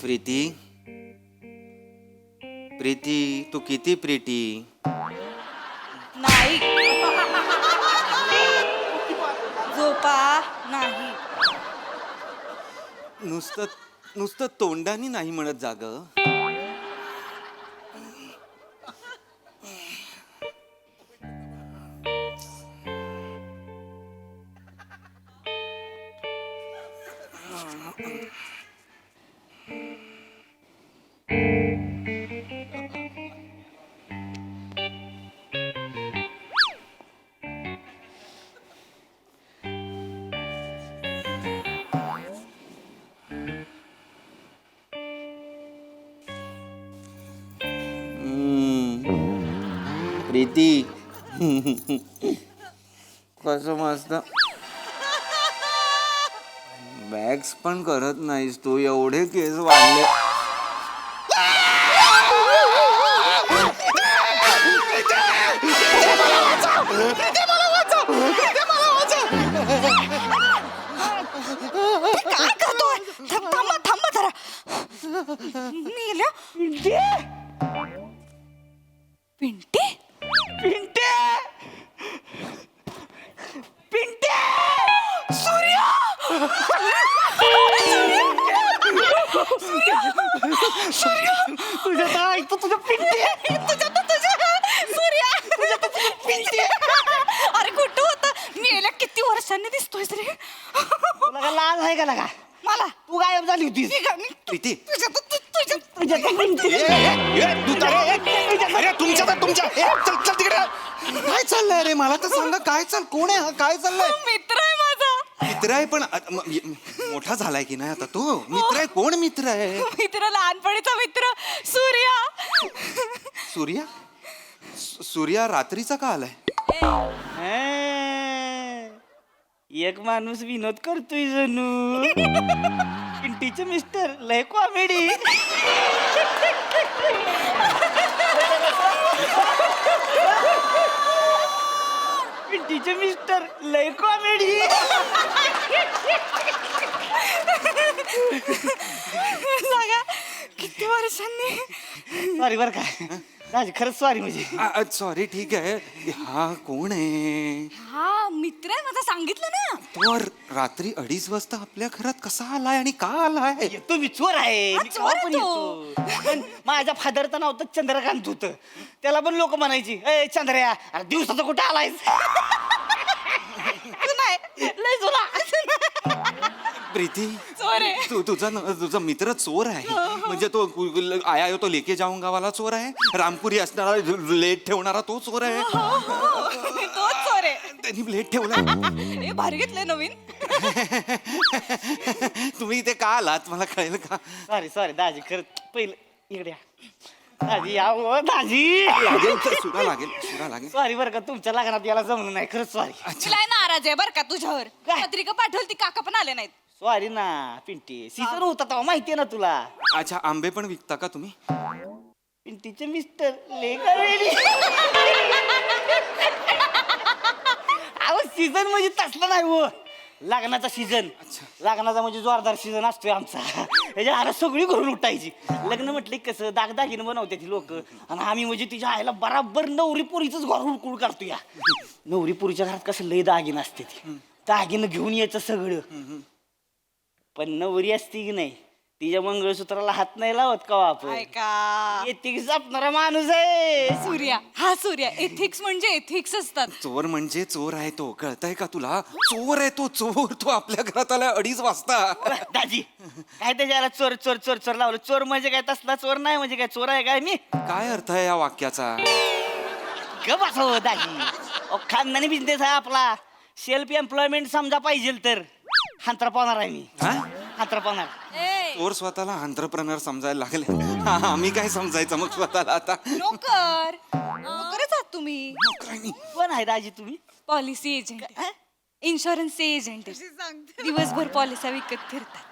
[SPEAKER 6] प्रीती, प्रीती, तू किती प्रीती.
[SPEAKER 12] नाही झोपा नाही.
[SPEAKER 6] नुसतं नुसतं तोंडाने नाही म्हणत जाग. प्रीती, कसं मस्त बॅग्स पण करत नाहीस तू. एवढे केस वाढले.
[SPEAKER 12] काय करतोय? थांबा थांबा जरा. मेल्या पिंटे पिंटे पिंटे सूर्या तुझ्या तर ऐकतो तुझं पिंटे सूर्या पिंटे. अरे कुठं होता मेल्या किती वर्षांनी दिसतोय रे.
[SPEAKER 11] तुला लाज आहे का लागा
[SPEAKER 12] मला
[SPEAKER 11] तू गायब झाली होती
[SPEAKER 6] प्रीती,
[SPEAKER 11] काय चाललंय रे मला तर सांगा काय कोण आहे हा काय चाललंय.
[SPEAKER 12] मित्र आहे माझा.
[SPEAKER 6] मित्र आहे पण मोठा झालाय की नाही आता तो. मित्र आहे कोण मित्र आहे.
[SPEAKER 12] मित्र लहानपणीचा मित्र सूर्या.
[SPEAKER 6] सूर्या, सूर्या रात्रीचा का आलाय.
[SPEAKER 11] एक माणूस विनोद करतोय जणू. पिंटीचं मिस्टर लय कॉमेडी. पिंटीचं मिस्टर लय कॉमेडी.
[SPEAKER 12] सांगा किती वर्षांनी.
[SPEAKER 11] सॉरी बर काय राज खरंच सॉरी म्हणजे.
[SPEAKER 6] सॉरी ठीक आहे. हा कोण आहे.
[SPEAKER 12] हा मित्र आहे माझा सांगितलं ना.
[SPEAKER 6] तो रात्री 2:30 वाजता आपल्या घरात कसा आलाय आणि का आलाय.
[SPEAKER 11] तो मी चोर आहे. मी
[SPEAKER 12] चोर
[SPEAKER 11] केव्हा पण
[SPEAKER 12] आहे
[SPEAKER 11] येतो. पण माझ्या फादरचं नाव तर चंद्रकांत होतं. त्याला पण लोक म्हणायची ए चंद्रया अरे दिवसाचं कुठं आलायस.
[SPEAKER 12] नाही लय जुना.
[SPEAKER 6] प्रीती,
[SPEAKER 12] चोर आहे.
[SPEAKER 6] तुझा मित्र चोर आहे. म्हणजे तो आया तो लेके जाऊंगा वाला चोर आहे. रामपुरी असणारा लेट ठेवणारा तो चोर आहे.
[SPEAKER 12] तोच चोर आहे.
[SPEAKER 6] त्यांनी लेट ठेवला.
[SPEAKER 12] हे भारी घेतलंय नवीन.
[SPEAKER 6] तुम्ही इथे का आलात मला कळेल का.
[SPEAKER 11] सॉरी सॉरी दाजी खरंच पहिलं इकडे या. दाजी या हो दाजी.
[SPEAKER 6] लागेल तर सुरा लागेल.
[SPEAKER 11] सॉरी बरं का तुमच्या लग्नात याला जमलं नाही खरंच सॉरी.
[SPEAKER 12] तुला नाराज आहे बर का तुझ्यावर. पत्रिका पाठवली ती काका पण आले नाहीत.
[SPEAKER 11] सॉरी ना पिंटी सीझन होता तेव्हा माहितीये ना तुला.
[SPEAKER 6] अच्छा आंबे पण विकता का तुम्ही.
[SPEAKER 11] पिंटीचे मिस्टर लेकर रेडी. अहो सीझन म्हणजे तसलं नाही हो. लग्नाचा सीझन. लग्नाचा म्हणजे जोरदार सीझन असतोय आमचा. त्याच्या आरा सगळी घरून उठायची. लग्न म्हटलं की कसं दागदागिनं बनवते ती लोक. आणि आम्ही म्हणजे तिच्या आईला बराबर नवरी पोरीच घर उडकुळ काढतो या. नवरी पोरीच्या घरात कसं लय दागिनं असते ती. दागिनं घेऊन यायचं सगळं. पण नवरी असते की नाही
[SPEAKER 5] तिच्या मंगळसूत्राला हात नाही लावत का आपण
[SPEAKER 12] ऐका
[SPEAKER 5] एथिक्स जपणारा माणूस आहे.
[SPEAKER 12] सूर्या हा सूर्या एथिक्स म्हणजे एथिक्स असतात.
[SPEAKER 6] चोर म्हणजे चोर आहे तो, कळतंय का तुला? चोर आहे तो, चोर. तो आपल्या घरात आला 2:30 वाजता.
[SPEAKER 5] दाजी काय त्याच्याला चोर चोर चोर चोर लावलं? चोर म्हणजे काय तसला चोर नाही, म्हणजे काय चोर आहे काय मी?
[SPEAKER 6] काय अर्थ आहे या वाक्याचा?
[SPEAKER 5] ग बसव दाजी, खानदानी बिझनेस आहे आपला. सेल्फ एम्प्लॉयमेंट समजा पाहिजे तर हांतरा पावणार आहे मी. हांतरा पावणार.
[SPEAKER 6] चोर स्वतःला एंटरप्रेनर समजायला लागले. आम्ही काय समजायचं मग स्वतःला आता?
[SPEAKER 12] नोकर नोकरच आहात तुम्ही.
[SPEAKER 5] कोण आहे दाजी तुम्ही?
[SPEAKER 12] पॉलिसी एजंट, इन्शुरन्सचे एजंट. दिवसभर पॉलिसी विकत फिरतात.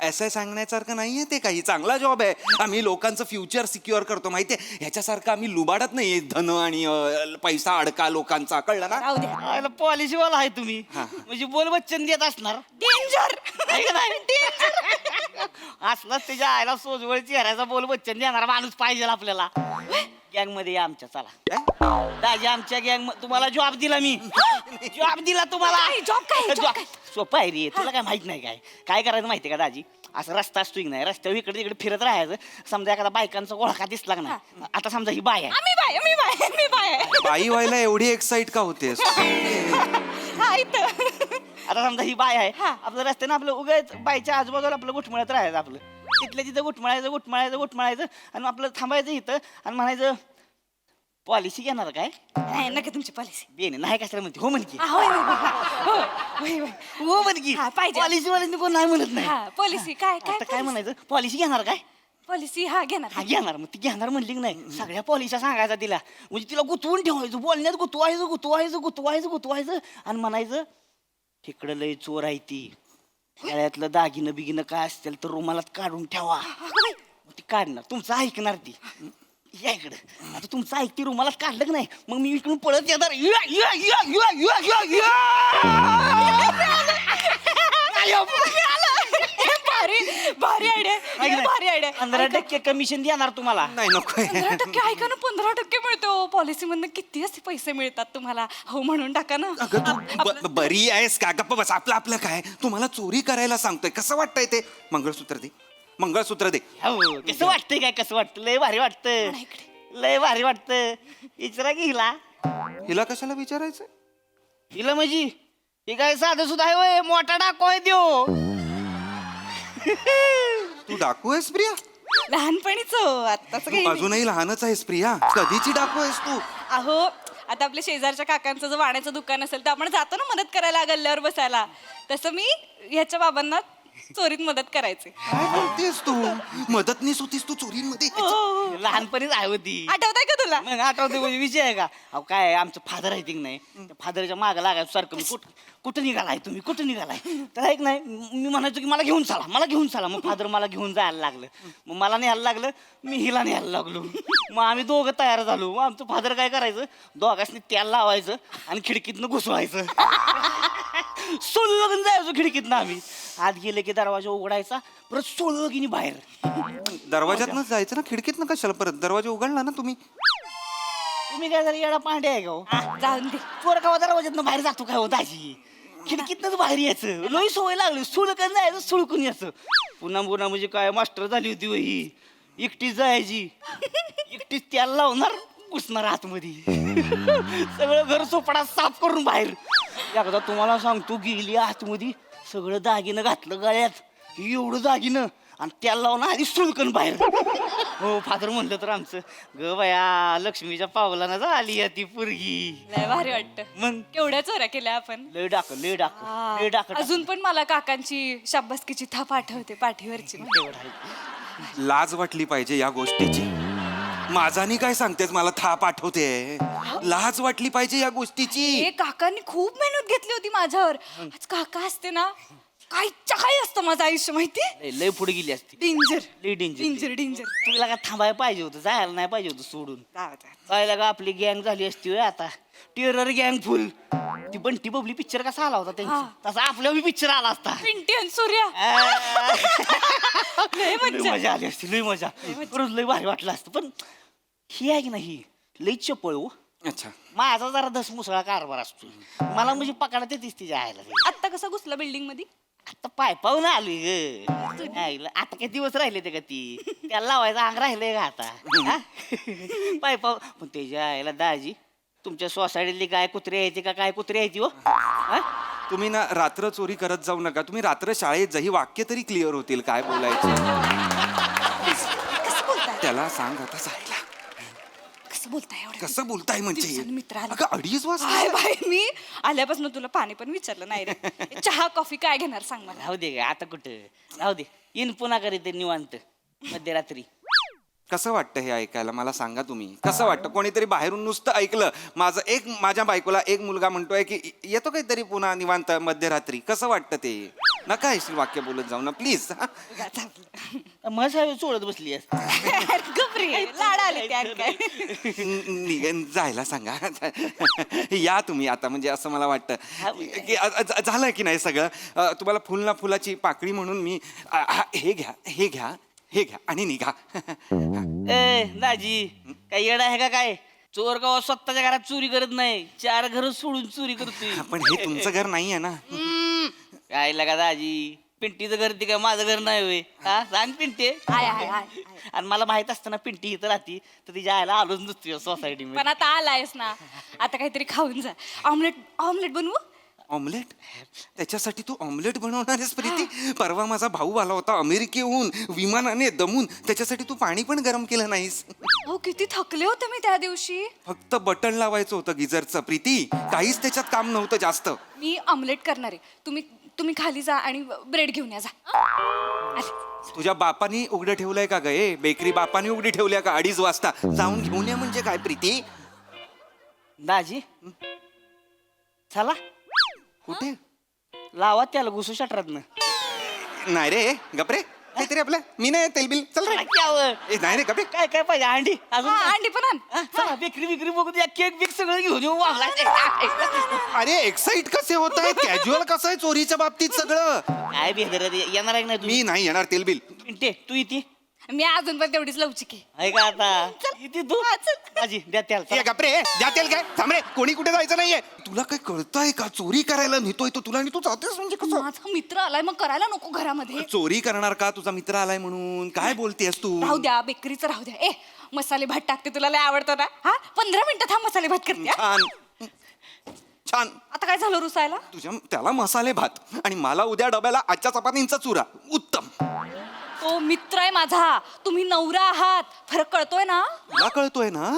[SPEAKER 6] असं सांगण्यासारखं नाहीये ते काही. चांगला जॉब आहे. आम्ही लोकांचं फ्युचर सिक्युअर करतो माहितीये. ह्याच्यासारखं आम्ही लुबाडत नाही धन आणि पैसा अडका लोकांचा, कळलं ना?
[SPEAKER 12] राहू द्या.
[SPEAKER 5] पॉलिसी वाला आहे तुम्ही, म्हणजे बोल वचन देत असणार.
[SPEAKER 12] डेंजर
[SPEAKER 5] असलाच त्याच्या आईला सोजवळ चेहऱ्याचा बोल वचन देणारा माणूस पाहिजे आपल्याला. गँग मध्ये या आमच्या. चला दाजी, आमच्या गँग तुम्हाला जॉब दिला मी. जॉब दिला तुम्हाला.
[SPEAKER 12] जॉब काय?
[SPEAKER 5] सोपं आहे रे, तुला काय माहित नाही. काय करायचं माहितीये का दाजी? असं रस्ता असतो की नाही, रस्त्यावर इकडे तिकडे फिरत राहायचं. समजा एखादा बायकांचा ओळखा दिसला ना, आता समजा ही बाय आहे.
[SPEAKER 12] मी बाय
[SPEAKER 6] बाई व्हायला एवढी एक्साइट का होतेस?
[SPEAKER 5] आता समजा ही बाय आहे, आपलं रस्त्यानं आपलं उगाच बायच्या आजूबाजूला आपलं गुटमळत राहायचं. आपलं तिथल्या तिथं गुटमळायचं आणि आपलं थांबायचं इथं आणि म्हणायचं पॉलिसी घेणार काय?
[SPEAKER 12] नाही नका तुमची पॉलिसी.
[SPEAKER 5] बेने नाही कशाला म्हणते, हो म्हणकी.
[SPEAKER 12] हो
[SPEAKER 5] म्हणकी
[SPEAKER 12] पाहिजे.
[SPEAKER 5] पॉलिसी वाल्यांनी कोण नाही म्हणत नाही.
[SPEAKER 12] पॉलिसी काय
[SPEAKER 5] आता काय म्हणायचं, पॉलिसी घेणार काय?
[SPEAKER 12] पॉलिसी घेणार.
[SPEAKER 5] घेणार. मग ती घेणार म्हणली की नाही, सगळ्या पॉलिसी सांगायचा तिला. म्हणजे तिला गुतवून ठेवायचं, बोलण्यात गुतवायचं आणि म्हणायचं इकडं लय चोर आहे ती, गळ्यातलं दागिनं बिगिनं काय असतील तर रुमालात काढून ठेवा. ती काढणार, तुमचं ऐकणार ती. या इकडं. आता तुमचं ऐकते, रुमालात काढलं की नाही, मग मी इकडून पळत येणार.
[SPEAKER 12] भारी आयडिया.
[SPEAKER 5] 15% कमिशन देणार तुम्हाला.
[SPEAKER 6] नाही नको.
[SPEAKER 12] 15% ऐका ना, 15% मिळतो पॉलिसी मधनं. किती असे पैसे मिळतात तुम्हाला? हो म्हणून टाका ना.
[SPEAKER 6] बरी आहेस का? गप्प बस. आपलं काय? तुम्हाला चोरी करायला सांगतोय. कसं वाटतंय ते? मंगळसूत्र दे.
[SPEAKER 5] हो, कसं वाटतंय काय? कसं वाटतं? लय भारी वाटतं. विचारा की
[SPEAKER 6] हिला कशाला विचारायचं?
[SPEAKER 5] हिला म्हणजे हे काय साधं सुद्धा आहे होय? मोठा डाको आहे देऊ.
[SPEAKER 6] तू डाकू आहेस प्रिया?
[SPEAKER 12] लहानपणीच आताच काही
[SPEAKER 6] अजूनही लहानच आहेस प्रिया. कधीची डाकू आहेस तू?
[SPEAKER 12] अहो आता आपल्या शेजारच्या काकांचं जर वाण्याचं दुकान असेल तर आपण जातो ना मदत करायला, गल्ल्यावर बसायला. तसं मी ह्याच्या बाबांना चोरीत मदत करायचे.
[SPEAKER 6] काय बोलतेस तू? मदतनीस होतीस तू चोरीमध्ये?
[SPEAKER 5] लहानपणीच आहे होती.
[SPEAKER 12] आठवतंय का तुला?
[SPEAKER 5] मग आठवते म्हणजे विषय आहे का? अहो काय आहे, आमचं फादर आहे की नाही, त्या फादरच्या मागं लागायचं सारखं. मी कुठं निघालाय तुम्ही, कुठं निघालाय? तर ऐक नाही, मी म्हणायचो की मला घेऊन चला. मग फादर मला घेऊन जायला लागलं. मग मला न्यायला लागलं, मी हिला न्यायला लागलो. मग आम्ही दोघं तयार झालो. मग आमचं फादर काय करायचं, दोघांनी तेल लावायचं आणि खिडकीतनं घुसवायचं. सोलून जायचो खिडकीतनं आम्ही. आत गेले की दरवाजा उघडायचा, परत सोळं की बाहेर.
[SPEAKER 6] दरवाजातनं जायचं ना, खिडकीतनं कशाला? परत दरवाजा उघडला ना तुम्ही
[SPEAKER 5] काय झालं, येडा पांडे आहे का हो?
[SPEAKER 12] जाऊन दे.
[SPEAKER 5] चोर का दरवाजातनं बाहेर जातो काय हो दाजी? खिडकीतनंच बाहेर यायचं. लई सवय लागली. सुळकन जायचं, सुळकून यायचं. पुन्हा म्हणजे काय मास्टर झाली होती ही. एकटीच जायची, एकटीच त्याला लावणार, घुसणार आतमध्ये. सगळं घर सोपडा साफ करून बाहेर. एकदा तुम्हाला सांगतो, गेली आतमध्ये, सगळं दागिनं घातलं गळ्यात, एवढं दागिनं, आणि त्याला लावून आधी सुळकन बाहेर. हो, फादर म्हणलं तर आमचं, ग बया लक्ष्मीच्या पावलानं झाली ती पोरगी.
[SPEAKER 12] लय भारी वाटतं.
[SPEAKER 5] मग
[SPEAKER 12] केवढ्या चोऱ्या केल्या आपण.
[SPEAKER 5] लय डाक.
[SPEAKER 12] अजून पण मला काकांची शाबासकीची थाप आठवते पाठीवरची.
[SPEAKER 6] लाज वाटली पाहिजे या गोष्टीची. माझानी काय सांगतेस? मला थाप आठवते. लाज वाटली पाहिजे या गोष्टीची.
[SPEAKER 12] हे काकांनी खूप मेहनत घेतली होती माझ्यावर. आज काका असते ना, काय असतं माझं आयुष्य माहितीये?
[SPEAKER 5] लय पुढे गेली असती.
[SPEAKER 12] डेंजर.
[SPEAKER 5] तुला का थांबायला पाहिजे होतं, जायला नाही पाहिजे होतं सोडून. काय का आपली गँग झाली असती होय आता. टेरर गँग फुल. ती बंटी बबली पिक्चर कसा आला होता त्यांचा, तसा आपला बी पिक्चर आला असता.
[SPEAKER 12] पिंटी आणि सूर्या.
[SPEAKER 5] लय मजा आली असती, लय मजा. रोज लय भारी वाटलं असतं. पण ही आहे की नाही, लई चपळ हो.
[SPEAKER 6] अच्छा,
[SPEAKER 5] माझा जरा धसमुसळा कारभार असतो. मला म्हणजे पकडत येतेच तिच्या आयला.
[SPEAKER 12] आता कसं घुसला बिल्डिंग मध्ये?
[SPEAKER 5] आता पायपावून आली ग आईला आता काही दिवस राहिले ते का ती त्याला लावायचा अंग राहिलंय का आता पायपाव पण त्याच्या आईला दाजी तुमच्या सोसायटीतली काय कुत्रे यायची का काय कुत्रे यायची हो हा?
[SPEAKER 6] तुम्ही ना रात्र चोरी करत जाऊ नका. तुम्ही रात्र शाळेत जा, ही वाक्य तरी क्लिअर होतील काय बोलायचे. त्याला सांग आता जायला.
[SPEAKER 12] कसं बोलताय एवढं
[SPEAKER 6] कसं बोलताय म्हणजे
[SPEAKER 12] दिवसांनी मित्र आला.
[SPEAKER 6] अगं 2:30 वाजता
[SPEAKER 12] काय बाई मी आल्यापासून तुला पाणी पण विचारलं नाही रे. चहा कॉफी काय घेणार सांग मला.
[SPEAKER 5] राहू दे ग, आता कुठं राहू दे येईन पुन्हा करीत निवांत मध्यरात्री.
[SPEAKER 6] कसं वाटतं हे ऐकायला मला सांगा तुम्ही. कसं वाटतं कोणीतरी बाहेरून नुसतं ऐकलं माझ्या बायकोला एक मुलगा म्हणतोय की येतो काहीतरी पुन्हा निवांत मध्यरात्री. कसं वाटतं ते. नका ऐकशील वाक्य बोलत जाऊ ना प्लीज.
[SPEAKER 5] मग सोडत बसली
[SPEAKER 12] गपरे लाड आले त्यात काय.
[SPEAKER 6] जायला सांगा. या तुम्ही आता म्हणजे असं मला वाटतं की झालं की नाही सगळं. तुम्हाला फुल ना फुलाची पाकळी म्हणून मी हे घ्या आणि निघा.
[SPEAKER 5] ए दाजी काय येडा आहे का काय. चोर गाव स्वतःच्या घरात चोरी करत नाही 4 घर सोडून चोरी करतोय.
[SPEAKER 6] पण हे तुमचं घर नाहीये ना.
[SPEAKER 5] काय लगा दाजी पिंटीचं घर ते काय माझं घर नाही होय. हा सांग पिंटे आणि मला माहित असतं ना पिंटी इथं राहती तर तिच्या आयला आलोच नसतो सोसायटी
[SPEAKER 12] पण आता आलायस ना आता काहीतरी खाऊन जा. ऑमलेट बनवू.
[SPEAKER 6] ऑमलेट. त्याच्यासाठी तू ऑमलेट बनवणार आहेस प्रीती. परवा माझा भाऊ आला होता अमेरिकेहून विमानाने दमून. त्याच्यासाठी तू पाणी पण गरम केलं नाहीस.
[SPEAKER 12] हो किती थकले होते मी त्या दिवशी.
[SPEAKER 6] फक्त बटन लावायचं होतं गिझरचं प्रीती. काहीच त्याच्यात काम नव्हतं जास्त.
[SPEAKER 12] मी ऑमलेट करणार आहे. तुम्ही खाली जा आणि ब्रेड घेऊन या जा.
[SPEAKER 6] तुझ्या बापानी उघडं ठेवलंय का गे. बेकरी बापानी उघडी ठेवल्या का 2:30 वाजता. जाऊन घेऊन या म्हणजे काय प्रीती.
[SPEAKER 5] दाजी चला
[SPEAKER 6] कुठे
[SPEAKER 5] लावा त्याला घुसू शटरात
[SPEAKER 6] नाही रे गपरे. काहीतरी आपलं मी नाही तेलबिल चल रे. नाही रे गपरे.
[SPEAKER 5] काय काय पाहिजे अंडी अजून काय?
[SPEAKER 12] अंडी पण आण.
[SPEAKER 5] चला बेकरी बघू द्या केक बिक सगळं घेऊन येऊ वागला.
[SPEAKER 6] अरे एक्साइट कसे होत आहेत. कॅज्युअल कसं आहे चोरीच्या बाबतीत सगळं.
[SPEAKER 5] काय बेहतर येणार आहे ना
[SPEAKER 6] मी नाही येणार तेलबिल.
[SPEAKER 5] पिंटे तू इथे
[SPEAKER 12] मी अजून पण तेवढीच लवचिक आहे.
[SPEAKER 5] आहे का आता इथे तू दाजी द्या त्याला
[SPEAKER 6] गपरे द्या तेल काय थांब रे. कोणी कुठे जायचं नाहीये. तुला काय कळतंय का चोरी करायला नेतोय तो तुला आणि तू जातेस म्हणजे कसं.
[SPEAKER 12] माझा मित्र आलाय मग करायला नको घरामध्ये.
[SPEAKER 6] चोरी करणार का तुझा मित्र आलाय म्हणून. काय बोलतेस तू.
[SPEAKER 12] राहू द्या बेकरीचं राहू द्या. मसाले भात टाकते तुला लय आवडतो ना. हा 15 मिनिटात हा मसाले भात करते.
[SPEAKER 6] छान छान.
[SPEAKER 12] आता काय झालं रुसायला.
[SPEAKER 6] तुझ्या त्याला मसाले भात आणि मला उद्या डब्याला आजच्या चपातींचा चुरा. उत्तम.
[SPEAKER 12] तो मित्र आहे माझा. तुम्ही नवरा आहात. फरक कळतोय ना.
[SPEAKER 6] तुला कळतोय ना.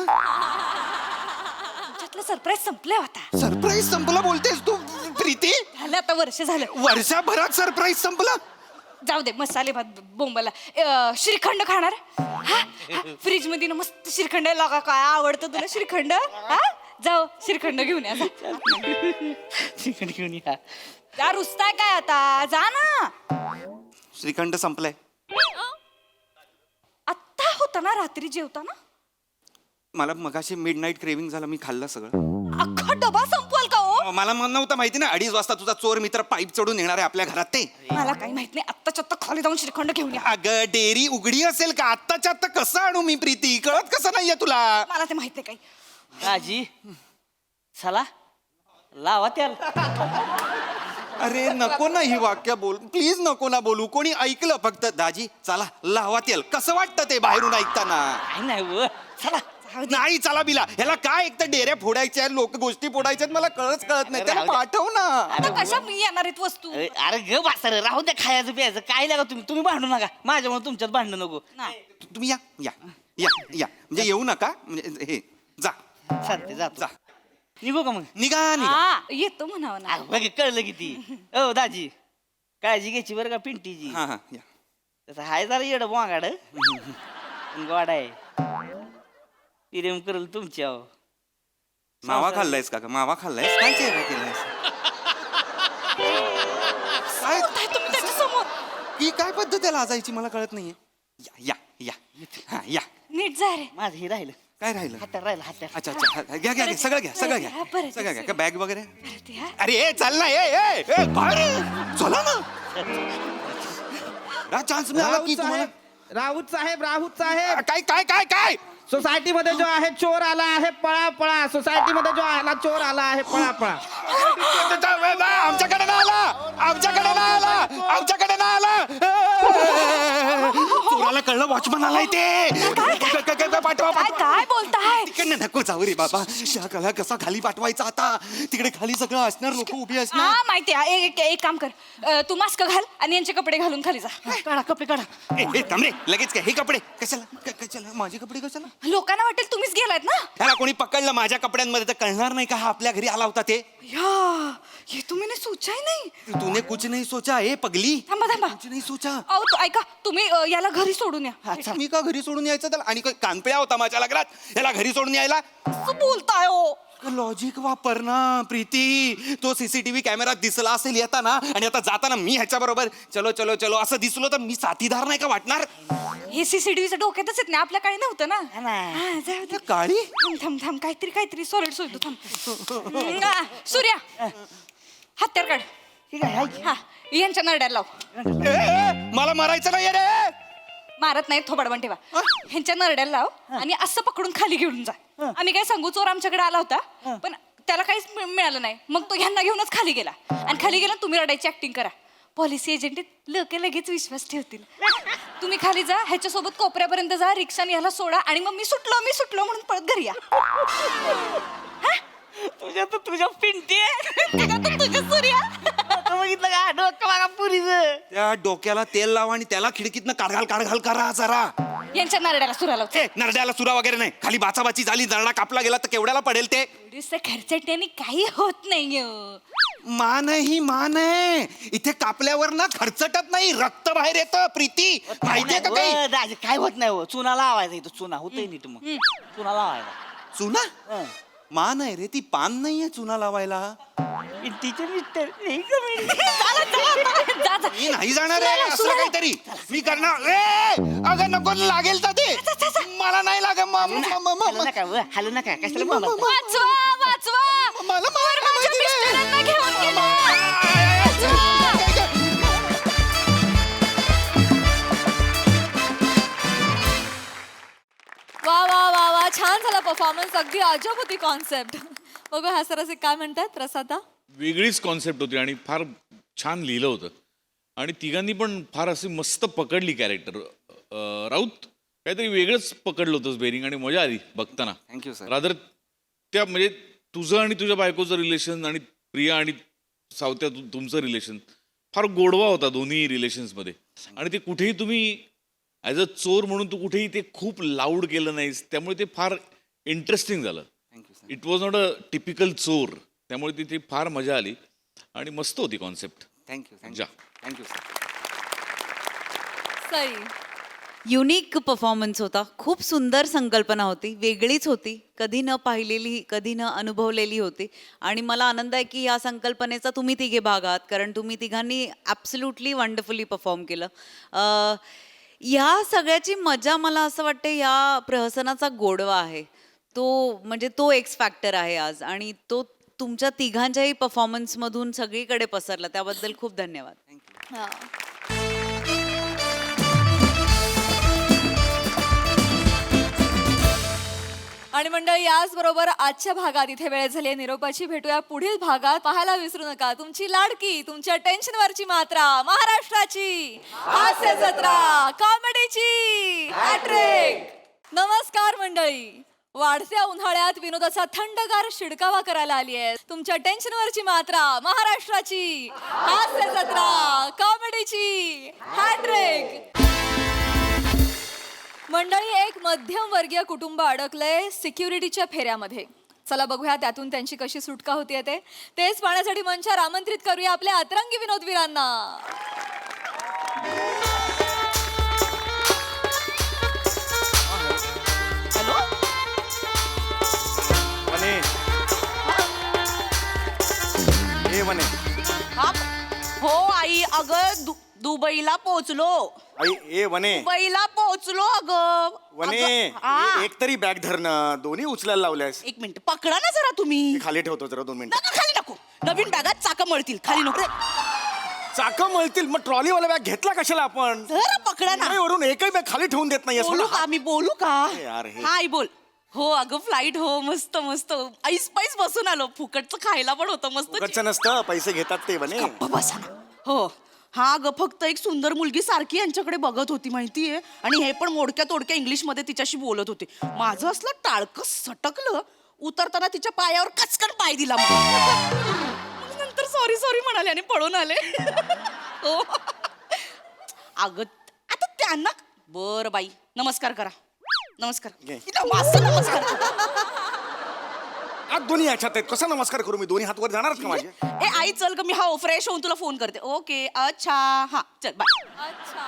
[SPEAKER 12] तुमच्यातलं सरप्राईज संपलंय आता.
[SPEAKER 6] सरप्राईज संपला बोलतेस तू प्रीती.
[SPEAKER 12] झालं आता वर्ष झालं.
[SPEAKER 6] वर्षभरात सरप्राईज संपला.
[SPEAKER 12] जाऊ दे मसाले भात बोंबाला. श्रीखंड खाणार. फ्रीज मध्ये ना मस्त श्रीखंड आहे. लगा काय आवडतं तुला श्रीखंड. हा जाऊ श्रीखंड घेऊन या.
[SPEAKER 5] श्रीखंड घेऊन या.
[SPEAKER 12] जा रुसताय काय आता जा ना.
[SPEAKER 6] श्रीखंड संपलाय.
[SPEAKER 12] आत्ता होता ना रात्री जेवताना.
[SPEAKER 6] मला मगाशी मिडनाईट क्रेविंग झालं. मी खाल्लं सगळं.
[SPEAKER 12] अख्खा डबा संपवाल का हो.
[SPEAKER 6] मला नव्हतं माहिती ना 2:30 वाजता तुझा चोर मित्र पाईप चढून येणार आहे आपल्या घरात ते.
[SPEAKER 12] मला काही माहित नाही. आत्ताच्या आत्ता खाली जाऊन श्रीखंड घेऊन या.
[SPEAKER 6] अगं डेअरी उघडी असेल का. आत्ताच्या आत्ता कसं आणू मी प्रीती. कळत कसं नाहीये तुला.
[SPEAKER 12] मला ते माहित नाही काही.
[SPEAKER 5] दाजी चला लावा त्याला.
[SPEAKER 6] अरे नको ना ही वाक्य बोल प्लीज. नको ना बोलू. कोणी ऐकलं फक्त दाजी चला लावा तेल. कसं वाटतं ते बाहेरून ऐकताना.
[SPEAKER 5] नाही चला
[SPEAKER 6] नाही चला बिला. ह्याला काय एक तर डेऱ्या फोडायच्या लोक गोष्टी फोडायच्या मला कळत नाही. त्याला पाठव ना.
[SPEAKER 12] आता कशा मी येणार आहेत वस्तू.
[SPEAKER 5] अरे ग बासर राहू द्या खायचं प्यायचं काय लागा तुम्ही भांडू नका. माझ्यामुळे तुमच्यात भांडण नको.
[SPEAKER 6] तुम्ही या या या या म्हणजे येऊ नका. म्हणजे हे जा
[SPEAKER 5] चालते जा निघू का मग.
[SPEAKER 6] निघा
[SPEAKER 12] हा येतो म्हणावं ना.
[SPEAKER 5] बघ कळलं किती. ओ दाजी काळजी घ्यायची बरं का पिंटीची.
[SPEAKER 6] हा हा या.
[SPEAKER 5] तसं हाय जरा येड वागाड गोड आहे. प्रेम करल तुमच्या.
[SPEAKER 6] मावा खाल्लायस का मावा खाल्लायस. काय चेहरा केलायस. काय
[SPEAKER 12] तुम्ही त्याच्यासमोर.
[SPEAKER 6] ही काय पद्धत आहे लाजायची मला कळत नाहीये. या या या हा या.
[SPEAKER 12] नीट जा रे.
[SPEAKER 5] माझं हे राहिलं.
[SPEAKER 6] काय राहिलं.
[SPEAKER 5] हातात राहिलं हातात.
[SPEAKER 6] अच्छा अच्छा घ्या घ्या सगळं घ्या सगळं घ्या सगळं घ्या. बॅग वगैरे.
[SPEAKER 12] परत या.
[SPEAKER 6] अरे चल ना. चला ना. चान्स मिळाला की तुम्हाला.
[SPEAKER 11] राऊत साहेब
[SPEAKER 6] काय काय काय काय.
[SPEAKER 11] सोसायटीमध्ये जो आहे चोर आला आहे पळा पळा. सोसायटीमध्ये जो आला चोर आला आहे पळा पळा.
[SPEAKER 6] आमच्याकडे नाही आला. आमच्याकडे नाही आला.
[SPEAKER 7] वॉचमन आलाय ते पाठवा
[SPEAKER 12] काय बोलताय
[SPEAKER 7] तिकडनं नको जाऊ रे बाबा शाकाला कसा खाली पाठवायचा आता तिकडे खाली सगळं असणार लोक उभी असणार
[SPEAKER 12] हा माहिती आहे एक काम कर तू मास्क घाल आणि यांचे कपडे घालून खाली जा
[SPEAKER 7] काढा कपडे काढा ए थांबरे लगेच काय हे कपडे कशाला माझे कपडे कशाला
[SPEAKER 12] लोकांना वाटेल तुम्हीच गेलायत ना
[SPEAKER 7] त्याला कोणी पकडलं माझ्या कपड्यांमध्ये तर कळणार नाही का हा आपल्या घरी आला होता ते
[SPEAKER 12] या ये तुम्ही सोचा ही नाही
[SPEAKER 7] तूने कुछ नहीं सोचा ए पगली
[SPEAKER 12] थांबा थांबा
[SPEAKER 7] कुछ नहीं सोचा
[SPEAKER 12] अहो ऐका तुम्ही याला घरी सोडून या
[SPEAKER 7] अच्छा मी का घरी सोडून यायचं त्याला आणि कानपिळा होता माझ्या लग्नात याला घरी सोडून यायला
[SPEAKER 12] असं बोलताय हो
[SPEAKER 7] लॉजिक वापर ना प्रीती तो सीसीटीव्ही कॅमेरात दिसला असेल येताना आणि आता जाताना मी ह्याच्या बरोबर चलो चलो चलो असं दिसलो तर मी साथीदार नाही का वाटणार
[SPEAKER 12] हे सीसीटीव्हीच्या डोक्यातच येत नाही आपल्या काळी नव्हतं ना हा, जाऊ दे.
[SPEAKER 7] काळी
[SPEAKER 12] थांब काहीतरी सॉलिड सोडतो थांब सूर्या हत्यार काढ हा यांच्या नरड्याला लाव
[SPEAKER 7] मला मारायचं नाही रे
[SPEAKER 12] मारत नाही थोबाडवण ठेवा ह्यांच्या नरड्याला लाव आणि असं पकडून खाली घेऊन जा आम्ही काय सांगू चोर आमच्याकडे आला होता पण त्याला काहीच मिळालं नाही मग तो ह्यांना घेऊनच खाली गेला आणि खाली गेला तुम्ही रडायची ऍक्टिंग करा पॉलिसी एजंट लोक लगेच विश्वास ठेवतील तुम्ही खाली जा ह्याच्यासोबत कोपऱ्यापर्यंत जा रिक्षाने ह्याला सोडा आणि मग मी सुटलो म्हणून पळत घरी या तुझ्या पिंटी तुझ्या सूर्या बघितलं का डोकं बघा पुरीचं
[SPEAKER 7] त्या डोक्याला तेल लावा आणि त्याला खिडकीतनं काढघाल करा जरा
[SPEAKER 12] यांच्या नरड्याला सुरा लाव
[SPEAKER 7] नरड्याला सुरा वगैरे नाही खाली बाचाबाची झाली नरडा कापला गेला तर केवढ्याला पडेल ते
[SPEAKER 12] खर्चाट्याने काही होत नाही
[SPEAKER 7] मान आहे इथे कापल्यावर ना खर्चटत नाही रक्त बाहेर येतं प्रीती माहितीये का काही
[SPEAKER 11] काय होत नाही चुना लावायचा इथं चुना होतंय नीट मग चुना लावायचा
[SPEAKER 7] चुना मान आहे रे ती पान नाहीये चुना लावायला मी नाही जाणार आहे असं काहीतरी मी करणार अगं नको लागेल तर ते मला नाही लागत
[SPEAKER 11] हॅलो नका कशाला
[SPEAKER 7] मला
[SPEAKER 4] वा वा वा वा छान झाला परफॉर्मन्स अगदी अजब होती कॉन्सेप्ट बघू हा सर असे काय म्हणतात प्रसादा
[SPEAKER 10] वेगळीच कॉन्सेप्ट होती आणि फार छान लिहिलं होतं आणि तिघांनी पण फार अशी मस्त पकडली कॅरेक्टर राऊत काहीतरी वेगळंच पकडलं होतं बेरिंग आणि मजा आली बघताना
[SPEAKER 5] थँक्यू सर
[SPEAKER 10] रादर त्या म्हणजे तुझं आणि तुझ्या बायकोचं रिलेशन आणि प्रिया आणि सावत्या तुमचं रिलेशन फार गोडवा होता दोन्ही रिलेशन्समध्ये आणि ते कुठेही तुम्ही ॲज अ चोर म्हणून तू कुठेही ते खूप लाऊड केलं नाहीस त्यामुळे ते फार इंटरेस्टिंग झालं it was not a typical चोर त्यामुळे तिथे फार मजा आली आणि मस्त होती concept
[SPEAKER 5] thank you sir
[SPEAKER 4] Sai
[SPEAKER 2] unique performance होता खूप सुंदर संकल्पना होती वेगळीच होती कधी न पाहिलेली कधी न अनुभवलेली होती आणि मला आनंद आहे की या संकल्पनेचा तुम्ही तिघे भाग आहात कारण तुम्ही तिघांनी ॲब्सल्युटली वंडरफुली परफॉर्म केलं ह्या सगळ्याची मजा मला असं वाटते या प्रहसनाचा गोडवा आहे तो म्हणजे तो एक्स फॅक्टर आहे आज आणि तो तुमच्या तिघांच्याही परफॉर्मन्समधून सगळीकडे पसरला त्याबद्दल खूप धन्यवाद
[SPEAKER 4] आणि मंडळी याचबरोबर आजच्या भागात इथे वेळ झाली आहे निरोपाची भेटूया पुढील भागात पाहायला विसरू नका तुमची लाडकी तुमच्या टेन्शनवरची मात्रा महाराष्ट्राची हास्य जत्रा कॉमेडीची हॅट्रिक नमस्कार मंडळी वाढत्या उन्हाळ्यात विनोदाचा थंडगार शिडकावा करायला आली आहे तुमच्या टेन्शनवरची मात्रा महाराष्ट्राची हास्य जत्रा कॉमेडीची हॅट्रिक मंडळी एक मध्यमवर्गीय कुटुंब अडकलंय सिक्युरिटीच्या फेऱ्यामध्ये चला बघूया त्यातून त्यांची कशी सुटका होतीये तेच पाहण्यासाठी मंचावर आमंत्रित करूया आपल्या अतरंगी विनोदवीरांना
[SPEAKER 13] हो आई अगं दुबईला पोहोचलो
[SPEAKER 7] वने
[SPEAKER 13] पोहोचलो अगं
[SPEAKER 7] वने एक तरी बॅग धरणं दोन्ही उचलायला लावल्यास
[SPEAKER 13] एक मिनिट पकडा ना जरा तुम्ही
[SPEAKER 7] खाली ठेवतो जरा 2 मिनिटं
[SPEAKER 13] नका खाली नको नवीन बॅगात चाकं मळतील खाली नको
[SPEAKER 7] चाकं मळतील मग ट्रॉलीवाला बॅग घेतला कशाला आपण
[SPEAKER 13] जरा पकडा ना
[SPEAKER 7] वरून एकही बॅग खाली ठेवून देत नाही
[SPEAKER 13] बोलू का मी बोलू का
[SPEAKER 7] यार हे.
[SPEAKER 13] हा आई बोल हो अगं फ्लाईट हो मस्त मस्त ऐस पैस बसून आलो फुकटचं खायला पण होतं मस्त
[SPEAKER 7] फुकटचं नसतं पैसे घेतात ते वने
[SPEAKER 13] बसा ना हो हा ग फक्त एक सुंदर मुलगी सारखी यांच्याकडे बघत होती माहितीये, आणि हे पण मोडक्या तोडक्या इंग्लिश मध्ये तिच्याशी बोलत होते. माझं असलं टाळकं सटकलं, उतरताना तिच्या पायावर कचकन पाय दिला मग नंतर सॉरी सॉरी म्हणाले आणि पळून आले. हो. अगं आता त्यांना बर बाई नमस्कार करा. नमस्कार. इथं नमस्कार.
[SPEAKER 7] हात दोन्ही याच्यात आहेत, कसा नमस्कार करू मी? दोन्ही हात वर जाणार का माझे?
[SPEAKER 13] ए आई चल ग, मी फ्रेश होऊन तुला फोन करते. ओके अच्छा हा चल बाय.
[SPEAKER 4] अच्छा.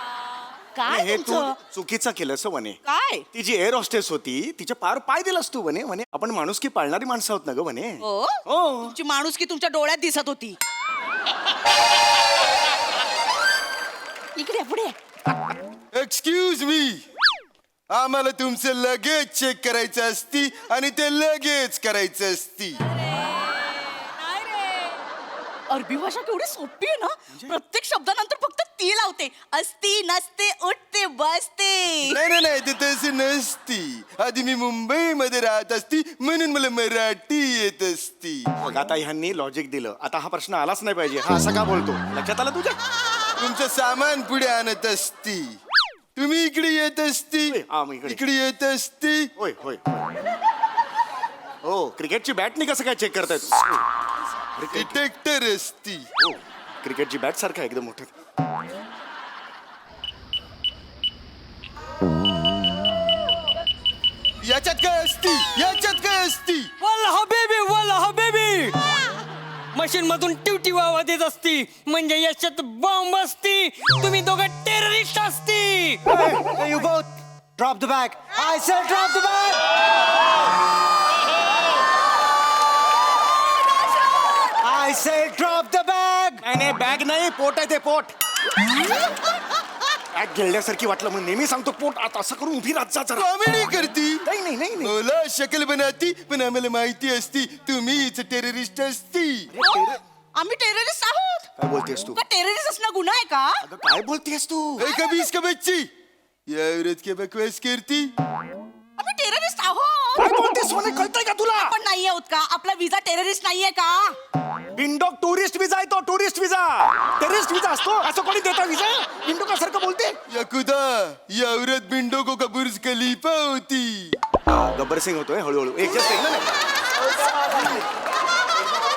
[SPEAKER 13] काय
[SPEAKER 7] हे तू
[SPEAKER 13] तुमचं?
[SPEAKER 7] चुकीचं केलंस हो म्हणे.
[SPEAKER 13] काय?
[SPEAKER 7] ती जी एअर हॉस्टेस होती तिच्या पार पाय दिलास तू म्हणे. म्हणे आपण माणुसकी पाळणारी माणसं आहोत ना ग म्हणे.
[SPEAKER 13] हो
[SPEAKER 7] हो.
[SPEAKER 13] तुमची माणुसकी तुमच्या डोळ्यात दिसत होती. इकडे पुढे.
[SPEAKER 14] एक्सक्यूज मी, आम्हाला तुमचं लगेज चेक करायचं असती आणि ते लगेच करायचं असती.
[SPEAKER 13] अरबी भाषा केवढी सोपी आहे ना. प्रत्येक शब्दानंतर फक्त ती लावते. असती नसते उठते बसते.
[SPEAKER 14] नाही नाही ते तशी नसती. आधी मी मुंबईमध्ये राहत असती म्हणून मला मराठी येत असती.
[SPEAKER 7] बघ आता ह्यांनी लॉजिक दिलं. आता हा प्रश्न आलाच नाही पाहिजे. हा असं का बोलतो? लक्षात आलं तुझ्या?
[SPEAKER 14] तुमचं सामान पुढे आणत असती, तुम्ही इकडे येत असती, इकडे येत असती.
[SPEAKER 7] होय होय. हो क्रिकेटची बॅटनी कसं काय चेक करतायत?
[SPEAKER 14] डिटेक्टर असती.
[SPEAKER 7] हो क्रिकेटची बॅट सारखं एकदम मोठं.
[SPEAKER 14] याच्यात काय असती? याच्यात काय असती?
[SPEAKER 8] वल्ला बेबी मशीन मधून टिवटिव आवाज येत असती, म्हणजे याच्यात बॉम्ब असती. तुम्ही दोघं टेररिस्ट असती.
[SPEAKER 11] You both drop the bag. I said drop the bag. I said drop the bag.
[SPEAKER 7] नाही बॅग नाही, पोट आहे ते, पोट. बॅग गिळल्यासारखी वाटलं मग नेहमी सांगतो पोट. आता असं करून उभी राहत जा जरा.
[SPEAKER 14] कॉमेडी करती.
[SPEAKER 7] नाही नाही नाही नाही.
[SPEAKER 14] मला शक्ल बनाती पण आम्हाला माहिती असती तुम्हीच टेररिस्ट असती.
[SPEAKER 13] आम्ही टेररिस्ट आहोत.
[SPEAKER 7] काय बोलतेस तू?
[SPEAKER 13] का टेररिस्ट असणं गुन्हा आहे का?
[SPEAKER 7] अगं काय बोलतेस तू?
[SPEAKER 14] ए, कभी इसका बच्ची या औरत के बकवास करती.
[SPEAKER 13] आम्ही टेररिस्ट आहोत.
[SPEAKER 7] काय बोलतेस सोने? कळतंय का तुला?
[SPEAKER 13] आपण नाही आहोत का? आपला विजा टेररिस्ट नाहीये का?
[SPEAKER 7] बिंडोक टुरिस्ट विजा आहे तो. टुरिस्ट विजा. टेररिस्ट विजा असतो असं कोणी देता विजा? बिंडोक सारखं बोलते.
[SPEAKER 14] या खुदा, ये औरत बिंडोको का बुर्ज खलीफा होती.
[SPEAKER 7] गब्बर सिंग होतोय हळूहळू. एक जस्ट एक ना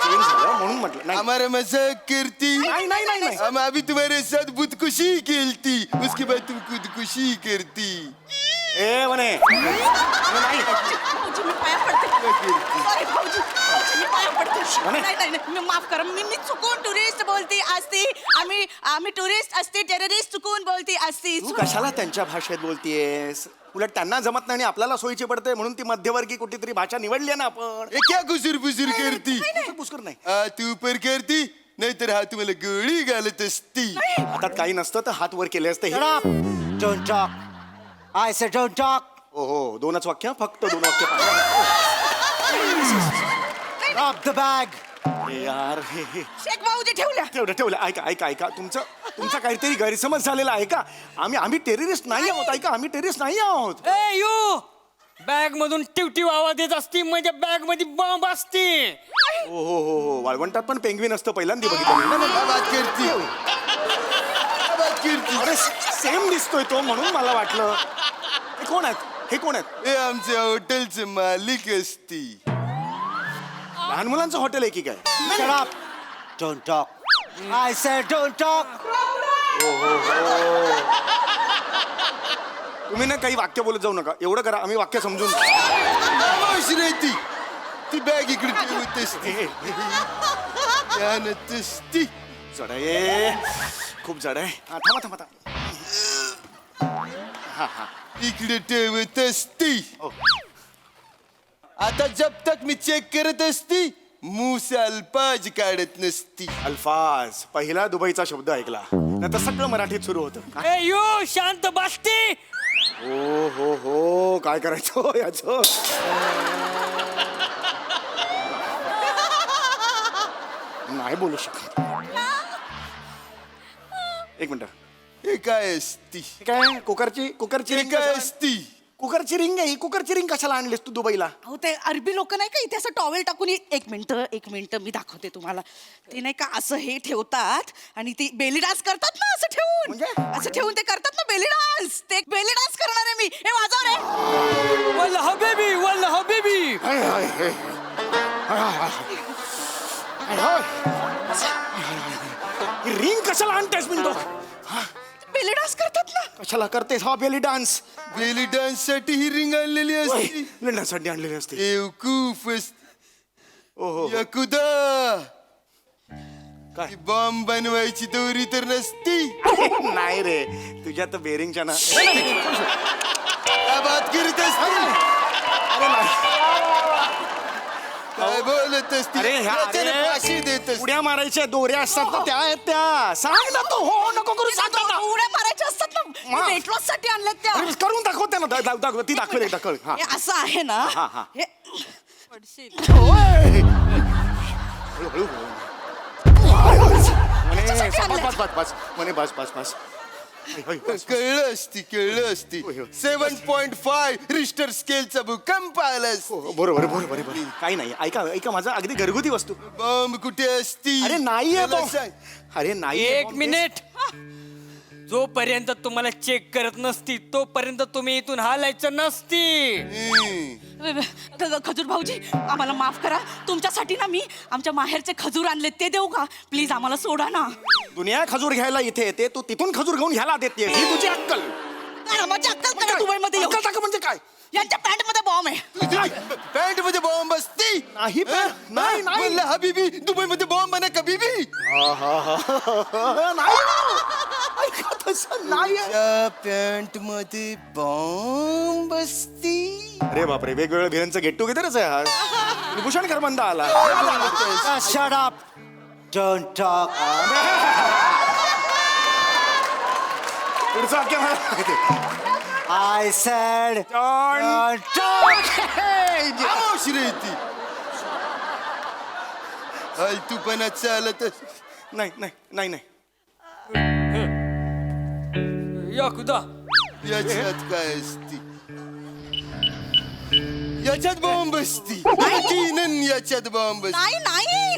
[SPEAKER 7] चेंज झालं म्हणून म्हटलं. नाही
[SPEAKER 14] हमारा मजाक करती.
[SPEAKER 7] नाही नाही नाही नाही.
[SPEAKER 14] हम अभी तुम्हारे साथ बुदकुशी खेलती, उसके बाद तुम खुदकुशी करती.
[SPEAKER 7] ए म्हणे नाही.
[SPEAKER 13] भाऊजी, मी पाया पडते. Sorry, भाऊजी. भाऊजी, मी पाया पडते. नाही नाही नाही, मी माफ करा. मी चुकून टुरिस्ट बोलती असती. आम्ही टुरिस्ट असते, टेररिस्ट चुकून बोलती असती.
[SPEAKER 7] तू कशाला त्यांच्या भाषेत बोलतीयेस? उलट त्यांना जमत नाही आणि आपल्याला सोयीची पडते म्हणून ती मध्यवर्गीय कुठेतरी भाषा निवडली ना आपण.
[SPEAKER 14] ए, क्या गुसुर बुसुर करती?
[SPEAKER 7] पुष्कर नाही.
[SPEAKER 14] तू पर करती नाहीतर हा तुम्हाला गोळी घालत असती.
[SPEAKER 7] हातात काही नसतं तर हात वर केले असते.
[SPEAKER 11] Don't talk. I said don't talk.
[SPEAKER 7] हो हो, दोनच वाक्य, फक्त दोन वाक्य.
[SPEAKER 11] Drop the bag.
[SPEAKER 7] अरे यार हे
[SPEAKER 13] शेख भाऊजी ठेवल्या.
[SPEAKER 7] ठेवलं. ऐका ऐका ऐका, तुमचा काहीतरी गैरसमज झालेला आहे का? आम्ही टेररिस्ट नाही आहोत. ऐका, आम्ही टेररिस्ट नाही आहोत.
[SPEAKER 8] ए यू बॅग मधून टिवटिव आवाज येत असती, म्हणजे बॅग मध्ये बॉम्ब असती.
[SPEAKER 7] हो हो हो हो, वाळवंटात पण पेंग्विन असतं, पहिल्यांदा बघितलं मी.
[SPEAKER 14] क्या बात करती? क्या बात करती?
[SPEAKER 7] अरे सेम दिसतोय तो म्हणून मला वाटलं. हे कोण आहेत? हे कोण आहेत?
[SPEAKER 14] हे आमच्या हॉटेलचे मालिक असती.
[SPEAKER 7] लहान मुलांचं हॉटेल आहे की काय?
[SPEAKER 11] Shut up. Don't talk. I said don't talk.
[SPEAKER 7] तुम्ही ना काही वाक्य बोलत जाऊ नका. एवढं करा, आम्ही वाक्य समजून.
[SPEAKER 14] खामोश राहती. ती बॅग इकडे ठेवत असते. ध्यानात असती.
[SPEAKER 7] जड आहे, खूप जड आहे. हा, थांबा. हा हा,
[SPEAKER 14] इकडे ठेवत असती. आता जब तक मी चेक करत असती मुंह से अल्फाज काढत नसती.
[SPEAKER 7] अल्फाज पहिला दुबईचा शब्द ऐकला नाही तर सगळं मराठीत सुरू होतं.
[SPEAKER 8] ए यू शांत बसती.
[SPEAKER 7] हो हो हो, काय करायचं याचं? नाही बोलू शकत. एक मिनिट.
[SPEAKER 14] हे काय असती?
[SPEAKER 7] काय कुकरची
[SPEAKER 14] हे काय असती?
[SPEAKER 7] कुकरची रिंग आहे ही. कुकरची रिंग कशाला आणलीस तू दुबईला?
[SPEAKER 13] अहो ते अरबी लोक नाही का इथे असं टॉवेल टाकून एक मिनिट मी दाखवते तुम्हाला. ते नाही का असं हे ठेवतात आणि ती बेली डान्स करतात ना असं ठेवून.
[SPEAKER 7] म्हणजे?
[SPEAKER 13] असं ठेवून ते करतात ना बेली डान्स. ते बेली डान्स करणार आहे मी. हे वाजव रे.
[SPEAKER 8] वल्लह बेबी वल्लह बेबी.
[SPEAKER 7] रिंग कशाला आणतेस मिंटो?
[SPEAKER 13] बेली डान्स करतात ना.
[SPEAKER 7] कशाला करतेस हा बेली डान्स?
[SPEAKER 14] बेली डान्स साठी ही रिंग आणलेली असती.
[SPEAKER 7] लढण्यासाठी आणलेली असते.
[SPEAKER 14] बेवकूफ
[SPEAKER 7] ओहो.
[SPEAKER 14] यकुदा
[SPEAKER 7] काय?
[SPEAKER 14] बॉम्ब बनवायची दोरी तर नसती.
[SPEAKER 7] नाही रे, तुझ्या तर बेरिंगच्या ना.
[SPEAKER 14] काय बात करीत असती? काय बोलत असती?
[SPEAKER 7] अरे
[SPEAKER 14] याच्याने फाशी देत असती.
[SPEAKER 7] उड्या मारायच्या दोऱ्या असतात ना, त्या आहेत त्या. सांग ना तो हो नको करू, सांग ना.
[SPEAKER 13] उड्या मारायच्या असतात ना. वेट लॉस साठी आणल्यात त्या.
[SPEAKER 7] अरे, करून दाखव त्यांना. दाखव ती दाखवेल एकदा कळ. हा
[SPEAKER 13] हे असं आहे ना.
[SPEAKER 7] हा, हा.
[SPEAKER 13] हे
[SPEAKER 7] ओय! हळू. म्हणे,
[SPEAKER 13] त्याच्यासाठी आणलंय.
[SPEAKER 7] बस. म्हणे बस.
[SPEAKER 14] कळलं असती. 7.5 रिश्टर स्केलचा भूकंप आलास.
[SPEAKER 7] बरोबर. काही नाही. ऐका माझं अगदी घरगुती वस्तू.
[SPEAKER 14] बॉम्ब कुठे असती?
[SPEAKER 7] अरे नाहीये
[SPEAKER 14] मला
[SPEAKER 7] बॉम्ब.
[SPEAKER 14] सांग.
[SPEAKER 7] अरे नाही.
[SPEAKER 8] एक मिनिट. जोपर्यंत तुम्हाला चेक करत नसती तोपर्यंत तुम्ही इथून हालायचं नसती.
[SPEAKER 13] खजूर भाऊजी आम्हाला माफ करा. तुमच्यासाठी ना मी आमच्या माहेरचे खजूर आणले ते देऊ का? प्लीज आम्हाला सोडा ना.
[SPEAKER 7] दुनिया खजूर घ्यायला इथे येते, तू तिथून खजूर घेऊन ह्याला देते. ही तुझी अक्कल.
[SPEAKER 13] माझी अक्कल करा दुबईमध्ये येऊन.
[SPEAKER 7] अक्कल टाका म्हणजे काय?
[SPEAKER 13] यांच्या पॅन्ट मध्ये बॉम्ब आहे.
[SPEAKER 14] पॅन्ट मध्ये बॉम्ब असती?
[SPEAKER 7] नाही नाही.
[SPEAKER 14] बोलला हबीबी दुबई मध्ये बॉम्ब आहे का बीबी?
[SPEAKER 7] नाही.
[SPEAKER 14] पॅन्ट मध्ये बॉम्ब असती?
[SPEAKER 7] अरे बापरे, वेगवेगळ्या भिरांचं गेट टुगेदरच आहे हा. भूषण खरबंदा आला.
[SPEAKER 11] Shut up. Don't talk.
[SPEAKER 7] पुढचं वाक्य मला माहिती.
[SPEAKER 11] आय सेड
[SPEAKER 7] Don't
[SPEAKER 14] खामोश रे ती. फालतूपणा चालत.
[SPEAKER 7] नाही.
[SPEAKER 8] या खुदा.
[SPEAKER 14] याच्यात काय असती? याच्यात बॉम्ब असती. यकीनन याच्यात बॉम्ब असती.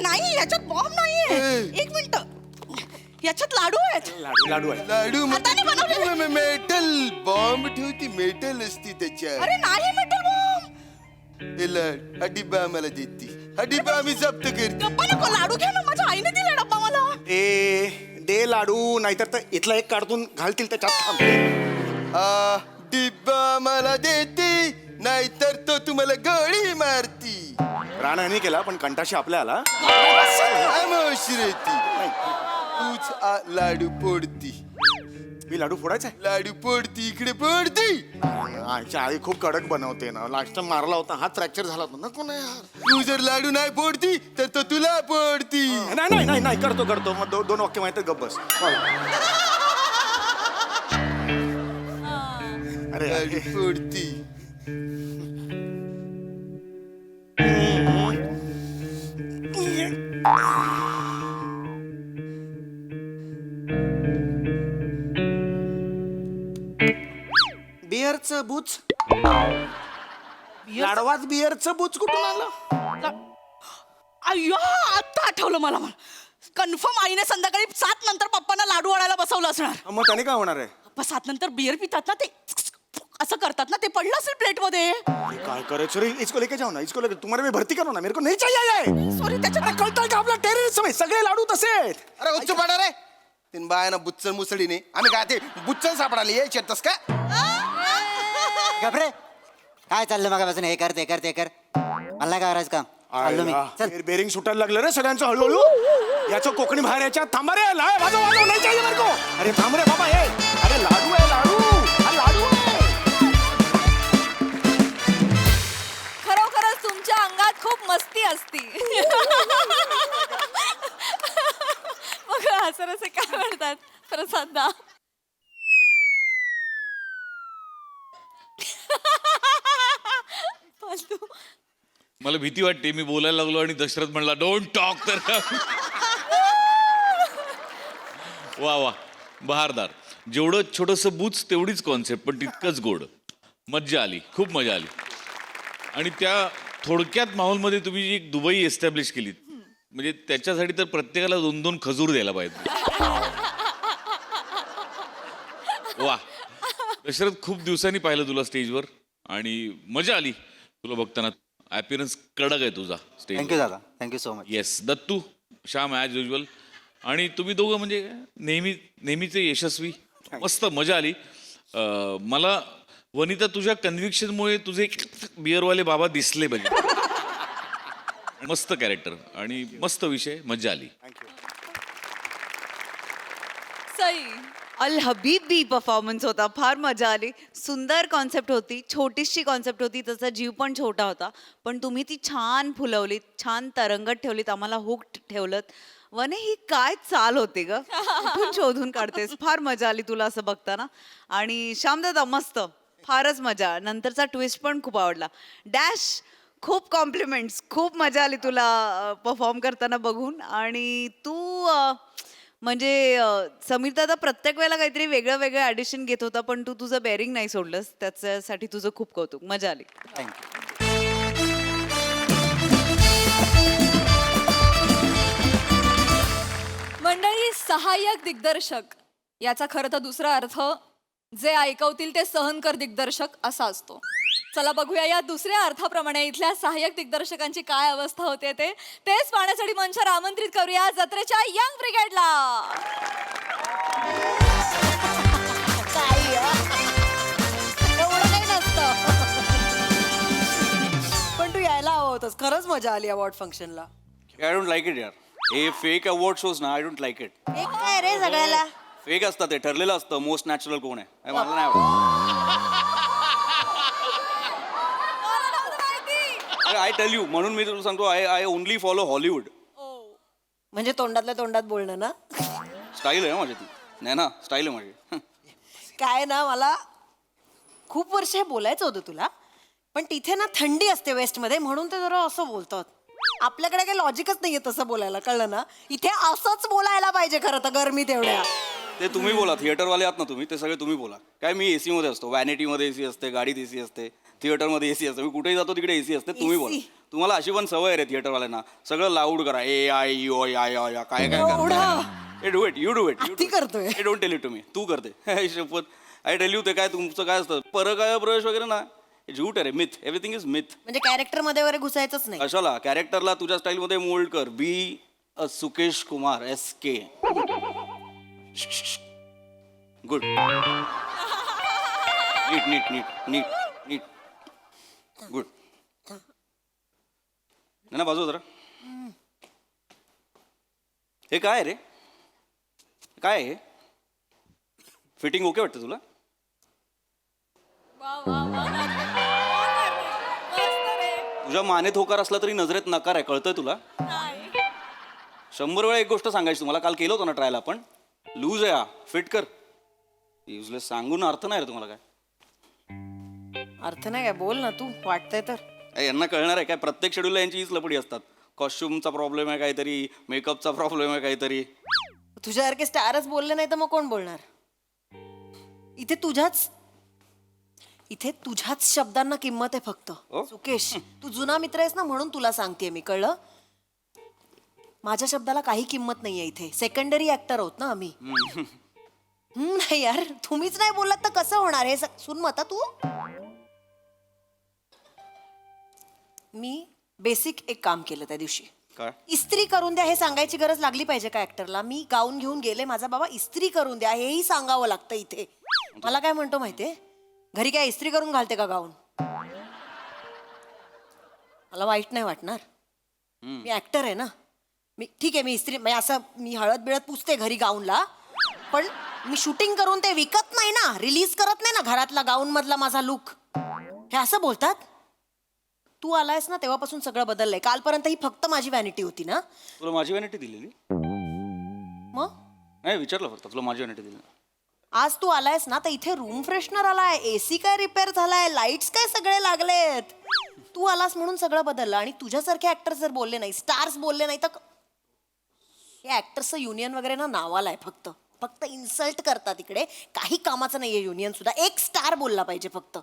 [SPEAKER 13] नाही याच्यात बॉम्ब नाहीये. एक मिनिट. याच्यात लाडू आहेत.
[SPEAKER 7] लाडू आहे.
[SPEAKER 14] लाडू
[SPEAKER 13] हाताने बनवलेले.
[SPEAKER 14] Metal bomb ठेवती. मेटल असती त्याच्यात.
[SPEAKER 13] अरे नाही मेटल बॉम्ब.
[SPEAKER 14] हे लाड हा डिब्बा मला देती. हा डिब्बा आम्ही जप्त करते.
[SPEAKER 13] डब्बा नको, लाडू घ्या ना. माझ्या आईने दिला डब्बा मला.
[SPEAKER 7] दे लाडू, नाहीतर तर इथला एक काढून घालतील त्याच्यात. थांब.
[SPEAKER 14] हा डिब्बा मला देती, नाहीतर तो तुम्हाला गोळी मारती.
[SPEAKER 7] प्राणहानी केला पण कंटाशी आपल्या आला.
[SPEAKER 14] खामोश रे ती. तूच लाडू फोडती.
[SPEAKER 7] मी लाडू फोडायचा
[SPEAKER 14] लाडू फोडती. इकडे फोडती.
[SPEAKER 7] आईच्या आई खूप कडक बनवते ना. लास्ट टाइम मारला होता, हात फ्रॅक्चर झाला होता. नको ना यार.
[SPEAKER 14] तू जर लाडू नाही फोडती तर तो तुला फोडती.
[SPEAKER 7] नाही करतो. मग दोन वाक्य माहिती गप बस. अरे
[SPEAKER 14] लाडू फोडती.
[SPEAKER 7] बिअरचं बुच. लाडवाच बिअरचं बुच कुठून आलं?
[SPEAKER 13] अय्यो आता आठवलं मला. कन्फर्म आईने संध्याकाळी 7 नंतर पप्पांना लाडू वाढायला बसवलं असणार.
[SPEAKER 7] मग त्याने काय होणार आहे?
[SPEAKER 13] पप्पा 7 नंतर बियर पितात ना, ते असं करतात ना, ते पडलं असेल प्लेट मध्ये.
[SPEAKER 7] काय करायचं रे? इसको लेके जाओ ना. इसको लेके तुम्हाला मी भरती करो ना. मेरे को नहीं चाहिए.
[SPEAKER 13] सॉरी त्याच्यात
[SPEAKER 7] कळतंय का आपला टेररिस्ट सगळे लाडू तसे आहेत.
[SPEAKER 11] अरे उच्च पाडा रे. तीन बायाना बुच्चन मुसळीने आम्ही काय ते बुच्चन सापडाली यायचे तस का?
[SPEAKER 15] गपरे काय चाललं मगापासून? हे कर ते कर मला काय करायचं काम? चाललो मी. चल.
[SPEAKER 7] बेरिंग सुटायला लागलं रे सगळ्यांचं हळूहळू. याचं कोकणी बाहेर याच्यात. थांबा रे. वाजव नाही चाहिए मेरे को. अरे थांब रे बाबा. हे अरे लाडू आहे लाडू. हा लाडू आहे.
[SPEAKER 4] खरोखरच तुमच्या अंगात खूप मस्ती असती. मग असं काय म्हणतात प्रसादा? फालतू.
[SPEAKER 10] मला भीती वाटते मी बोलायला लागलो आणि दशरथ म्हणला डोंट टॉक. तर वा बहारदार. जेवढं छोटंसं बूच तेवढीच कॉन्सेप्ट पण तितकंच गोड. मज्जा आली, खूप मजा आली. आणि त्या थोडक्यात माहोलमध्ये तुम्ही जी एक दुबई एस्टॅब्लिश केलीत, म्हणजे त्याच्यासाठी तर प्रत्येकाला 2-2 खजूर द्यायला पाहिजे. वा. दशरथ, खूप दिवसांनी पाहिलं तुला स्टेजवर आणि मजा आली तुला बघताना. ॲपियरन्स कडक आहे तुझा स्टेज.
[SPEAKER 15] थँक्यू दादा, thank you so much.
[SPEAKER 10] Yes. Dattu, Shyam as usual, आणि तुम्ही दोघं म्हणजे नेहमीचे यशस्वी. मस्त मजा आली. मला वनिता तुझ्या कन्व्हिक्शनमुळे तुझे बिअरवाले बाबा दिसले पाहिजे. मस्त कॅरेक्टर आणि मस्त विषय, मजा आली.
[SPEAKER 4] सई.
[SPEAKER 2] अल हबीबी परफॉर्मन्स होता, फार मजा आली. सुंदर कॉन्सेप्ट होती, छोटीशी कॉन्सेप्ट होती, त्याचा जीव पण छोटा होता, पण तुम्ही ती छान फुलवलीत, छान तरंगत ठेवलीत, आम्हाला हुक ठेवलं. वने, ही काय चाल होती ग, कुठून शोधून काढतेस. फार मजा आली तुला असं बघताना. आणि श्यामदादा मस्त, फारच मजा. नंतरचा ट्विस्ट पण खूप आवडला. डॅश, खूप कॉम्प्लिमेंट्स, खूप मजा आली तुला परफॉर्म करताना बघून. आणि तू म्हणजे समीर दादा प्रत्येक वेळेला काहीतरी वेगळं वेगळं ॲडिशन घेत होता, पण तू तुझं बेअरिंग नाही सोडलंस, त्याच्यासाठी तुझं खूप कौतुक. मजा आली.
[SPEAKER 15] थँक्यू.
[SPEAKER 4] मंडळी, सहाय्यक दिग्दर्शक याचा खरं तर दुसरा अर्थ जे ऐकवतील ते सहनकर दिग्दर्शक असा असतो. चला बघूया या दुसऱ्या अर्थाप्रमाणे इथल्या सहाय्यक दिग्दर्शकांची काय अवस्था होते तेच पाहण्यासाठी मंचावर आमंत्रित करूया जत्रेच्या यंग ब्रिगेडला.
[SPEAKER 13] एवढं काही नसतं. पण तू यायला हवं होतंस. खरंच मजा आली अवॉर्ड फंक्शनला.
[SPEAKER 5] आय डोंट लाईक इट यार. हे फेक अवॉर्ड शोज ना, आय डोंट लाईक इट.
[SPEAKER 13] एक काय रे सगळ्याला
[SPEAKER 5] फेक असतं, ते ठरलेलं असतं मोस्ट नॅचरल कोण आहे. मला नाही आवडत. आय टेल यू, म्हणून मी तुला सांगतो, आय ओनली फॉलो हॉलिवूड.
[SPEAKER 13] म्हणजे तोंडातल्या तोंडात बोलणं ना.
[SPEAKER 5] स्टाईल आहे माझी ती. नाही ना, स्टाईल आहे माझी.
[SPEAKER 13] काय ना, मला खूप वर्ष हे बोलायचं होतं तुला, पण तिथे ना थंडी असते वेस्टमध्ये, म्हणून ते जरा असं बोलतात. आपल्याकडे काही लॉजिकच नाहीये तसं बोलायला, कळलं ना. इथे असंच बोलायला पाहिजे खरं तर, गरमी तेवढ्या.
[SPEAKER 5] ते तुम्ही बोला, थिएटरवाले आहात ना तुम्ही, ते सगळे तुम्ही बोला. काय मी एसी मध्ये असतो, व्हॅनिटीमध्ये एसी असते, गाडीत एसी असते, थिएटरमध्ये एसी असते, मी कुठेही जातो तिकडे एसी असते. तुम्ही बोला. तुम्हाला अशी पण सवय आहे रे थिएटरवाल्यांना, सगळं लाऊड करा, ए आय यू आय आय काय काय करा. Do it, you do it.
[SPEAKER 13] ती करतोय.
[SPEAKER 5] Don't tell it to me. तू करते शपथ. आय टेल यू, ते काय तुमचं काय असतं परकाय प्रवेश वगैरे ना, झूट आहे रे. Myth, everything is myth.
[SPEAKER 13] म्हणजे कॅरेक्टर मध्ये वगैरे घुसायचंच नाही.
[SPEAKER 5] कशाला? कॅरेक्टरला तुझ्या स्टाईलमध्ये मोल्ड कर. Be a Sukesh Kumar SK. Good. नीट नीट नीट नीट नीट. गुड. ना बाजू जरा. हे काय रे, काय आहे हे? फिटिंग ओके वाटतं तुला? तुझ्या मानेत होकार असला तरी नजरेत नकार आहे, कळतंय तुला? 100 वेळा एक गोष्ट सांगायची तुम्हाला. काल केलं होतं ना ट्रायल आपण. लूज आहे हा, फिट कर. युजलेस सांगून अर्थ नाही रे तुम्हाला. काय
[SPEAKER 13] अर्थ नाही काय? बोल ना तू, वाटतंय तर.
[SPEAKER 5] यांना कळणार आहे काय? प्रत्येक शेड्यूलला यांची हीच लपडी असतात. कॉस्ट्युमचा प्रॉब्लेम आहे काहीतरी, मेकअपचा प्रॉब्लेम आहे काहीतरी.
[SPEAKER 13] तुझ्यासारखे स्टारच बोलले नाही तर मग कोण बोलणार? इथे तुझ्याच शब्दांना किंमत आहे फक्त. सुकेश, तू जुना मित्र आहेस ना, म्हणून तुला सांगतेय मी, कळलं? माझ्या शब्दाला काही किंमत नाहीये इथे. सेकंडरी ऍक्टर आहोत ना आम्ही. नाही यार, तुम्हीच नाही बोललात तर कसं होणार हे? सुन मता तू. मी बेसिक एक काम केलं त्या दिवशी.
[SPEAKER 5] काय?
[SPEAKER 13] इस्त्री करून द्या हे सांगायची गरज लागली पाहिजे का ऍक्टरला? मी गाऊन घेऊन गेले, माझा बाबा इस्त्री करून द्या हेही सांगावं लागतं इथे. मला काय म्हणतो माहितीये, घरी काय इस्त्री करून घालते का गाऊन? मला वाईट नाही वाटणार. मी ऍक्टर आहे ना. मी ठीक आहे, मी इस्त्री असं मी हळद बिळद पुसते घरी गाऊनला, पण मी शूटिंग करून ते विकत नाही ना, रिलीज करत नाही ना घरातला गाऊन मधला माझा लुक. हे असं बोलतात. तू आलायस ना तेव्हापासून सगळं बदललंय. कालपर्यंत ही फक्त माझी व्हॅनिटी होती ना.
[SPEAKER 5] तुला माझी व्हॅनिटी दिलेली?
[SPEAKER 13] मग
[SPEAKER 5] नाही, विचारलं फक्त तुला माझी व्हॅनिटी दिली.
[SPEAKER 13] आज तू आलायस ना तर इथे रूम फ्रेशनर आलाय, एसी काय रिपेअर झालाय, लाईट्स काय सगळे लागलेत. तू आलास म्हणून सगळं बदललं. आणि तुझ्यासारखे ऍक्टर्स जर बोलले नाही, स्टार्स बोलले नाही तर हे ऍक्टर्सचं युनियन वगैरे ना नावाला आहे. फक्त इन्सल्ट करतात इकडे. काही कामाचं नाहीये युनियन सुद्धा. एक स्टार बोलला पाहिजे फक्त.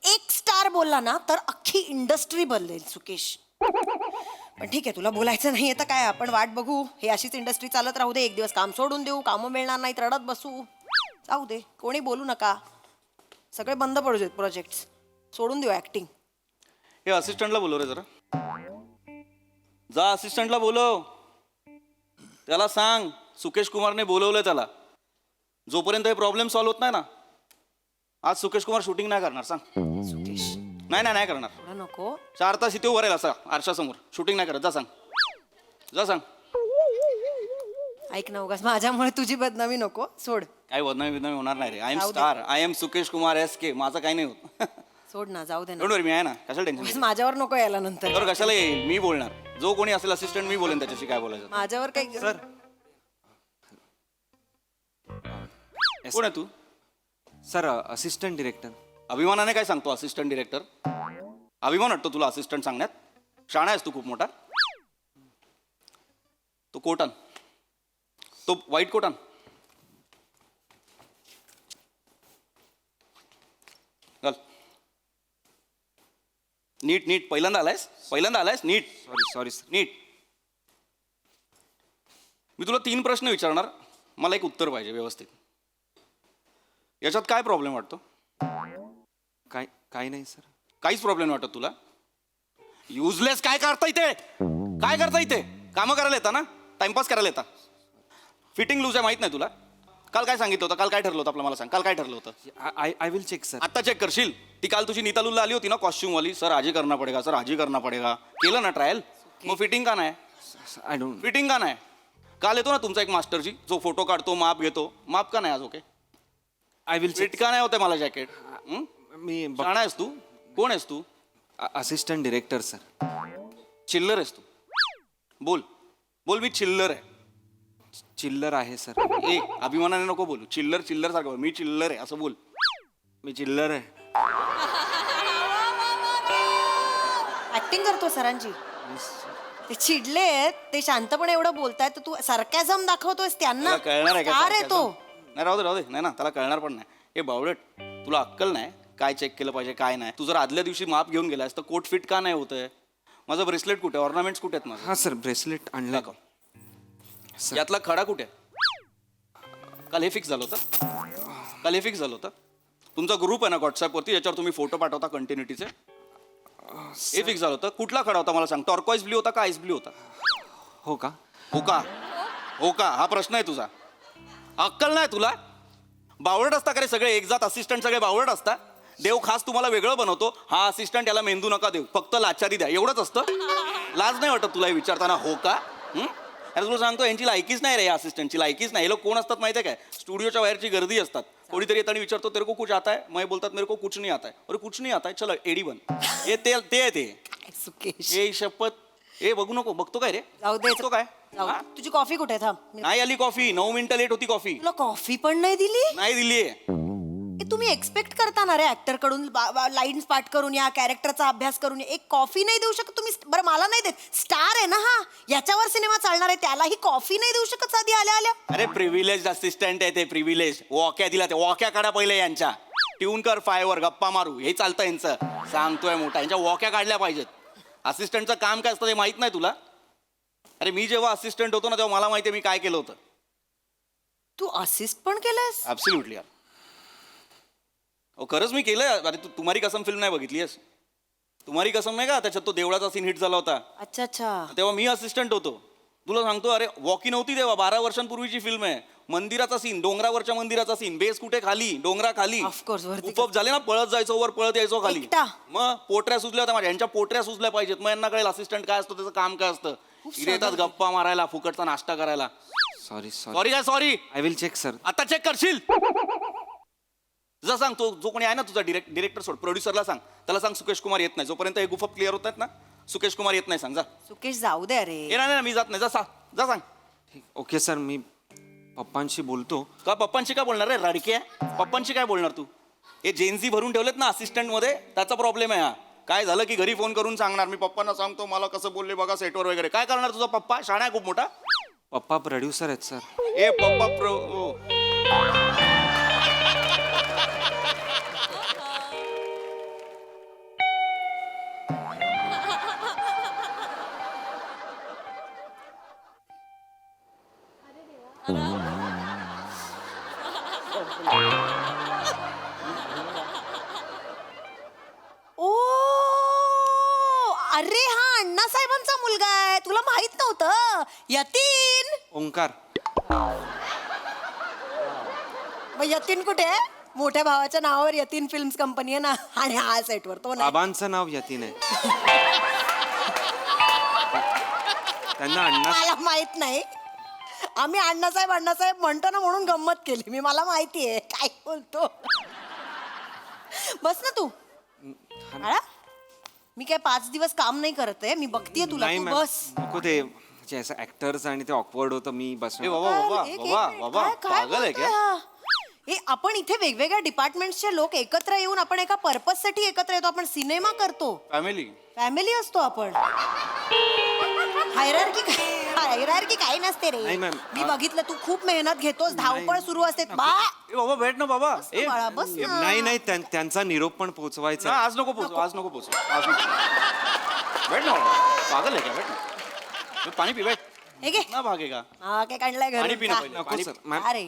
[SPEAKER 13] एक स्टार बोलला ना तर अख्खी इंडस्ट्री बदलेल सुकेश. पण ठीक आहे, तुला बोलायचं नाही तर काय, आपण वाट बघू. हे अशीच इंडस्ट्री चालत राहू दे. एक दिवस काम सोडून देऊ, कामं मिळणार नाही, रडत बसू. जाऊ दे, कोणी बोलू नका. सगळे बंद पडू देत प्रोजेक्ट. सोडून देऊ ऍक्टिंग.
[SPEAKER 5] हे असिस्टंटला बोलव रे जरा. जा असिस्टंटला बोलव. त्याला सांग सुकेश कुमारने बोलवलंय त्याला. जोपर्यंत हे प्रॉब्लेम सॉल्व्ह होत नाही ना, आज सुकेश कुमार शूटिंग नाही करणार. सांग.
[SPEAKER 13] सुकेश
[SPEAKER 5] नाही करणार.
[SPEAKER 13] थोडं नको.
[SPEAKER 5] 4 तास इथे उभं राहील असा आरशासमोर. शूटिंग नाही करत. जा सांग. जा सांग.
[SPEAKER 13] ऐक ना, उगाच माझ्यामुळे तुझी बदनामी नको. सोड.
[SPEAKER 5] काही बदनामी होणार नाही रे. आय एम
[SPEAKER 13] जाऊ दे.
[SPEAKER 5] Star. I am Sukesh Kumar SK. माझं काही नाही होत.
[SPEAKER 13] सोड ना, जाऊ दे ना.
[SPEAKER 5] डोंट वरी, मी आहे ना. कशाला
[SPEAKER 13] उगाच
[SPEAKER 5] टेन्शन?
[SPEAKER 13] माझ्यावर नको यायला नंतर.
[SPEAKER 5] तर कशाला येईल? मी बोलणार. जो कोणी असेल असिस्टंट मी बोलेन त्याच्याशी काय बोलायचं.
[SPEAKER 13] माझ्यावर काही
[SPEAKER 6] सर
[SPEAKER 5] कोण आहे तू?
[SPEAKER 6] Sir assistant director.
[SPEAKER 5] अभिमानाने काय सांगतो असिस्टंट डिरेक्टर? अभिमान वाटतो तुला असिस्टंट सांगण्यात? शाणा आहेस तू खूप मोठा. तो कोट आण. तो व्हाईट कोट आण. चल. नीट पहिल्यांदा आलायस नीट.
[SPEAKER 6] Sorry sir.
[SPEAKER 5] नीट. मी तुला 3 प्रश्न विचारणार, मला एक उत्तर पाहिजे व्यवस्थित. याच्यात काय प्रॉब्लेम वाटतो?
[SPEAKER 6] काय नाही सर.
[SPEAKER 5] काहीच प्रॉब्लेम नाही वाटत तुला? युजलेस काय करता इथे? काय करता इथे? कामं करायला येता ना? टाइमपास करायला येता? फिटिंग लूज आहे माहित नाही तुला? काल काय सांगितलं होतं? काल काय ठरलं होतं आपलं मला सांग. काल काय ठरलं होतं?
[SPEAKER 6] I will check sir.
[SPEAKER 5] आत्ता चेक करशील? ती काल तुझी नीतालूला आली होती ना कॉस्ट्युम वाली. सर आजी करना पडेगा, सर आजी करना पडेगा. केलं ना ट्रायल? मग फिटिंग का नाही?
[SPEAKER 6] I don't.
[SPEAKER 5] फिटिंग का नाही? काल येतो ना तुमचा एक मास्टरजी जो फोटो काढतो, माप घेतो. माप का नाही आज? ओके.
[SPEAKER 6] आय विल
[SPEAKER 5] फिट का नाही होतं मला जॅकेट?
[SPEAKER 6] मी
[SPEAKER 5] शाणा आहेस तू? कोण आहेस तू?
[SPEAKER 6] Assistant director sir.
[SPEAKER 5] चिल्लर आहेस तू? बोल मी चिल्लर आहे.
[SPEAKER 6] चिल्लर आहे सर.
[SPEAKER 5] ए अभिमानाने नको बोलू. चिल्लर सारखं बोल. मी चिल्लर आहे असं बोल.
[SPEAKER 6] मी चिल्लर आहे.
[SPEAKER 13] ऍक्टिंग करतो सरांची. ते चिडलेत, ते शांतपणे एवढं बोलतायत तर तू सार्कॅझम दाखवतोयस त्यांना.
[SPEAKER 5] तुला कळणार आहे का?
[SPEAKER 13] कार आहे तो.
[SPEAKER 5] नाही राहू दे नाही ना, त्याला कळणार पण नाही. हे बावळट, तुला अक्कल नाही काय चेक केलं पाहिजे काय नाही. तू जर आदल्या दिवशी माप घेऊन गेलास तर कोट फिट का नाही होतंय? माझं ब्रेसलेट कुठे? ऑर्नामेंट्स कुठे आहेत माझं?
[SPEAKER 6] हां सर, ब्रेसलेट आणलं का?
[SPEAKER 5] यातला खडा कुठे? काल हे फिक्स झालं होतं? तुमचा ग्रुप आहे ना व्हॉट्सअपवरती, याच्यावर तुम्ही फोटो पाठवता कंटिन्युटीचे. हे फिक्स झालं होतं. कुठला खडा होता मला सांग? टॉर्कॉइज ब्ल्यू होता का आईस ब्ल्यू होता?
[SPEAKER 6] हो का हा प्रश्न आहे तुझा. अक्कल नाही तुला? बावळट असता का रे सगळे? एकजात असिस्टंट सगळे बावळट असता. देव खास तुम्हाला वेगळं बनवतो. हा असिस्टंट याला मेंदू नका देऊ, फक्त लाचारी द्या, एवढंच असतं. लाज नाही वाटत तुला हे विचारताना? हो का? अरे तुला सांगतो यांची लायकीच नाही रे, या असिस्टंटची लायकीच नाही. हे लोक कोण असतात माहिती आहे काय? स्टुडिओच्या बाहेरची गर्दी असतात. कोणीतरी येताना विचारतो तेरे को कुछ आता है? मैं बोलतात मेरे को कुछ नहीं आता है. अरे कुछ नहीं आता है, चलो एडी बन. हे ते
[SPEAKER 13] सुकेश
[SPEAKER 5] हे शपथ. हे बघू नको. बघतो काय रे?
[SPEAKER 13] जाऊ दे.
[SPEAKER 5] बघतो काय?
[SPEAKER 13] जाऊ दे. तुझी कॉफी कुठे? थांब.
[SPEAKER 5] नाही आली कॉफी. 9 मिनिटं लेट होती कॉफी.
[SPEAKER 13] तुला कॉफी पण नाही दिली?
[SPEAKER 5] नाही दिली.
[SPEAKER 13] तुम्ही एक्सपेक्ट करता ना रे ऍक्टर कडून लाईन्स पाठ करून या, कॅरेक्टरचा अभ्यास करून या. एक कॉफी नाही देऊ शकत तुम्ही? बरं मला नाही देत. स्टार आहे ना हा, याच्यावर सिनेमा चालणार आहे, त्यालाही कॉफी नाही देऊ शकत साधी आल्या?
[SPEAKER 5] अरे प्रिव्हिलेज असिस्टंट आहे ते. प्रिव्हिलेज वॉक्या दिला. ते वॉक्या काढा पहिले यांच्या. ट्यून कर 5 वर, गप्पा मारू, हे चालतं यांचं. सांगतोय मोठा, यांच्या वॉक्या काढल्या पाहिजेत. असिस्टंटचं काम काय असतं ते माहित नाही तुला? अरे मी जेव्हा असिस्टंट होतो ना तेव्हा मला माहिती आहे मी काय केलं होतं.
[SPEAKER 13] तू असिस्ट पण केलंस?
[SPEAKER 5] ऍब्सोल्युटली यार. खरंच मी केलंय. अरे तू तुम्हारी कसम फिल्म नाही बघितलीस? तुम्हारी कसम नाही का? त्याच्यात तो देवळाचा सीन हिट झाला होता.
[SPEAKER 13] अच्छा.
[SPEAKER 5] तेव्हा मी असिस्टंट होतो. तुला सांगतो, अरे वॉकी नव्हती तेव्हा, 12 वर्षांपूर्वीची फिल्म आहे. मंदिराचा सीन, डोंगरावरच्या मंदिराचा सीन. बेस कुठे? खाली, डोंगरा खाली.
[SPEAKER 13] ऑफकोर्स.
[SPEAKER 5] उपप झाले ना, पळत जायचो वर, पळत यायचो खाली. मग पोटऱ्या सुचल्या होत्या माझ्या. यांच्या पोटऱ्या सुचल्या पाहिजेत. मग यांना कळेल असिस्टंट काय असतं, त्याचं काम काय असतं. इथे येतात गप्पा मारायला, फुकटचा नाश्ता करायला. Sorry.
[SPEAKER 6] I will check sir.
[SPEAKER 5] आता चेक करशील? जर सांग तो जो कोणी आहे ना तुझा डिरेक्टर सोड, प्रोड्युसरला सांग, त्याला सांग सुकेश कुमार येत नाही. जोपर्यंत हे गुफप क्लिअर होत आहेत ना, सुकेश कुमार येत नाही सांग. जा
[SPEAKER 13] सुकेश, जाऊ दे. अरे
[SPEAKER 5] नाही मी जात नाही. जा सांग.
[SPEAKER 6] ओके सर, मी पप्पांशी बोलतो.
[SPEAKER 5] का पप्पांशी काय बोलणार रे रडके? पप्पांशी काय बोलणार तू? हे जेन्झी भरून ठेवलेत ना असिस्टंट मध्ये, त्याचा प्रॉब्लेम आहे हा. काय झालं की घरी फोन करून सांगणार मी पप्पांना सांगतो मला कसं बोलले बघा सेटवर वगैरे. काय करणार तुझा पप्पा? शाणा आहे खूप मोठा.
[SPEAKER 6] पप्पा प्रोड्युसर आहेत सर.
[SPEAKER 5] ए पप्पा
[SPEAKER 13] ओ अरे हा अण्णासाहेबांचा मुलगा आहे, तुला माहित नव्हतं? यतीन.
[SPEAKER 6] ओंकार.
[SPEAKER 13] मग यतीन कुठे आहे? मोठ्या भावाच्या नावावर यतीन फिल्म्स कंपनी आहे ना, आणि हा सेटवर तो नाही.
[SPEAKER 6] बाबांचं नाव यतीन आहे. त्यांना अण्णा.
[SPEAKER 13] मला माहित नाही. आम्ही अण्णासाहेब म्हणतो ना म्हणून गंमत केली मी. मला माहिती आहे काय बोलतो. बस ना तू. बाळा, मी काय 5 दिवस काम नाही करत आहे. मी बघतीये तुला.
[SPEAKER 6] नाही
[SPEAKER 13] तू
[SPEAKER 6] मॅम,
[SPEAKER 13] बस.
[SPEAKER 6] नको ते म्हणजे असं ऍक्टर्स आणि ते ऑकवर्ड होतं. मी बस.
[SPEAKER 5] पागल आहे क्या?
[SPEAKER 13] हे आपण इथे वेगवेगळ्या डिपार्टमेंटचे लोक एकत्र येऊन आपण एका पर्पज साठी एकत्र येतो. आपण सिनेमा करतो. फॅमिली असतो आपण. हायरार्की काही नसते रे.
[SPEAKER 6] नाही मॅम.
[SPEAKER 13] मी बघितलं तू खूप मेहनत घेतोस. धावपळ सुरू असते.
[SPEAKER 5] बाबा भेट ना बाबा.
[SPEAKER 13] बाळा बस ना.
[SPEAKER 6] नाही त्यांचा निरोप पण पोहोचवायचा.
[SPEAKER 5] आज नको पोचू. आज नको. भेट ना बाबा. पागल आहे क्या? भेट ना. पाणी पी. भेट
[SPEAKER 13] हे घे
[SPEAKER 5] ना. भागेगा.
[SPEAKER 13] हा काय काढलाय
[SPEAKER 5] पाणी
[SPEAKER 13] घरी
[SPEAKER 5] पी ना पहिले.
[SPEAKER 6] नको
[SPEAKER 5] पाणी
[SPEAKER 6] सर. मॅम,
[SPEAKER 13] अरे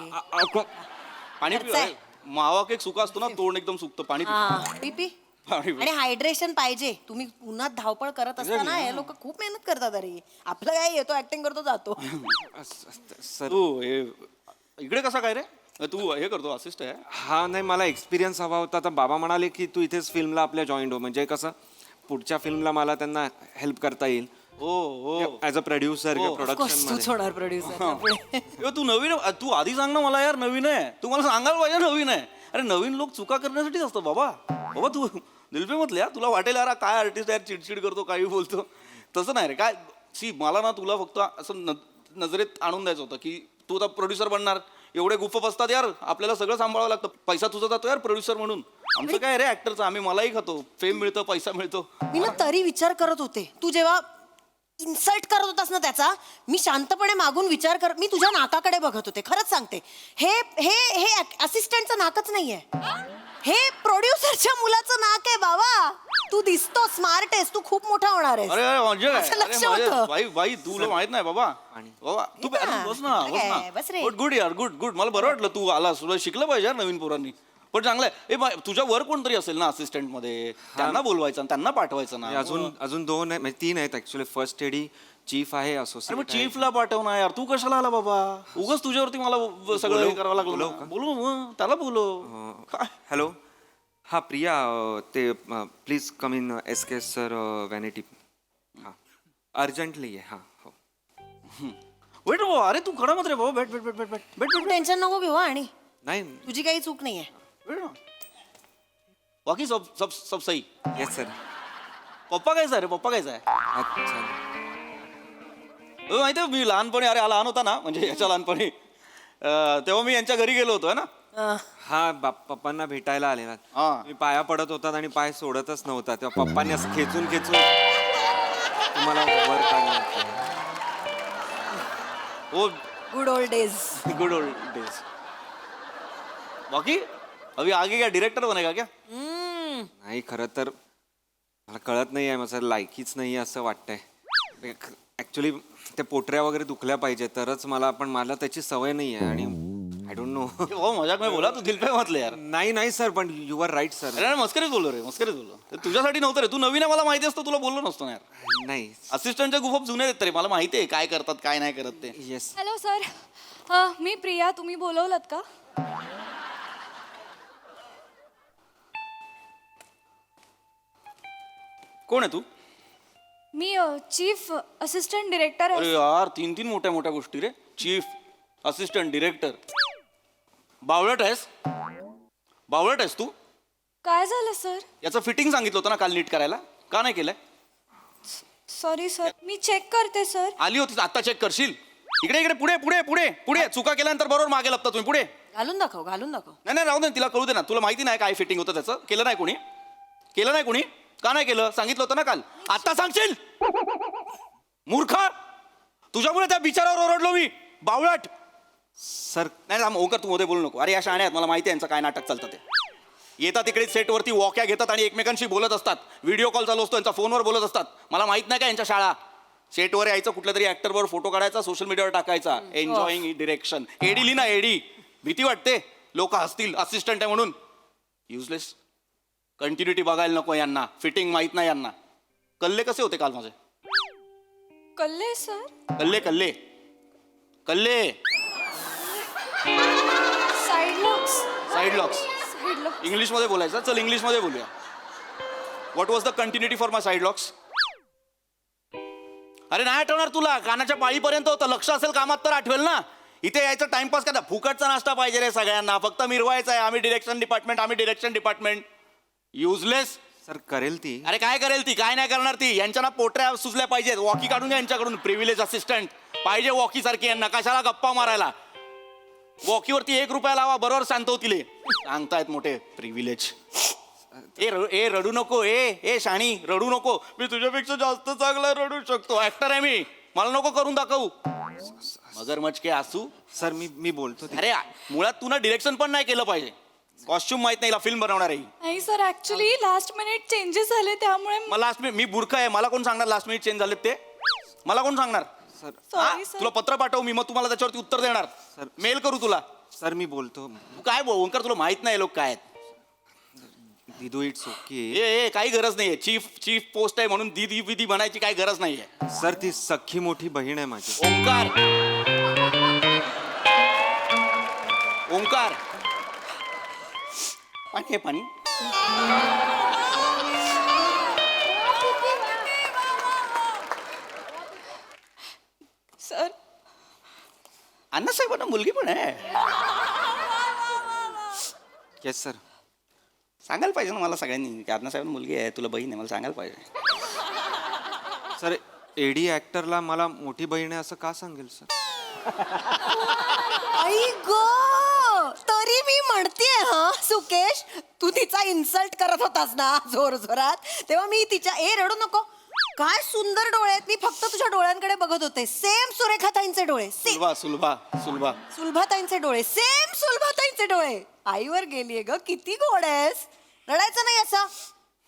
[SPEAKER 5] पाणी पी. अरे, मावा केक सुका असतो ना, तोंड एकदम सुकतं. पाणी पी.
[SPEAKER 13] हा पी पी.
[SPEAKER 5] पाणी पी.
[SPEAKER 13] आणि हायड्रेशन पाहिजे. तुम्ही उन्हात धावपळ करत असताना हे लोक खूप मेहनत करतात. अरे आपलं काय येतो ऍक्टिंग करतो जातो.
[SPEAKER 6] सर
[SPEAKER 5] तू हे इकडे कसा काय रे? तू हे करतो असिस्ट आहे?
[SPEAKER 6] हा नाही, मला एक्सपिरियन्स हवा होता. आता बाबा म्हणाले की तू इथेच फिल्मला आपल्या जॉईंट हो, म्हणजे कसं पुढच्या फिल्मला मला त्यांना हेल्प करता येईल.
[SPEAKER 5] हो
[SPEAKER 6] ॲज अ प्रोड्युसर प्रोडक्शन
[SPEAKER 13] तूच होणार प्रोड्युसर.
[SPEAKER 5] तू नवीन. तू आधी सांग ना मला यार. नवीन आहे. तू मला सांगायला पाहिजे नवीन आहे. अरे नवीन लोक चुका करण्यासाठीच असतं बाबा. बाबा तू दिलपे म्हटल्या तुला वाटेल यार काय आर्टिस्ट यार चिडचिड करतो काही बोलतो. तसं नाही रे. काय मला ना तुला फक्त असं नजरेत आणून द्यायचं होतं की तू आता प्रोड्युसर बनणार. एवढे गुप्प असतात यार. आपल्याला सगळं सांभाळावं लागतं. पैसा तुझा जातो यार प्रोड्युसर म्हणून. आमचं काय रे ऍक्टरचं. आम्ही मलाही खातो. फेम मिळतं, पैसा मिळतो.
[SPEAKER 13] मी ना तरी विचार करत होते. तू जेव्हा इन्सल्ट करत होतास ना त्याचा, मी शांतपणे मागून विचार कर. मी तुझ्या नाकाकडे बघत होते. खरंच सांगते. हे हे हे असिस्टंटचं नाकच नाहीये. हे प्रोड्युसरच्या मुलाचं नाक आहे बाबा. तू दिसतो स्मार्ट आहेस. तू खूप मोठा होणार आहेस.
[SPEAKER 5] अरे म्हणजे
[SPEAKER 13] असं लक्ष होतं.
[SPEAKER 5] बाई तुला माहित नाही बाबा. बाबा तू बस ना.
[SPEAKER 13] बस रे.
[SPEAKER 5] गुड यार. गुड. मला बरं वाटलं तू आलास. तुला शिकलं पाहिजे यार नवीन पोरांनी. पण चांगलं आहे. तुझ्या वर कोणतरी असेल ना असिस्टंट मध्ये. त्यांना बोलवायचं आणि त्यांना पाठवायचं ना.
[SPEAKER 6] अजून 2 आहे, म्हणजे 3 आहेत ऍक्च्युली. फर्स्ट एडी चीफ आहे,
[SPEAKER 5] अरे मग
[SPEAKER 6] असोसिएट.
[SPEAKER 5] चीफला पाठवणार यार. तू कशाला आला बाबा? उगाच तुझ्यावरती मला सगळं हे करावं लागलं. बोलू मग त्याला बोलव.
[SPEAKER 6] हॅलो. हा प्रिया, ते please come in SK sir vanity. हां अर्जंटली आहे. हां हो.
[SPEAKER 5] वेट बाबा. अरे तू खडा मत रे बाबा. भेट.
[SPEAKER 13] टेन्शन नको घेऊ. आणि
[SPEAKER 6] नाही.
[SPEAKER 13] तुझी काही चूक नाहीये.
[SPEAKER 5] बाकी सब सही.
[SPEAKER 6] Yes sir.
[SPEAKER 5] पप्पा कायचा रे? पप्पा कायचा आहे?
[SPEAKER 6] अच्छा.
[SPEAKER 5] माहितीये मी लहानपणी, अरे लहान होता ना, म्हणजे याच्या लहानपणी, तेव्हा मी यांच्या घरी गेलो होतो ना.
[SPEAKER 6] हा पप्पांना भेटायला आले ना. मी पाया पडत होतात आणि पाय सोडतच नव्हता. तेव्हा पप्पांनी असं खेचून तुम्हाला वर काढलं.
[SPEAKER 5] ओ
[SPEAKER 13] गुड ओल्ड डेज.
[SPEAKER 5] बाकी अभी आगे क्या डायरेक्टर बनेगा क्या?
[SPEAKER 6] नाही, खरं तर मला कळत नाही आहे. माझं लायकीच नाही असं वाटतंय ऍक्च्युली. ते पोटऱ्या वगैरे दुखल्या पाहिजे तरच मला त्याची सवय नाही आहे. आणि आय डोंट नो.
[SPEAKER 5] मजाक नाही बोला. तू दिलपे म्हटलं यार.
[SPEAKER 6] नाही सर, पण यू आर राईट सर.
[SPEAKER 5] अरे मस्करीच बोललो रे. मस्करीच बोललो. तुझ्यासाठी नव्हतं रे. तू नवीन आहे मला माहिती असतं तुला बोललो नसतो ना यार.
[SPEAKER 6] नाही.
[SPEAKER 5] असिस्टंटच्या गुफप जुने आहेत रे. मला माहिती आहे काय करतात काय नाही करत ते.
[SPEAKER 6] येस.
[SPEAKER 4] Hello sir. मी प्रिया. तुम्ही बोलवलत का?
[SPEAKER 5] कोण आहे तू?
[SPEAKER 4] मी चीफ असिस्टंट डिरेक्टर
[SPEAKER 5] अरे यार 3 मोठ्या गोष्टी रे. Chief assistant director. बावळट आहेस तू?
[SPEAKER 4] काय झालं सर?
[SPEAKER 5] याचं फिटिंग सांगितलं होतं ना काल नीट करायला. का नाही केलंय?
[SPEAKER 4] Sorry sir. मी चेक करते सर.
[SPEAKER 5] आली होती आता चेक करशील. इकडे पुढे. चुका केल्यानंतर बरोबर मागे लपता तुम्ही. पुढे
[SPEAKER 13] घालून दाखव.
[SPEAKER 5] नाही राहू दे. तिला कळू दे ना. तुला माहिती नाही काय फिटिंग होतं त्याचं. केलं नाही कोणी? का नाही केलं? सांगितलं होतं ना काल. आता सांगशील? मूर्खा. तुझ्यामुळे त्या बिचारावर ओरडलो मी. बावळट.
[SPEAKER 6] सर
[SPEAKER 5] नाही ओंकार तू मध्ये बोलू नको. अरे या शाण्या आहेत. मला माहिती आहे यांचं काय नाटक चालतं ते. येतात तिकडे सेटवरती वॉक्या घेतात आणि एकमेकांशी बोलत असतात. व्हिडिओ कॉल चालू असतो यांचा. फोनवर बोलत असतात. मला माहित नाही का यांच्या शाळा. सेटवर यायचं, कुठल्या तरी ऍक्टर बरोबर फोटो काढायचा, सोशल मीडियावर टाकायचा. Enjoying direction. एडी ली ना एडी. भीती वाटते. लोक हसतील असिस्टंट आहे म्हणून. युजलेस. कंटिन्युटी बघायला नको यांना, फिटिंग माहित नाही यांना. कल्ले कसे होते काल माझे?
[SPEAKER 4] कल्ले सर.
[SPEAKER 5] कल्ले कल्ले कल्ले
[SPEAKER 4] side locks.
[SPEAKER 5] Side locks.
[SPEAKER 4] Side locks.
[SPEAKER 5] इंग्लिशमध्ये बोलायचं. चल इंग्लिशमध्ये बोलूया. What was the continuity for my side locks? अरे नाही आठवणार तुला, कानाच्या पाळीपर्यंत होतं. लक्ष असेल कामात तर आठवेल ना. इथे यायचं टाइमपास करा. फुकटचा नाश्ता पाहिजे रे सगळ्यांना, फक्त मिरवायचा आहे. आम्ही डिरेक्शन डिपार्टमेंट. युजलेस.
[SPEAKER 6] सर करेल ती.
[SPEAKER 5] अरे काय करेल ती, काय नाही करणार ती. यांच्या ना पोटऱ्या सुचल्या पाहिजेत. वॉकी काढून घ्या यांच्याकडून. प्रिव्हिलेज असिस्टंट पाहिजे वॉकी सारखी यांना. कशाला गप्पा मारायला. वॉकीवरती 1 रुपया लावा, बरोबर सांगतो तिले. सांगतायत मोठे प्रिव्हिलेज. ए रडू नको. ए शाणी रडू नको. मी तुझ्यापेक्षा जास्त चांगला रडू शकतो. ऍक्टर आहे मी, मला नको करून दाखवू. मगरमच्छ के आसू.
[SPEAKER 6] सर मी बोलतो ते.
[SPEAKER 5] अरे मुळात तू ना डिरेक्शन पण नाही केलं पाहिजे. कॉस्ट्युम माहित नाही, फिल्म बनवणार आहे.
[SPEAKER 4] नाही sir, actually last minute changes झाले त्यामुळे.
[SPEAKER 5] मला लास्ट मिनिट, मी मूर्ख आहे. मला कोण सांगणार लास्ट मिनिट चेंज झाले ते? मला कोण सांगणार?
[SPEAKER 4] Sorry sir.
[SPEAKER 5] तुला पत्र पाठव मी, मग तुम्हाला त्याच्यावरती उत्तर देणार. मेल करू तुला?
[SPEAKER 6] सर मी बोलतो.
[SPEAKER 5] तू काय ओंकार, तुला माहित नाही लोक काय आहेत.
[SPEAKER 6] दिदू इट्स ओके.
[SPEAKER 5] ए काही गरज नाहीये. चीफ पोस्ट आहे म्हणून दीदी विधी बनायची काही गरज नाहीये.
[SPEAKER 6] सर ती सख्खी मोठी बहीण आहे माझी.
[SPEAKER 5] ओंकार पाणी हे पाणी.
[SPEAKER 4] सर
[SPEAKER 5] अण्णासाहेबांना मुलगी पण आहे.
[SPEAKER 6] Yes sir.
[SPEAKER 5] सांगायला पाहिजे ना मला सगळ्यांनी की अण्णासाहेबांना मुलगी आहे, तुला बहीण आहे. मला सांगायला पाहिजे.
[SPEAKER 6] सर एडी ऍक्टरला मला मोठी बहीण आहे असं का सांगेल सर?
[SPEAKER 13] आई गो, तरी मी म्हणतेय हा सुकेश, तू तिचा इन्सल्ट करत होतास ना जोर जोरात, तेव्हा मी तिच्या रडू नको. काय सुंदर डोळे आहेत. मी फक्त तुझ्या डोळ्यांकडे बघत होते. सेम सुरेखाताईंचे डोळे. सुलभाताईंचे डोळे सेम. सुलभाताईंचे डोळे. आईवर गेलीये ग. किती गोड आहेस. रडायचं नाही असं.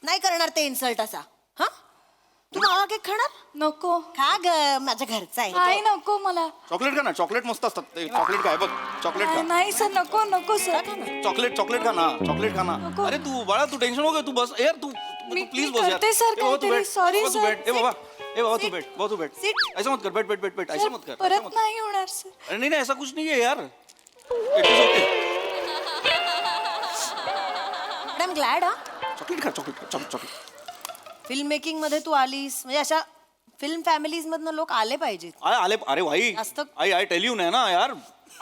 [SPEAKER 13] नाही करणार ते इन्सल्ट असा. हा तू मावा केक खाणार?
[SPEAKER 4] नको.
[SPEAKER 13] खा ग, माझ्या घरचा आहे.
[SPEAKER 4] काय नको मला.
[SPEAKER 5] चॉकलेट खा ना. चॉकलेट मस्त असतात. चॉकलेट काय बघ. चॉकलेट खा.
[SPEAKER 4] नाही सर, नको सर.
[SPEAKER 5] चॉकलेट खा ना. चॉकलेट खा ना. अरे तू बाळा, तू टेन्शन नको. तू बस यार. तू प्लीज बस यार.
[SPEAKER 4] सर काहीतरी. Sorry sir.
[SPEAKER 5] ए बाबा तू बैठ. ऐसा मत कर. बैठ. ऐसा मत कर.
[SPEAKER 4] परत नाही होणार सर.
[SPEAKER 5] अरे नहीं ऐसा कुछ नहीं है यार.
[SPEAKER 13] I'm glad हा.
[SPEAKER 5] चॉकलेट खा. चॉकलेट.
[SPEAKER 13] फिल्म मेकिंग मध्ये तू आलीस म्हणजे अशा फिल्म फॅमिलीज मधनं लोक आले पाहिजेत.
[SPEAKER 5] आले. अरे भाई आई टेल यू नाही ना यार.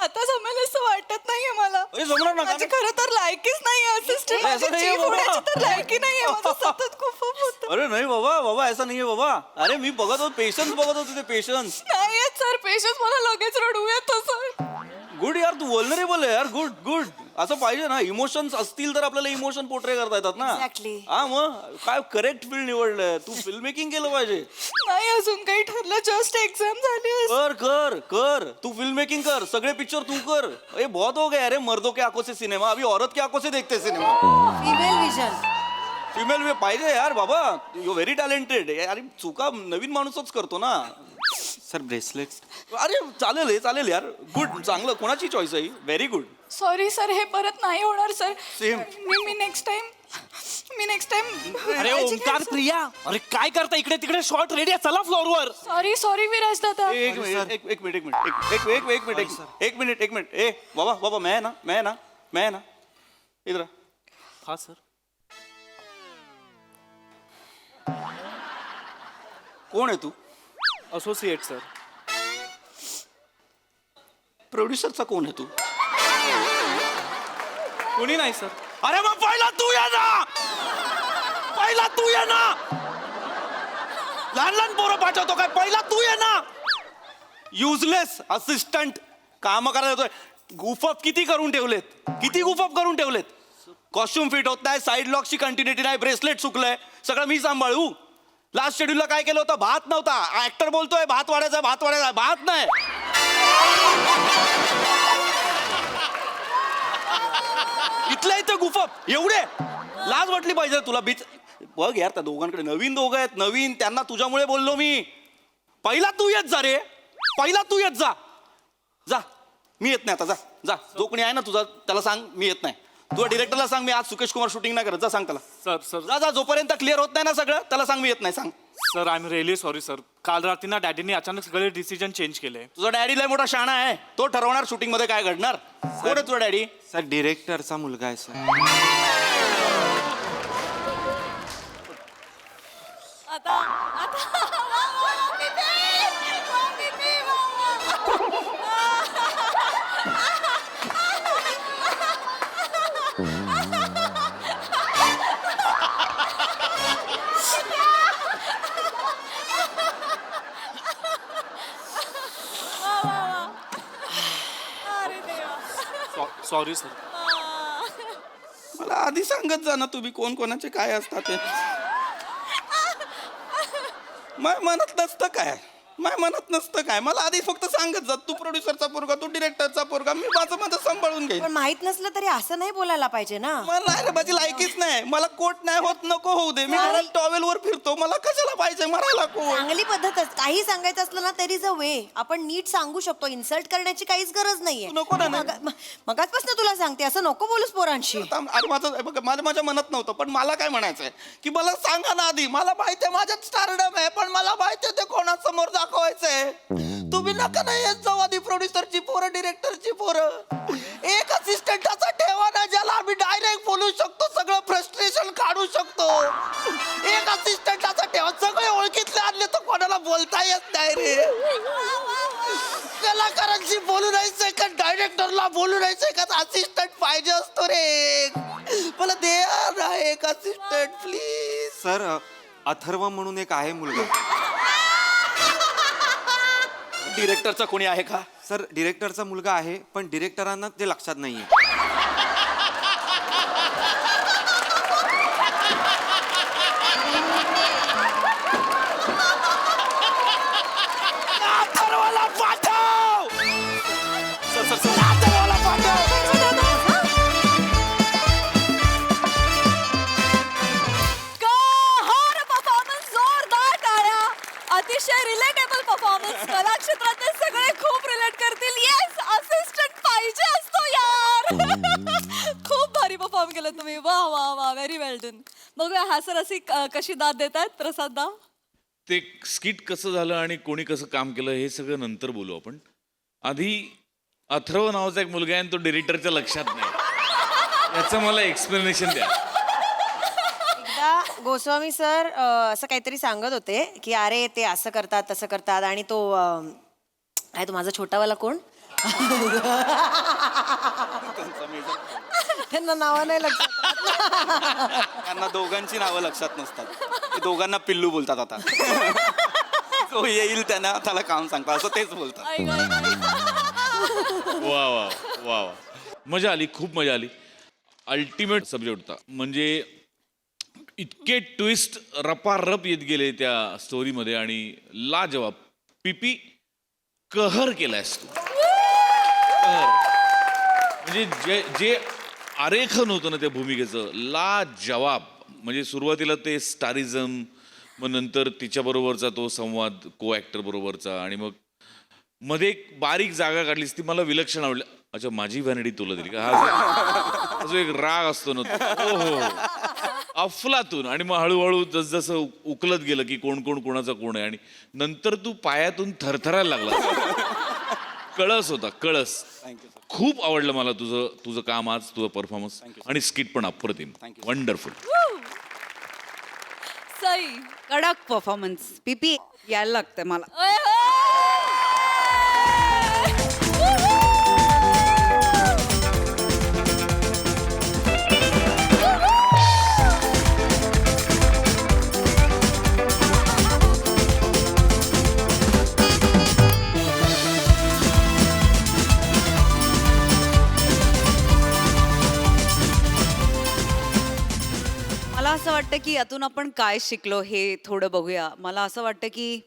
[SPEAKER 4] आता जमेल असं वाटत नाहीये मला.
[SPEAKER 5] जमणार ना.
[SPEAKER 4] माझी खरं तर लायकीच नाहीये असिस्टंट.
[SPEAKER 5] ऐसा नहीं है बाबा.
[SPEAKER 4] तर लायकी नाहीये. माझं सतत खूप होतं.
[SPEAKER 5] अरे नाही बाबा ऐसा नहीं है बाबा. अरे मी बघत होतो पेशन्स बघत होते. ते पेशन्स
[SPEAKER 4] नाही सर. पेशन्स मला लगेच रडू येतं सर.
[SPEAKER 5] गुड यार. तू वल्नरेबल आहे यार. गुड असं पाहिजे ना. इमोशन्स असतील तर आपल्याला इमोशन पोर्ट्रे करता येतात ना.
[SPEAKER 13] Exactly.
[SPEAKER 5] हा मग काय करेक्ट फील्ड निवडलंय तू. फिल्म मेकिंग केलं पाहिजे.
[SPEAKER 4] नाही अजून काही ठरलं. जस्ट एक्झाम झाली.
[SPEAKER 5] कर तू फिल्म मेकिंग कर. सगळे पिक्चर तू कर. अरे बहुत हो गया. अरे मर्दों के आंखों से सिनेमा, अभी औरत के आंखों से देखते सिनेमा.
[SPEAKER 13] Female vision.
[SPEAKER 5] फिमेल पाहिजे यार बाबा. You very talented. अरे चुका नवीन माणूसच करतो ना.
[SPEAKER 6] Sir bracelet.
[SPEAKER 5] अरे चालेल यार. गुड. चांगलं. कोणाची चॉईस आहे? Very good.
[SPEAKER 4] सॉरी सर, हे परत नाही होणार सर.
[SPEAKER 5] सेम.
[SPEAKER 4] मी नेक्स्ट टाइम.
[SPEAKER 8] अरे ओंकार प्रिया, अरे काय करता इकडे तिकडे? शॉर्ट रेडी आहे, चला फ्लोअरवर.
[SPEAKER 4] सॉरी विराज दादा.
[SPEAKER 5] एक मिनिट. ए बाबा मैं ना इधर.
[SPEAKER 8] हा सर.
[SPEAKER 5] कोण आहे तू?
[SPEAKER 8] Associate sir.
[SPEAKER 5] प्रोड्युसरचा कोण आहे तू?
[SPEAKER 8] कोणी नाही सर.
[SPEAKER 5] अरे मग पहिला तू ये ना. लहान पोरं पाठवतो काय? पहिला तू ये ना. युजलेस असिस्टंट काम करायला येतोय. गुफअप किती करून ठेवलेत. कॉस्ट्युम फिट होत नाही. साईड लॉकची कंटिन्युटी नाही. ब्रेसलेट चुकलंय. सगळं मी सांभाळू. लास्ट शेड्यूलला काय केलं होतं? भात नव्हता. ऍक्टर बोलतोय भात वाढायचा. भात नाही. इथल्या इथं गुफअप. एवढे लाज वाटली पाहिजे तुला. बघ यार, त्या दोघांकडे दोघं आहेत. नवीन त्यांना तुझ्यामुळे बोललो मी. पहिला तू येत जा रे. जा. मी येत नाही आता. जा जो कोणी आहे ना तुझा त्याला सांग मी येत नाही. तुझ्या डिरेक्टरला सांग मी आज सुकेश कुमार शूटिंग नाही करत. जा सांग त्याला.
[SPEAKER 16] सर
[SPEAKER 5] जा जा जोपर्यंत क्लिअर होत नाही ना सगळं त्याला सांग मी येत नाही. सांग.
[SPEAKER 16] Sir I am really sorry sir. काल रात्री ना डॅडीने अचानक सगळे डिसिजन चेंज केले.
[SPEAKER 5] तुझा डॅडी लय मोठा शाणा आहे. तो ठरवणार शूटिंग मध्ये काय घडणार. कोण आहे तुझा डॅडी?
[SPEAKER 6] सर डिरेक्टरचा मुलगा आहे सर.
[SPEAKER 16] Sorry sir.
[SPEAKER 5] मला आधी सांगत जा ना तुम्ही कोण कोणाचे काय असतात ते. माय म्हणत नसतं काय. माय म्हणत नसतं काय. मला आधी फक्त सांगत जा. तू प्रोड्युसरचा पोरगा तू डिरेक्टरचा पोरगा. मी माझं माझं सांभाळून घेईन.
[SPEAKER 13] पण माहित नसलं तरी असं नाही बोलायला पाहिजे ना.
[SPEAKER 5] मला नाही रे माझी लायकीच नाही. मला कोट नाही होत नको होऊ दे. मी घरात टॉवेलवर फिरतो. मला कशाला पाहिजे मरायला कोट.
[SPEAKER 13] चांगली पद्धतच. काही सांगायचं असलं ना तरी ज वे आपण नीट सांगू शकतो. इन्सल्ट करण्याची काहीच गरज नाहीये.
[SPEAKER 5] नको ना.
[SPEAKER 13] मगाचपासून तुला सांगते असं नको बोलूस पोरांशी.
[SPEAKER 5] अरे माझं माझ्या मनात नव्हतं पण मला काय म्हणायचंय की मला सांगा ना आधी. मला माहितीये माझ्यात स्टारडम आहे पण मला माहितीये ते कोणासमोर दाखवायचंय. तुम्ही नका नाही येत जाऊ आधी प्रोड्युसरची पोरं डिरेक्टरची पोरं. एक असिस्टंटाचा ठेवा ना ज्याला आम्ही डायरेक्ट बोलू शकतो. सगळं फ्रस्ट्रेशन काढू शकतो. एक असिस्टंटाचा ठेवा. सगळे ओळखीतले आणले तर कोणाला बोलता येत नाही रे. कलाकारांशी बोलू राहायचंय का डायरेक्टरला बोलू राहायचंय का असिस्टंट पाहिजे असतो रे. मला दे ना एक असिस्टंट प्लीज.
[SPEAKER 6] सर अथर्व म्हणून एक आहे मुलगा.
[SPEAKER 5] डिरेक्टरचा कोणी आहे का?
[SPEAKER 6] सर डिरेक्टरचा मुलगा आहे पण डिरेक्टरांना ते लक्षात नाहीये.
[SPEAKER 5] अथर्वला पाठव. सर अथर्वला पाठव.
[SPEAKER 4] जोरदार टाळ्या. अतिशय रिलेटेबल परफॉर्मन्स. कला क्षेत्रातले सगळे खूप रिलेट करतील. येस असिस्टंट पाहिजे असतो यार. खूप भारी परफॉर्म केलं तुम्ही. वा वा वा व्हेरी वेल डन. बघूया हासर अशी कशी दाद देतात प्रसाद दा.
[SPEAKER 10] ते स्किट कसं झालं आणि कोणी कसं काम केलं हे सगळं नंतर बोलू आपण. आधी अथर्व नावाचा एक मुलगा आहे आणि तो डिरेक्टरच्या लक्षात नाही. याचं मला एक्सप्लेनेशन द्या.
[SPEAKER 13] एकदा गोस्वामी सर असं काहीतरी सांगत होते की अरे ते असं करतात तसं करतात आणि तो आहे तो माझा छोटावाला कोण त्यांना नावं नाही लक्षात.
[SPEAKER 5] त्यांना दोघांची नावं लक्षात नसतात. ते दोघांना पिल्लू बोलतात आता. तो येईल त्याला काम सांगतात असं तेच बोलतात.
[SPEAKER 10] वा वा वा वा मजा आली. खूप मजा आली. अल्टिमेट सब्जेक्ट होता. म्हणजे इतके ट्विस्ट रपारप येत गेले त्या स्टोरीमध्ये आणि लाजवाब. पीपी कहर केलायस तू. म्हणजे जे आरेखन होतं ना त्या भूमिकेचं लाजवाब. म्हणजे सुरुवातीला ते स्टारिझम मग नंतर तिच्याबरोबरचा तो संवाद को ॲक्टर बरोबरचा आणि मग मध्ये एक बारीक जागा काढलीस ती मला विलक्षण आवडली. अच्छा माझी व्हॅनिटी तुला दिली का. हा जो एक राग असतो ना तो हो अफलातून. आणि मग हळूहळू जसजसं उकलत गेलं की कोण कोण कोणाचा कोण आहे आणि नंतर तू पायातून थरथरायला लागला. कळस होता कळस. खूप आवडलं मला तुझं काम आज तुझा परफॉर्मन्स आणि स्किट पण अप्रतिम. वंडरफुल.
[SPEAKER 4] सई
[SPEAKER 2] कडक परफॉर्मन्स. पीपी यायला लागतं मला. मला असं वाटतं की यातून आपण काय शिकलो हे थोडं बघूया. मला असं वाटतं की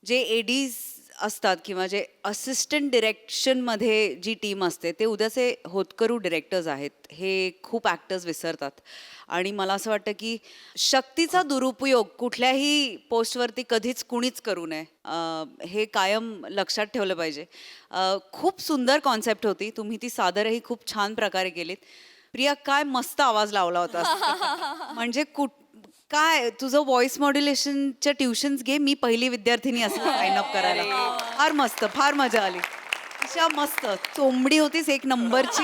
[SPEAKER 2] जे एडीज असतात किंवा जे असिस्टंट डिरेक्शनमध्ये जी टीम असते ते उद्याचे होतकरू डिरेक्टर्स आहेत हे खूप ॲक्टर्स विसरतात. आणि मला असं वाटतं की शक्तीचा दुरुपयोग कुठल्याही पोस्टवरती कधीच कुणीच करू नये, हे कायम लक्षात ठेवलं पाहिजे. खूप सुंदर कॉन्सेप्ट होती, तुम्ही ती सादरही खूप छान प्रकारे केलीत. प्रिया, काय मस्त आवाज लावला होता. म्हणजे काय तुझं व्हॉइस मॉड्युलेशनच्या ट्युशन्स घे, मी पहिली विद्यार्थिनी असं साइन अप करायला. फार मस्त, फार मजा आली. अशा मस्त चोंबडी होतीस एक नंबरची,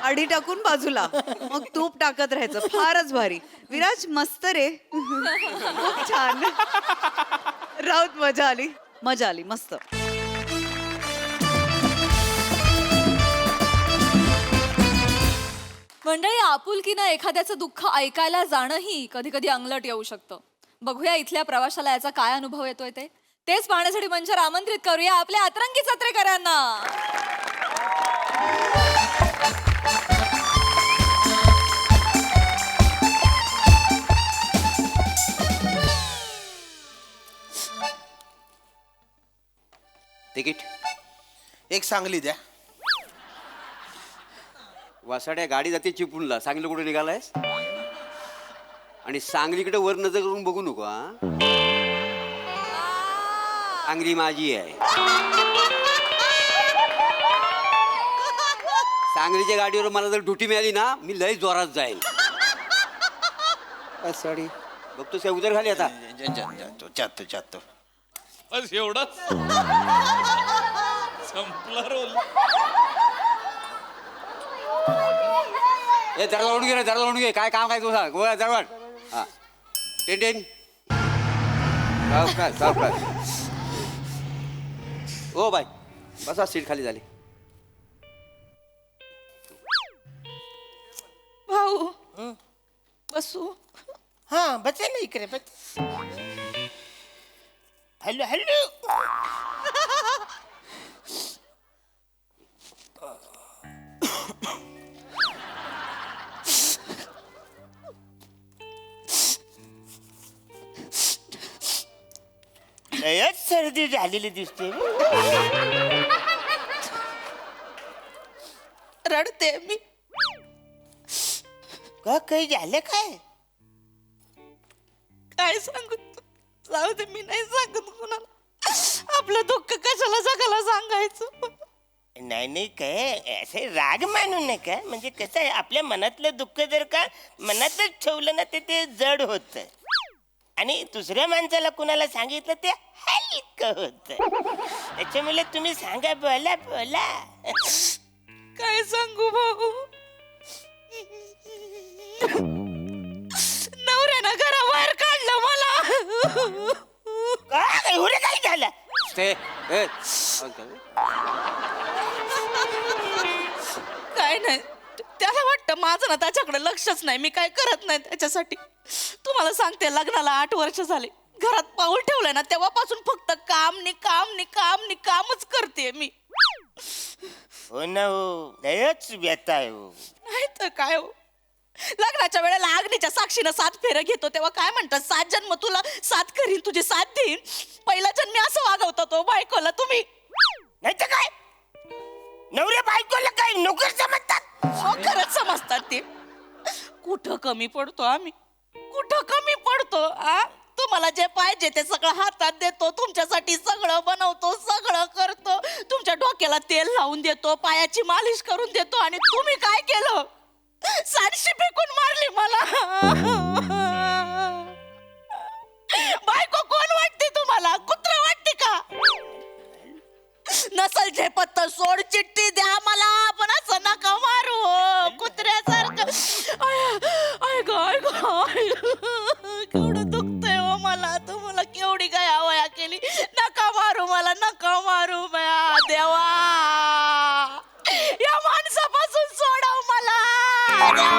[SPEAKER 2] आडी टाकून बाजूला मग तूप टाकत राहायचं. फारच भारी. विराज मस्त रे. खूप छान. राऊत मजा आली, मजा आली, मस्त.
[SPEAKER 4] मंडळी, आपुलकीनं एखाद्याचं दुःख ऐकायला जाणंही कधी कधी अंगलट येऊ शकतं. बघूया इथल्या प्रवाशाला याचा काय अनुभव येतोय तेच पाहण्यासाठी मंचावर आमंत्रित करूया आपल्या अतरंगी सत्रेकरांना.
[SPEAKER 17] तिकीट
[SPEAKER 11] एक सांगली द्या.
[SPEAKER 17] वासाड्या गाडी जाते चिपळूणला. सांगली कुठे निघालायस? आणि सांगलीकडे वर नजर करून बघू नको हा. सांगली माझी आहे. सांगलीच्या गाडीवर मला जर ड्युटी मिळाली ना, मी लय जोरात जाईल. साडी बघतोस काय उतर खाली आता.
[SPEAKER 11] जातो
[SPEAKER 10] बस एवढंच संपला रोल.
[SPEAKER 17] ए दरवाजा ओढून घे रे, दरवाजा ओढून घे. काय काम काय तुझा गोळ्या दरवाज. हा टेन सावकाश. ओ बाय बसा, सीट खाली झाली.
[SPEAKER 11] भाऊ बसू. हा बचे ना इकडे बस. Hello hello. लयच सर्दी झालेली दिसते. रडते मी. का काही झालं काय सांगू. जाऊ दे, मी नाही सांगत कोणाला. आपलं दुःख कशाला जगाला सांगायचं. नाही काय असे राग मानू नका. म्हणजे कसं आहे, आपल्या मनातलं दुःख जर का मनातच ठेवलं ना ते जड होत. आणि दुसऱ्या माणसाला कुणाला सांगितलं ते हलकं होत. त्याच्यामुळे तुम्ही सांगा, बोला. काय सांगू भाऊ. नवऱ्यानं घराबाहेर काढलं मला. काय झालं काय नाही. त्याला वाटतं माझं ना त्याच्याकडे लक्षच नाही, मी काय करत नाही त्याच्यासाठी. तुम्हाला सांगते, लग्नाला 8 वर्ष झाले. घरात पाऊल ठेवलंय ना तेव्हापासून फक्त कामच करते मी. हो ना, हो लयच व्यथा आहे. हो नाही तर काय. हो लग्नाच्या वेळेला अग्नीच्या साक्षीनं 7 फेऱ्या घेतो तेव्हा काय म्हणतात, 7 जन्म तुला साथ करीन, तुझी साथ देईन. पहिला जन्मी असं वागवता तो बायकोला तुम्ही. नाही तर काय, नवऱ्या बायकोला काय नोकर समजतात. नोकरच समजतात ते. कुठं कमी पडतो आम्ही, कुठं कमी पडतो. तुम्हाला जे पाहिजे ते सगळं हातात देतो, तुमच्यासाठी सगळं बनवतो, सगळं करतो, तुमच्या डोक्याला तेल लावून देतो, पायाची मालिश करून देतो. आणि तुम्ही काय केलं, साडशी फेकून मारली मला. बायको कोण वाटते तुम्हाला, कुत्रा वाटते का. नसल झेपत तर सोड, चिठ्ठी द्या मला, पण असं नका मारू कुत्र्यासारखं. केवढं दुखतंय हो मला. तुम्हाला केवढी काय हवया केली. नका मारू मला, नका मारू देवा. या माणसापासून सोडव मला देवा.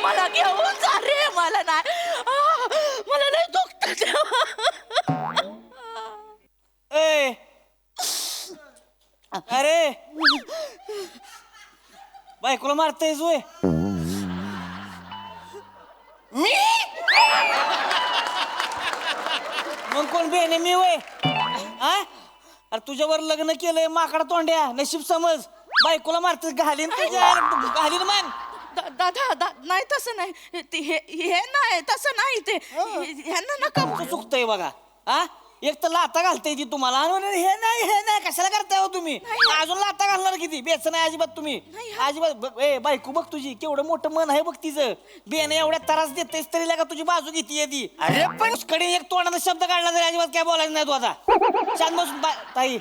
[SPEAKER 11] मला घेऊन जा रे. मला नाही, मला लय दुखत देवा.
[SPEAKER 18] अरे बायकोला मारतायस होय.
[SPEAKER 11] मी
[SPEAKER 18] मग कोण बेने मी वय. हा अरे तुझ्यावर लग्न केलंय माकडा तोंड्या नशीब समज बायकोला मारते घालीन घालीन मान
[SPEAKER 12] दादा नाही तसं नाही हे नाही तसं नाही ते ह्यांना नका
[SPEAKER 18] चुकतंय बघा हा एक तर लाता घालताय ती तुम्हाला आणि हे नाही कशाला करताय हो तुम्ही अजून लाता घालणार किती बेच नाही अजिबात तुम्ही अजिबात ए बायको बघ तुझी केवढं मोठं मन आहे बघ तिचं बेन एवढ्या त्रास देतेस तरी का तुझी बाजू घेते ती अरे पण कडे एक तोंडाचा शब्द काढला तरी अजिबात काय बोलायचं नाही तू आता शांत बसून ताई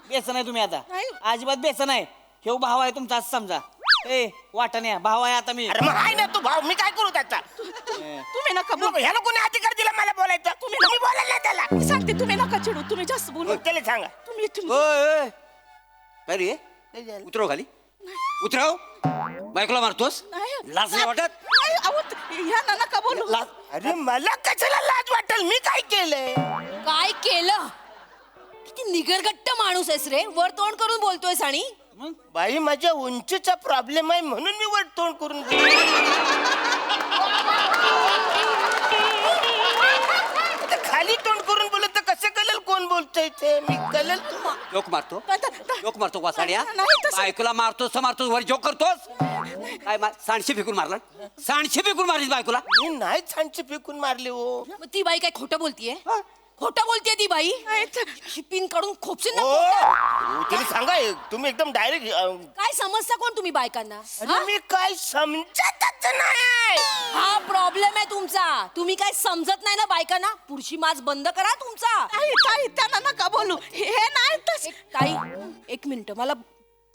[SPEAKER 18] बेच नाही तुम्ही आता अजिबात बेच नाही हे भाव आहे तुमचा असं समजा ए वाटाण्या भाव आहे आता मी
[SPEAKER 11] आहे ना तू भाऊ मी काय करू त्याचा
[SPEAKER 12] तुम्ही नका बोलू
[SPEAKER 11] ह्याला कोणी अधिकार दिला मला बोलायचं तुम्ही बोलायला नाही त्याला
[SPEAKER 12] मी सांगते तुम्ही नका चिडू तुम्ही जास्त बोलू
[SPEAKER 11] त्याला सांगा
[SPEAKER 12] तुम्ही
[SPEAKER 17] काय रे उतरव खाली उतरव बायकोला मारतोस लाज नाही वाटत
[SPEAKER 12] ह्यांना नका बोलू
[SPEAKER 11] अरे मला कशाला लाज वाटेल मी काय केलंय
[SPEAKER 9] काय केलं किती निगरगट्ट माणूस आहेस रे वर तोंड करून बोलतोयस आणि
[SPEAKER 11] बाई माझ्या उंचीचा प्रॉब्लेम आहे म्हणून मी वर तोंड करून खाली तोंड करून बोलत तर कसं कळेल कोण बोलतोय ते मी कळेल
[SPEAKER 17] जोक मारतो वासाड्या बायकोला मारतोस वर जोक करतोस काय सांडशी फेकून मारला सांडशी फेकून मारली बायकोला
[SPEAKER 11] मी नाही सांडशी फेकून मारली हो
[SPEAKER 9] मग ती बाई काय खोटं बोलतीये खोटं बोलतीये ती बाई पिन काढून खोपशील
[SPEAKER 11] तुम्ही सांगा तुम्ही एकदम डायरेक्ट
[SPEAKER 9] काय समजता कोण तुम्ही बायकांना
[SPEAKER 11] मी काय समजतच नाही
[SPEAKER 9] हा प्रॉब्लेम आहे तुमचा तुम्ही काय समजत नाही ना बायकांना पुढची माज बंद करा तुमचा
[SPEAKER 12] त्यांना नका बोलू हे नाही
[SPEAKER 9] ताई एक मिनिट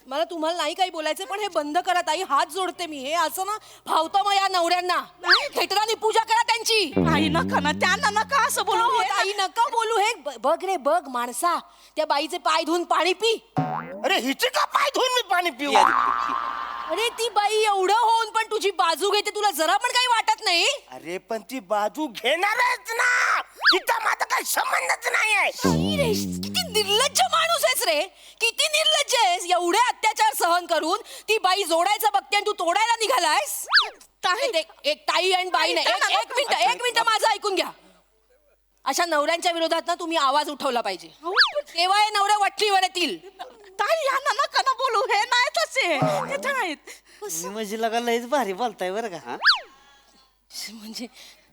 [SPEAKER 9] मला तुम्हाला नाही काही बोलायचं पण हे बंद करा ताई हात जोडते मी हे असं ना भावतं मग या नवऱ्यांना खेटराने पूजा करा त्यांची
[SPEAKER 12] आई नका ना त्यांना नका असं बोलू
[SPEAKER 9] ताई नका बोलू हे बघ रे बघ माणसा त्या बाईचे पाय धुवून पाणी पी
[SPEAKER 11] अरे हिचे का पाय धुवून मी पाणी पिऊ
[SPEAKER 9] अरे ती बाई एवढं होऊन पण तुझी बाजू घेते तुला जरा पण काही वाटत नाही
[SPEAKER 11] अरे पण ती बाजू घेणारच ना तिचा माझा काही संबंधच नाही आहे
[SPEAKER 9] किती निर्लज्ज माणूस आहेस रे किती निर्लज्ज आहेस एवढे अत्याचार सहन करून ती बाई जोडायचं बघते आणि तू तोडायला निघालायस एक ताई आणि बाई नाही एक मिनिट माझं ऐकून घ्या अशा नवऱ्यांच्या विरोधात ना तुम्ही आवाज उठवला पाहिजे तेव्हा हे नवऱ्या वठणीवर येतील
[SPEAKER 12] ताई यांना नका ना बोलू हे नाही तसे ते नाहीत
[SPEAKER 18] म्हणजे लगा लयच भारी बोलताय बरं का
[SPEAKER 9] म्हणजे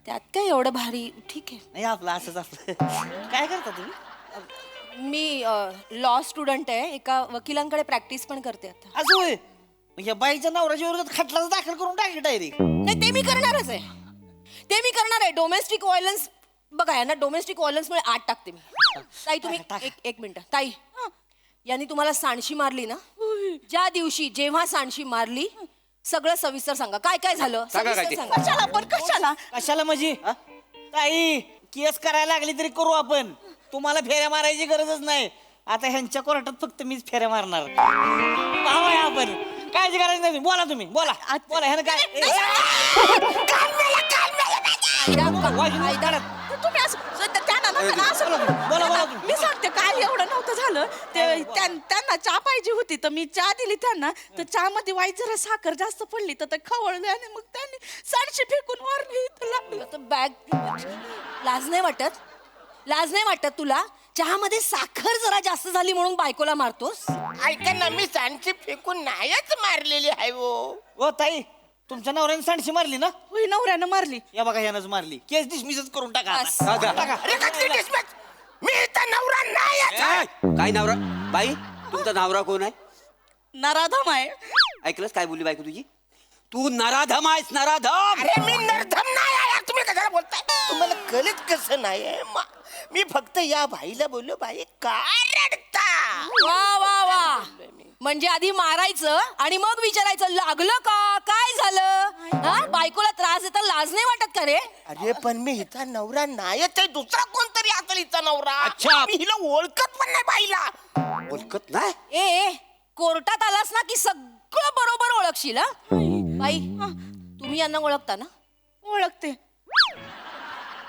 [SPEAKER 9] त्यात काय एवढं भारी ठीक आहे
[SPEAKER 18] नाही आपलं असंच आपलं काय करता तुम्ही
[SPEAKER 9] मी लॉ स्टुडंट आहे एका वकिलांकडे प्रॅक्टिस पण करते आता
[SPEAKER 18] असं होय या बाईच्या नवऱ्याच्या विरोधात खटलाच दाखल करून टाकले डायरेक्ट
[SPEAKER 9] नाही ते मी करणारच आहे डोमेस्टिक व्हायलन्स बघा यांना डोमेस्टिक व्हायलन्समुळे आत टाकते मी ताई तुम्ही एक मिनिट ताई यांनी तुम्हाला सांडशी मारली ना ज्या दिवशी जेव्हा सांडशी मारली सगळं सविस्तर सांगा काय काय झालं
[SPEAKER 18] कशाला म्हणजे ताई केस करायला लागली तरी करू आपण तुम्हाला फेऱ्या मारायची गरजच नाही आता ह्यांच्या कोर्टात फक्त मीच फेऱ्या मारणार पाहूया आपण काळजी करायची नाही बोला तुम्ही बोला ह्यानं काय
[SPEAKER 12] तुम्ही बोला मी सांगते काय एवढं नव्हतं झालं ते त्यांना चहा पाहिजे होती तर मी चहा दिली त्यांना तर चहा मध्ये वाईट जरा साखर जास्त पडली तर ते खवळले आणि मग त्यांनी सांडशी फेकून मारली
[SPEAKER 9] बॅग लाज नाही वाटत तुला चहामध्ये साखर जरा जास्त झाली म्हणून बायकोला मारतोस
[SPEAKER 11] ऐका ना मी सांडशी फेकून नाहीच मारलेली आहे
[SPEAKER 18] ओ ताई तुमच्या नवऱ्याने सांडशी मारली ना
[SPEAKER 12] होय नवऱ्यानं मारली
[SPEAKER 18] या बघा ह्यानंच मारली केस डिसमिसच करून टाका
[SPEAKER 11] मी नवरा नाही
[SPEAKER 17] काय नवरा बाई तुमचा नवरा कोण आहे
[SPEAKER 12] नराधम आहे
[SPEAKER 17] ऐकलंस काय बोलली बायको तुझी तू नराधम आहेस नराधम
[SPEAKER 11] अरे मी नराधम नाही आहे तुम्ही कशाला बोलताय तुम्हाला कळत कसं नाही मी फक्त या बाईला बोललो बाई काय रडता
[SPEAKER 9] वा वा वा म्हणजे आधी मारायचं आणि मग विचारायचं लागलं का काय झालं हा बायकोला त्रास देता लाज नाही वाटत का रे
[SPEAKER 11] अरे पण मी हिचा नवरा नाहीच आहे दुसरा कोणतरी असेल हिचा नवरा
[SPEAKER 17] अच्छा
[SPEAKER 11] मी हिला ओळखत पण नाही बाईला
[SPEAKER 17] ओळखत नाही
[SPEAKER 9] ए कोर्टात आलास ना की सगळं बरोबर ओळखशील हा बाई तुम्ही यांना ओळखता ना
[SPEAKER 12] ओळखते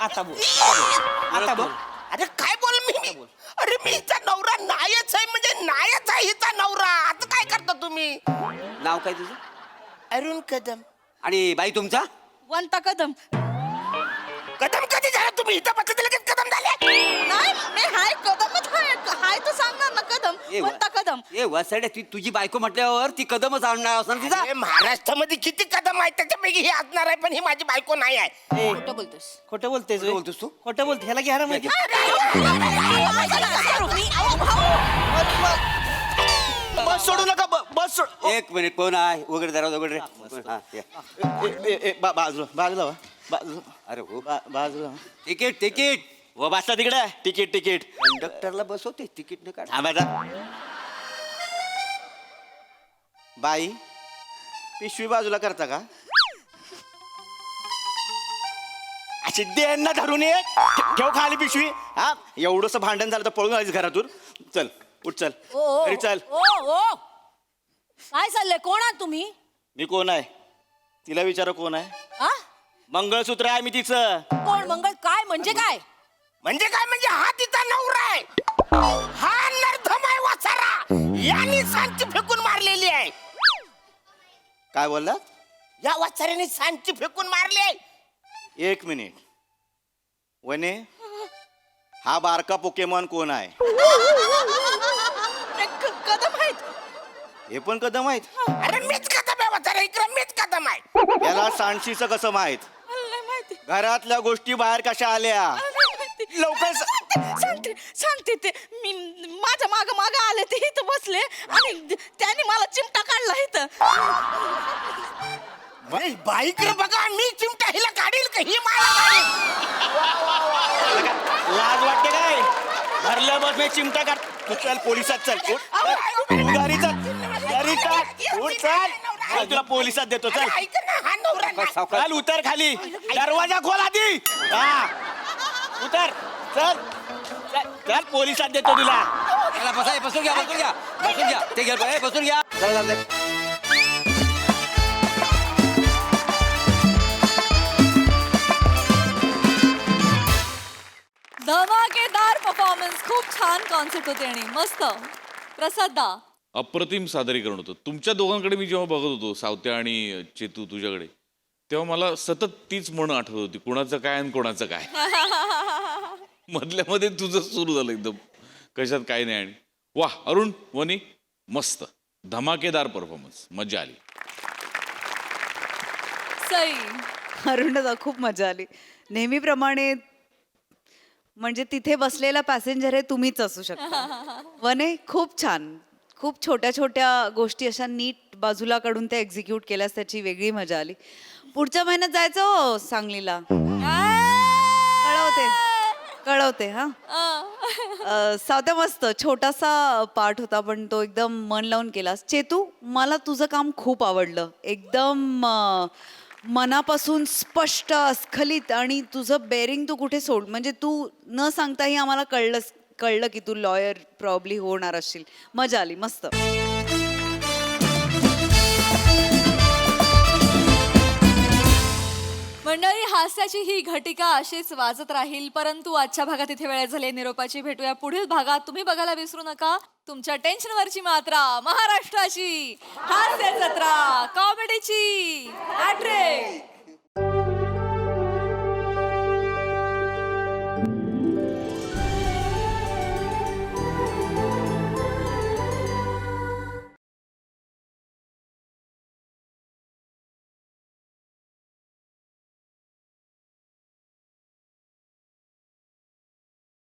[SPEAKER 18] आता बोल
[SPEAKER 11] अरे काय बोल मी अरे मी हिचा नवरा नाहीच आहे म्हणजे नाहीच आहे हिचा नवरा आता काय करता तुम्ही
[SPEAKER 17] नाव काय तुझं
[SPEAKER 11] अरुण कदम
[SPEAKER 17] आणि बाई तुमचा
[SPEAKER 12] वंता कदम
[SPEAKER 11] कदम कधी झाला तुम्ही इथं बसले लगेच कदम झाले
[SPEAKER 12] नाही मी हाय कदम काय तू सांगणार ना कदम कोणता कदम
[SPEAKER 17] ए वसाड्या ती तुझी बायको म्हटल्यावर ती कदमच आणणार असणार तिचा.
[SPEAKER 11] महाराष्ट्रामध्ये किती कदम आहेत त्याच्यापैकी ही असणार आहे पण ही माझी बायको नाही आहे.
[SPEAKER 12] खोटं बोलतोस
[SPEAKER 11] खोटं बोलतेस
[SPEAKER 17] खोटं बोलतोस तू?
[SPEAKER 11] खोटं बोलते ह्याला घ्या ना माहिती. बस सोडू नका बस सोड.
[SPEAKER 17] एक मिनिट कोण आहे वगैरे जरा वगैरे हा, या.
[SPEAKER 11] बाजूला बाजूला वा.
[SPEAKER 17] अरे हो
[SPEAKER 11] बाजूला
[SPEAKER 17] तिकीट तिकीट
[SPEAKER 11] व बसला तिकडे तिकीट तिकीट
[SPEAKER 17] कंडक्टरला बसवते तिकीट न काढ.
[SPEAKER 11] बाई पिशवी बाजूला करता का अशी देणं धरून ये ठेव खाली पिशवी. हा एवढंस भांडण झालं तर पळून आलीस घरातून. चल उठ चल घरी चल.
[SPEAKER 13] काय चाललंय कोण आहात तुम्ही?
[SPEAKER 11] मी कोण आहे तिला विचार कोण आहे.
[SPEAKER 13] हा
[SPEAKER 11] मंगळसूत्र आहे मी तिचं.
[SPEAKER 13] कोण मंगळ काय म्हणजे काय?
[SPEAKER 11] म्हणजे काय म्हणजे हा तिचा नवरा आहे. हा नरधम आहे वाचारा यांनी सांची फेकून मारलेली आहे. काय बोलला या वाचाऱ्याने सांची फेकून मारली आहे. एक मिनिट वने हा बारका पोकेमॉन कोण आहे.
[SPEAKER 13] कदम आहेत.
[SPEAKER 11] हे पण कदम आहेत. अरे मीच कदम आहे वाचारा इकडे मीच कदम आहे. याला सांशीचं कसं माहित. घरातल्या गोष्टी बाहेर कशा आल्या लवकर
[SPEAKER 13] सांगते सांगते ते मी माझ्या माग माग आले ते इथं बसले आणि त्याने मला चिमटा काढला इथं.
[SPEAKER 11] बाईकडे बघा मी चिमटा हिला काढील का ही मला काढील. लाज वाटते काय भरल्या बस मी चिमटा काढ. तू चल पोलिसात चल घरी चल घरी चल उठ चल तुला पोलिसात देतो. चल चल उतर खाली दरवाजा खोल आधी. हा उतर चल चल पोलिसात देतो तुला.
[SPEAKER 17] बसा बसून घ्या बसून घ्या बसून घ्या ते घ्या बसून घ्या.
[SPEAKER 4] धमाकेदार परफॉर्मन्स खूप छान कॉन्सेप्ट होते आणि मस्त. प्रसाद दा
[SPEAKER 10] अप्रतिम सादरीकरण होतं तुमच्या दोघांकडे. मी जेव्हा बघत होतो सावत्या आणि चेतू तुझ्याकडे तेव्हा मला सतत तीच म्हण आठवत होती कोणाचं काय आणि कोणाचं काय. मधल्या मध्ये तुझं सुरू झालं एकदम कशात काय नाही. आणि वा अरुण वनी मस्त धमाकेदार परफॉर्मन्स मजा आली.
[SPEAKER 4] सई
[SPEAKER 2] अरुणदा खूप मजा आली नेहमीप्रमाणे. म्हणजे तिथे बसलेला पॅसेंजर हे तुम्हीच असू शकता. वने खूप छान. खूप छोट्या छोट्या गोष्टी अशा नीट बाजूला काढून त्या एक्झिक्यूट केल्यास त्याची वेगळी मजा आली. पुढच्या महिन्यात जायचं हो सांगलीला. कळवते हा. सावत्या मस्त छोटासा पार्ट होता पण तो एकदम मन लावून केलास. चेतू मला तुझं काम खूप आवडलं. एकदम मनापासून स्पष्ट स्खलित आणि तुझं बेरिंग तू कुठे सोड म्हणजे तू न सांगताही आम्हाला कळलं की तू लॉयर प्रॉब्ली होणार असशील. मजा आली मस्त.
[SPEAKER 4] मंडळी हास्याची ही घटिका अशीच वाजत राहील परंतु आजच्या भागात इथे वेळ झाली निरोपाची. भेटूया पुढील भागात. तुम्ही बघायला विसरू नका तुमच्या टेन्शनवरची मात्रा महाराष्ट्राची हास्य जत्रा कॉमेडीची हॅट्रिक.